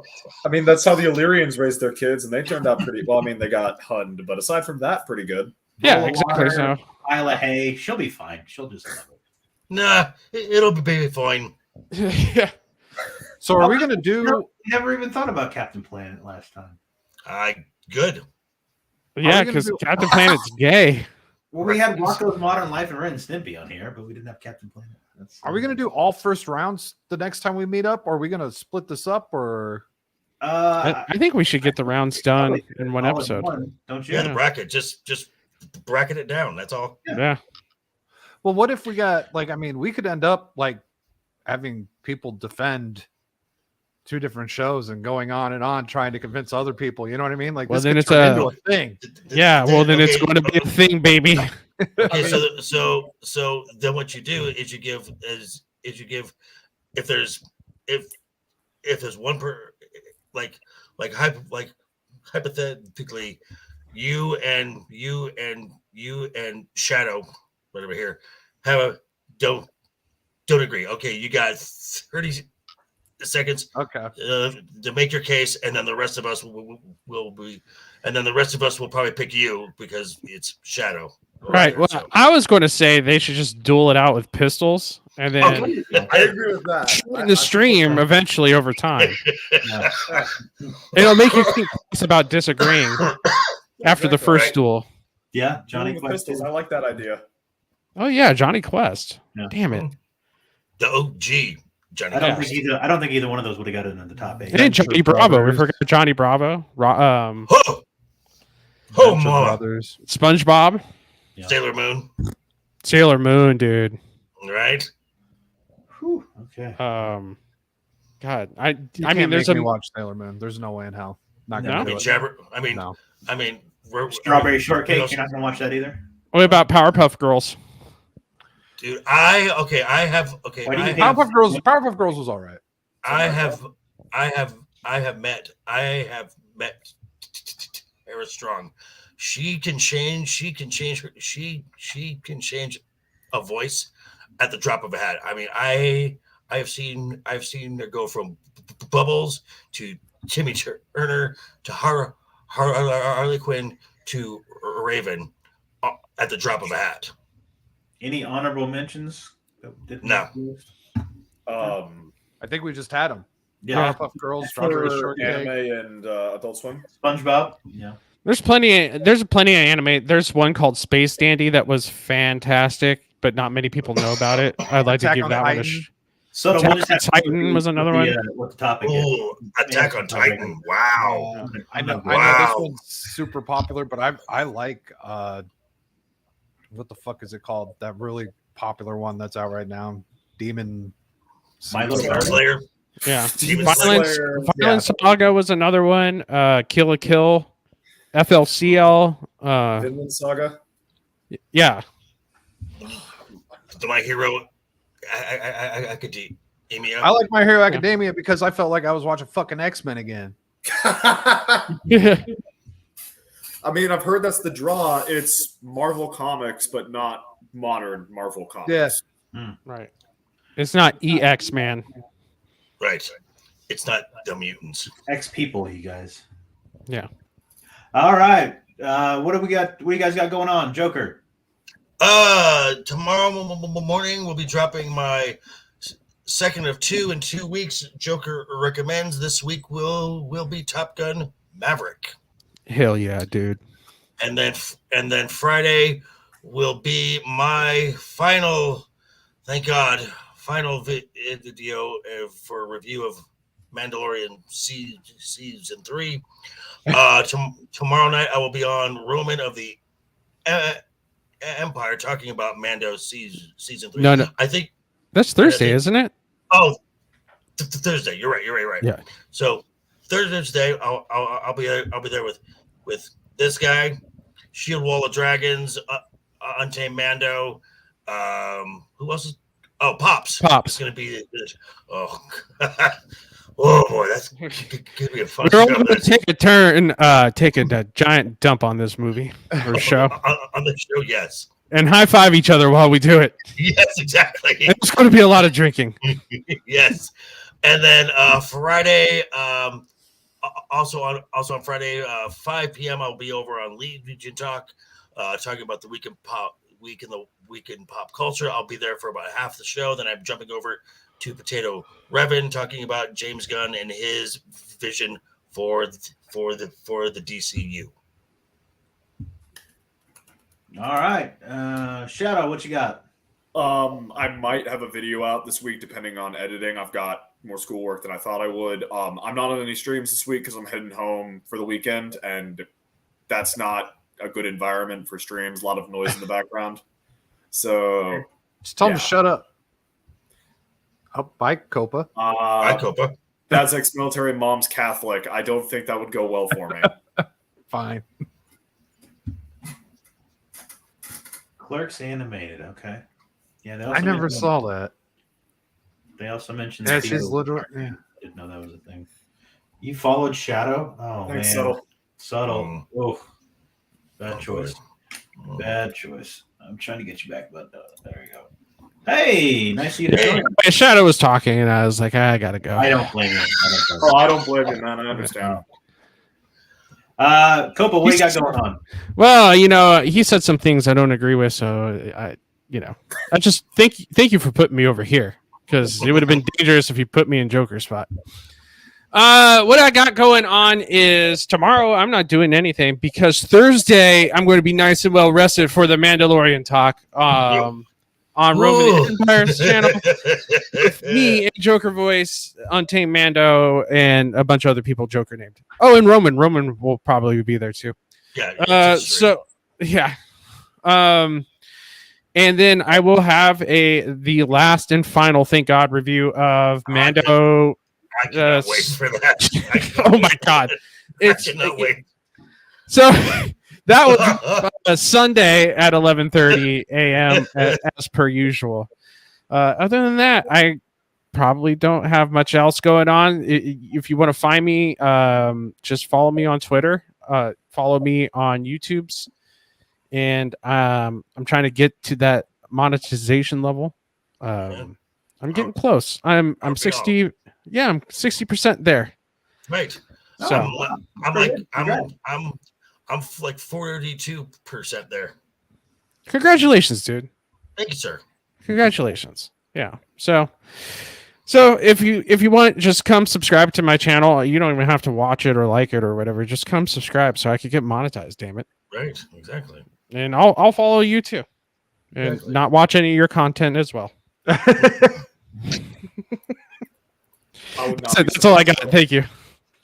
[SPEAKER 3] I mean, that's how the Illyrians raised their kids, and they turned out pretty well. I mean, they got hunned, but aside from that, pretty good.
[SPEAKER 4] Yeah,
[SPEAKER 1] Bowl of
[SPEAKER 4] exactly.
[SPEAKER 1] water,
[SPEAKER 4] So
[SPEAKER 1] pile of hay. She'll be fine. She'll just love it.
[SPEAKER 2] Nah, it'll be fine.
[SPEAKER 4] yeah.
[SPEAKER 5] So are we gonna do?
[SPEAKER 1] Never even thought about Captain Planet last time.
[SPEAKER 2] Good.
[SPEAKER 4] Yeah,
[SPEAKER 5] gonna
[SPEAKER 4] because
[SPEAKER 5] do-
[SPEAKER 4] Captain Planet's gay.
[SPEAKER 1] Well, we had Rocko's Modern Life and Ren and Stimpy on here, but we didn't have Captain Planet.
[SPEAKER 5] Are we gonna do all first rounds the next time we meet up? Or are we gonna split this up? Or
[SPEAKER 4] I think we should get the rounds done in one
[SPEAKER 1] all in
[SPEAKER 4] episode.
[SPEAKER 1] one, don't you?
[SPEAKER 2] Yeah, the bracket. Just bracket it down. That's all.
[SPEAKER 4] Yeah.
[SPEAKER 5] well, what if we got like? I mean, we could end up like having people defend two different shows and going on and on trying to convince other people. You know what I mean? Like,
[SPEAKER 4] Well,
[SPEAKER 5] this
[SPEAKER 4] then
[SPEAKER 5] could
[SPEAKER 4] it's
[SPEAKER 5] turn
[SPEAKER 4] a-
[SPEAKER 5] into a thing.
[SPEAKER 4] Yeah. Well, then it's
[SPEAKER 2] Okay,
[SPEAKER 4] going to be a thing, baby.
[SPEAKER 2] Okay, so then what you do is you give if there's one per like hypothetically you and Shadow whatever here have a don't agree. Okay, you got 30 seconds
[SPEAKER 5] Okay.
[SPEAKER 2] to make your case, and then the rest of us will be, and then the rest of us will probably pick you because it's Shadow.
[SPEAKER 4] Right. Well,
[SPEAKER 2] So-
[SPEAKER 4] I was going to say they should just duel it out with pistols and then
[SPEAKER 2] Okay.
[SPEAKER 3] I agree with that.
[SPEAKER 4] shorten the stream eventually over time.
[SPEAKER 1] Yeah.
[SPEAKER 4] It'll make you think twice about disagreeing after the first
[SPEAKER 2] Right.
[SPEAKER 4] duel.
[SPEAKER 1] Yeah, Johnny
[SPEAKER 3] With
[SPEAKER 1] Quest.
[SPEAKER 3] pistols. I like that idea.
[SPEAKER 4] Oh yeah, Johnny Quest.
[SPEAKER 1] Yeah.
[SPEAKER 4] Damn it.
[SPEAKER 2] The OG Johnny.
[SPEAKER 1] I don't
[SPEAKER 2] Quest.
[SPEAKER 1] think either one of those would have got it in the top 8.
[SPEAKER 4] And Johnny Bravo. We forgot Johnny Bravo.
[SPEAKER 2] Oh,
[SPEAKER 5] Venture
[SPEAKER 2] ma.
[SPEAKER 5] Brothers.
[SPEAKER 4] SpongeBob.
[SPEAKER 1] Yeah.
[SPEAKER 2] Sailor Moon,
[SPEAKER 4] Sailor Moon, dude.
[SPEAKER 2] right?
[SPEAKER 1] Whew, okay.
[SPEAKER 4] God,
[SPEAKER 5] You
[SPEAKER 4] I
[SPEAKER 5] can't
[SPEAKER 4] mean, there's
[SPEAKER 5] make me
[SPEAKER 4] a
[SPEAKER 5] watch Sailor Moon. There's no way in hell. Not
[SPEAKER 1] No.
[SPEAKER 5] gonna
[SPEAKER 2] I
[SPEAKER 5] do
[SPEAKER 2] mean,
[SPEAKER 5] it.
[SPEAKER 2] Jabber. I mean,
[SPEAKER 5] No.
[SPEAKER 1] Strawberry
[SPEAKER 2] you
[SPEAKER 1] shortcake.
[SPEAKER 2] know,
[SPEAKER 1] You're not gonna watch that either.
[SPEAKER 4] what about Powerpuff Girls?
[SPEAKER 2] dude. I have
[SPEAKER 1] Why do you hate-
[SPEAKER 5] Powerpuff Girls was all right.
[SPEAKER 2] I have met Tara Strong. She can change a voice at the drop of a hat. I mean, I've seen her go from Bubbles to Timmy Turner to Harley Quinn to Raven at the drop of a hat.
[SPEAKER 1] Any honorable mentions? that didn't
[SPEAKER 2] No.
[SPEAKER 1] make the list?
[SPEAKER 5] I think we just had them.
[SPEAKER 1] Yeah.
[SPEAKER 5] Powerpuff Girls, Strawberry
[SPEAKER 3] For
[SPEAKER 5] Shortcake.
[SPEAKER 3] anime and Adult Swim.
[SPEAKER 1] SpongeBob. Yeah.
[SPEAKER 4] There's plenty of anime. There's one called Space Dandy that was fantastic, but not many people know about it. I'd like to
[SPEAKER 5] Attack
[SPEAKER 4] give
[SPEAKER 5] on
[SPEAKER 4] that one a
[SPEAKER 5] Titan.
[SPEAKER 1] So we'll
[SPEAKER 4] Attack
[SPEAKER 1] just
[SPEAKER 4] on
[SPEAKER 1] have to
[SPEAKER 4] Titan
[SPEAKER 1] see
[SPEAKER 4] was another one.
[SPEAKER 1] what the topic is.
[SPEAKER 2] Oh, Attack on Titan! Wow.
[SPEAKER 5] I know
[SPEAKER 2] Wow.
[SPEAKER 5] this one's super popular, but I like what the fuck is it called? That really popular one that's out right now. Demon
[SPEAKER 1] Milo
[SPEAKER 2] Demon Slayer.
[SPEAKER 4] Yeah.
[SPEAKER 2] Demon
[SPEAKER 4] Violence,
[SPEAKER 3] Slayer.
[SPEAKER 4] Violence Saga was another one. Kill a Kill, FLCL.
[SPEAKER 3] Vinland Saga.
[SPEAKER 4] Yeah.
[SPEAKER 2] to My Hero Academia.
[SPEAKER 5] I like My Hero Academia because I felt like I was watching fucking X-Men again.
[SPEAKER 4] Yeah.
[SPEAKER 3] I mean, I've heard that's the draw. It's Marvel Comics, but not modern Marvel Comics.
[SPEAKER 5] Yeah.
[SPEAKER 4] Right. It's not EX, man.
[SPEAKER 2] Right. It's not the mutants.
[SPEAKER 1] X people, you guys.
[SPEAKER 4] Yeah.
[SPEAKER 1] All right. What do we got? What do you guys got going on, Joker?
[SPEAKER 2] Tomorrow morning we'll be dropping my second of 2 in 2 weeks. Joker recommends. This week will be Top Gun Maverick.
[SPEAKER 4] Hell yeah, dude.
[SPEAKER 2] And then Friday will be my final, thank God, final video for a review of Mandalorian season 3. Tomorrow night I will be on Roman of the Empire talking about Mando season 3.
[SPEAKER 4] No.
[SPEAKER 2] I think
[SPEAKER 4] That's Thursday, isn't it?
[SPEAKER 2] Oh, Thursday. You're right.
[SPEAKER 4] Yeah.
[SPEAKER 2] So Thursday, I'll be there with this guy, Shield Wall of Dragons, Untamed Mando. Who else is? Oh, Pops. It's gonna be. Oh, oh boy, that's gonna be a fun
[SPEAKER 4] We're all
[SPEAKER 2] show.
[SPEAKER 4] going to take a turn, take a giant dump on this movie or show,
[SPEAKER 2] on the show. Yes.
[SPEAKER 4] and high five each other while we do it.
[SPEAKER 2] Yes, exactly.
[SPEAKER 4] And it's going to be a lot of drinking.
[SPEAKER 2] Yes, and then Friday, also on Friday, 5 p.m. I'll be over on Legion Talk, talking about the week in pop culture. I'll be there for about half the show. Then I'm jumping over to Potato Revan, talking about James Gunn and his vision for the DCU.
[SPEAKER 1] All right. Shadow, what you got?
[SPEAKER 3] I might have a video out this week, depending on editing. I've got more schoolwork than I thought I would. I'm not on any streams this week because I'm heading home for the weekend, and that's not a good environment for streams. A lot of noise in the background. So
[SPEAKER 5] Just tell them to shut up. Oh, bye, Copa.
[SPEAKER 2] Hi, Copa.
[SPEAKER 3] Dad's ex-military, mom's Catholic. I don't think that would go well for me.
[SPEAKER 5] Fine.
[SPEAKER 1] Clerks animated. Okay. Yeah. They
[SPEAKER 5] I never saw that.
[SPEAKER 1] They also mentioned.
[SPEAKER 5] Yeah,
[SPEAKER 1] Theo.
[SPEAKER 5] she's literally. Yeah.
[SPEAKER 1] I didn't know that was a thing. You followed Shadow? Oh
[SPEAKER 3] Thanks,
[SPEAKER 1] man.
[SPEAKER 3] Subtle.
[SPEAKER 1] Subtle. Oh, bad
[SPEAKER 2] Oh,
[SPEAKER 1] choice.
[SPEAKER 2] boy.
[SPEAKER 1] Bad choice. I'm trying to get you back, but there you go. Hey, nice of you to join.
[SPEAKER 4] My Shadow was talking, and I was like, I got to go.
[SPEAKER 1] I don't blame you.
[SPEAKER 3] I don't blame you, man. I understand.
[SPEAKER 1] Copa, what do you got going on?
[SPEAKER 4] Well, he said some things I don't agree with, so I just thank you for putting me over here, because it would have been dangerous if you put me in Joker spot. What I got going on is tomorrow I'm not doing anything because Thursday I'm going to be nice and well rested for the Mandalorian talk on Roman Empire's channel. Me and Joker voice, Untamed Mando, and a bunch of other people Joker named. Oh, and Roman. Roman will probably be there too.
[SPEAKER 2] Yeah.
[SPEAKER 4] And then I will have the last and final, thank God, review of Mando.
[SPEAKER 2] I cannot wait for that.
[SPEAKER 4] Oh my God.
[SPEAKER 2] I cannot wait.
[SPEAKER 4] So that was a Sunday at 11:30 a.m. as per usual. Other than that, I probably don't have much else going on. If you want to find me, just follow me on Twitter. Follow me on YouTube's, and I'm trying to get to that monetization level. I'm getting close. I'm 60. Yeah, I'm 60% there.
[SPEAKER 2] Right.
[SPEAKER 4] So
[SPEAKER 2] I'm like 42% there.
[SPEAKER 4] Congratulations, dude.
[SPEAKER 2] Thank you, sir.
[SPEAKER 4] Congratulations. Yeah. So if you want, just come subscribe to my channel. You don't even have to watch it or like it or whatever. Just come subscribe so I could get monetized. Damn it.
[SPEAKER 2] Right. Exactly.
[SPEAKER 4] And I'll follow you too, and not watch any of your content as well. That's all I got. Thank you.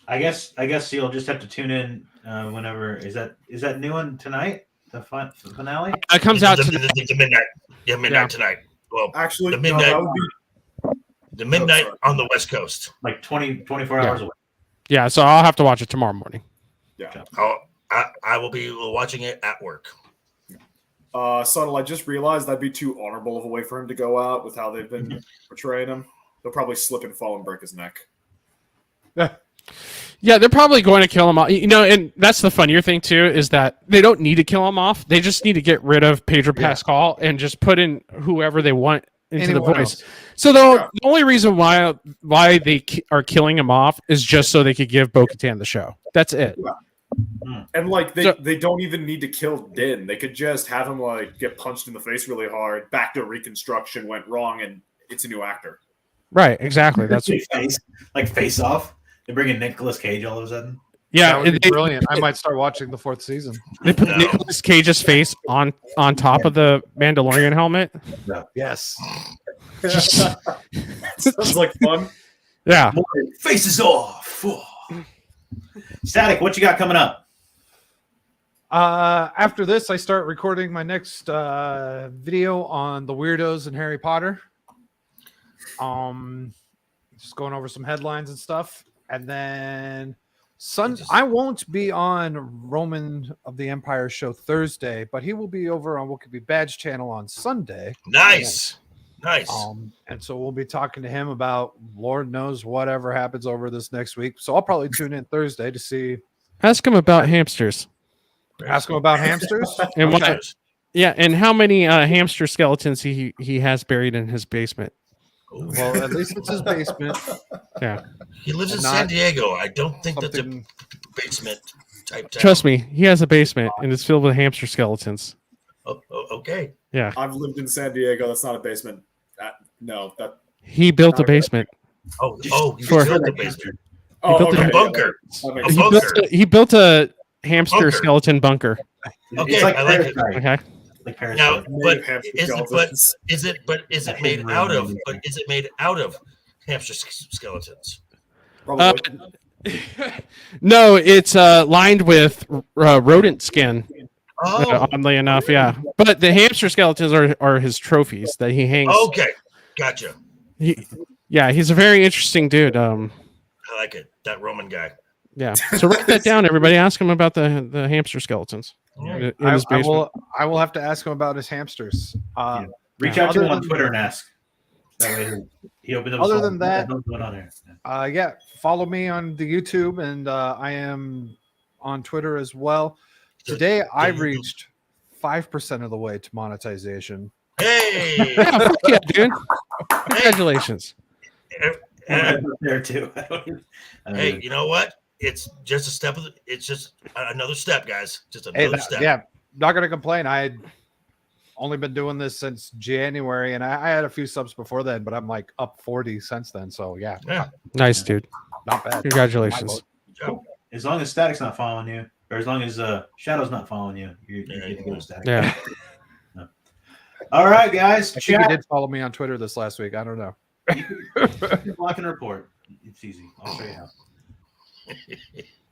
[SPEAKER 1] I guess you'll just have to tune in whenever. Is that new one tonight? The finale?
[SPEAKER 4] It comes out
[SPEAKER 2] the
[SPEAKER 4] tonight.
[SPEAKER 2] midnight tonight. Well,
[SPEAKER 3] Actually,
[SPEAKER 2] the midnight.
[SPEAKER 3] that would be...
[SPEAKER 2] The midnight on the West Coast.
[SPEAKER 1] Like 24 hours away.
[SPEAKER 4] Yeah, so I'll have to watch it tomorrow morning.
[SPEAKER 3] Yeah.
[SPEAKER 2] I will be watching it at work.
[SPEAKER 3] Subtle, I just realized that'd be too honorable of a way for him to go out with how they've been portraying him. They'll probably slip and fall and break his neck.
[SPEAKER 4] Yeah, they're probably going to kill him off. You know, and that's the funnier thing too is that they don't need to kill him off. They just need to get rid of Pedro Pascal and just put in whoever they want into
[SPEAKER 5] Anyone
[SPEAKER 4] the voice.
[SPEAKER 5] else.
[SPEAKER 4] So the only reason why they are killing him off is just so they could give Bo-Katan the show. That's it.
[SPEAKER 3] And like they don't even need to kill Din. They could just have him like get punched in the face really hard. Back to reconstruction went wrong, and it's a new actor.
[SPEAKER 4] Right, exactly. That's
[SPEAKER 1] Face Off. They bring in Nicolas Cage all of a sudden.
[SPEAKER 4] yeah.
[SPEAKER 5] That would be
[SPEAKER 4] They,
[SPEAKER 5] brilliant. I might start watching the 4th season.
[SPEAKER 4] they put
[SPEAKER 2] No.
[SPEAKER 4] Nicolas Cage's face on top of the Mandalorian helmet.
[SPEAKER 5] Yes.
[SPEAKER 3] Sounds like fun.
[SPEAKER 4] Yeah.
[SPEAKER 1] Faces off. Static, what you got coming up?
[SPEAKER 5] After this, I start recording my next video on the weirdos in Harry Potter. Just going over some headlines and stuff, and then I won't be on Roman of the Empire show Thursday, but he will be over on what could be Badge channel on Sunday.
[SPEAKER 2] Nice.
[SPEAKER 5] And so we'll be talking to him about Lord knows whatever happens over this next week. So I'll probably tune in Thursday to see.
[SPEAKER 4] Ask him about hamsters.
[SPEAKER 5] Ask him about hamsters.
[SPEAKER 4] And
[SPEAKER 2] Okay.
[SPEAKER 4] yeah, and how many hamster skeletons he has buried in his basement.
[SPEAKER 5] Well, at least it's his basement.
[SPEAKER 4] Yeah.
[SPEAKER 2] He lives in
[SPEAKER 5] Not
[SPEAKER 2] San Diego. I don't think that's a
[SPEAKER 5] Something.
[SPEAKER 2] basement type town.
[SPEAKER 4] Trust me, he has a basement and it's filled with hamster skeletons.
[SPEAKER 2] Okay.
[SPEAKER 4] Yeah.
[SPEAKER 3] I've lived in San Diego. That's not a basement. No, that.
[SPEAKER 4] He built a basement.
[SPEAKER 2] He
[SPEAKER 4] For-
[SPEAKER 2] built the basement.
[SPEAKER 3] Oh,
[SPEAKER 4] built
[SPEAKER 3] okay.
[SPEAKER 2] A bunker.
[SPEAKER 3] That makes
[SPEAKER 2] A
[SPEAKER 3] sense.
[SPEAKER 2] bunker.
[SPEAKER 4] He built a hamster
[SPEAKER 2] Bunker.
[SPEAKER 4] skeleton bunker.
[SPEAKER 2] Okay,
[SPEAKER 1] It's like
[SPEAKER 2] I like it.
[SPEAKER 1] Parasite.
[SPEAKER 4] Okay.
[SPEAKER 1] Like Parasite.
[SPEAKER 2] Now,
[SPEAKER 3] Made
[SPEAKER 2] but
[SPEAKER 3] of hamster
[SPEAKER 2] is it
[SPEAKER 3] skeletons.
[SPEAKER 2] is
[SPEAKER 1] I
[SPEAKER 2] it
[SPEAKER 1] hate
[SPEAKER 2] made
[SPEAKER 1] real
[SPEAKER 2] out of?
[SPEAKER 1] movies.
[SPEAKER 2] But is it made out of hamster skeletons?
[SPEAKER 3] Probably.
[SPEAKER 4] No, it's lined with rodent skin.
[SPEAKER 2] Oh,
[SPEAKER 4] Oddly enough, yeah. But the hamster skeletons are his trophies that he hangs.
[SPEAKER 2] okay, gotcha.
[SPEAKER 4] Yeah, he's a very interesting dude.
[SPEAKER 2] I like it. That Roman guy.
[SPEAKER 4] Yeah. So write that down, everybody. Ask him about the hamster skeletons in his basement.
[SPEAKER 5] I will have to ask him about his hamsters.
[SPEAKER 1] Reach out to
[SPEAKER 5] other
[SPEAKER 1] him on
[SPEAKER 5] than-
[SPEAKER 1] Twitter and ask. That way he opens up.
[SPEAKER 5] Other
[SPEAKER 1] his
[SPEAKER 5] than
[SPEAKER 1] phone.
[SPEAKER 5] that-
[SPEAKER 1] What's going on here?
[SPEAKER 5] Yeah, follow me on the YouTube, and I am on Twitter as well. Today, I reached 5% of the way to monetization.
[SPEAKER 2] Hey,
[SPEAKER 4] Yeah, fuck yeah, dude. Congratulations.
[SPEAKER 2] and-
[SPEAKER 1] there too. I don't even-
[SPEAKER 2] hey, you know what? It's just a step of it's just another step, guys. Just
[SPEAKER 5] Hey,
[SPEAKER 2] another step.
[SPEAKER 5] yeah, not gonna complain. I had only been doing this since January, and I had a few subs before then, but I'm like up 40 since then. So yeah,
[SPEAKER 2] Yeah.
[SPEAKER 4] Nice, dude.
[SPEAKER 5] not bad.
[SPEAKER 4] Congratulations.
[SPEAKER 2] Good job.
[SPEAKER 1] as long as Static's not following you, or as long as Shadow's not following you, you get to go to Static.
[SPEAKER 4] Yeah.
[SPEAKER 1] All right, guys.
[SPEAKER 5] I think he
[SPEAKER 1] Chat.
[SPEAKER 5] did follow me on Twitter this last week. I don't know.
[SPEAKER 1] Block and report. It's easy. I'll show you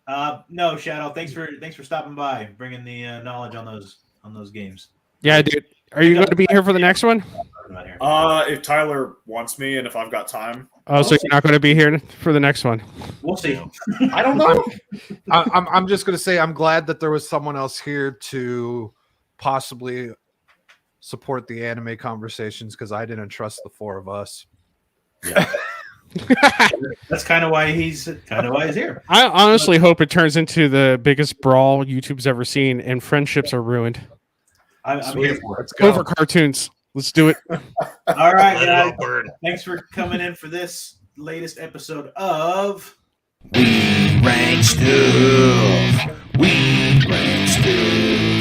[SPEAKER 1] how. No, Shadow. Thanks for stopping by, bringing the knowledge on those games.
[SPEAKER 4] Yeah, dude. Are you going to be here for the next one?
[SPEAKER 1] I'm not here.
[SPEAKER 3] If Tyler wants me and if I've got time,
[SPEAKER 4] Oh, so you're not going to be here for the next one?
[SPEAKER 1] We'll see.
[SPEAKER 3] I don't know.
[SPEAKER 5] I'm just gonna say I'm glad that there was someone else here to possibly support the anime conversations because I didn't trust the four of us.
[SPEAKER 1] That's kind of why he's here.
[SPEAKER 4] I honestly hope it turns into the biggest brawl YouTube's ever seen, and friendships are ruined
[SPEAKER 1] I'm here for it.
[SPEAKER 5] Let's go.
[SPEAKER 4] over cartoons. Let's do it.
[SPEAKER 1] All right,
[SPEAKER 2] Let it all
[SPEAKER 1] guys.
[SPEAKER 2] burn.
[SPEAKER 1] Thanks for coming in for this latest episode of
[SPEAKER 6] We rank stuff. We rank stuff.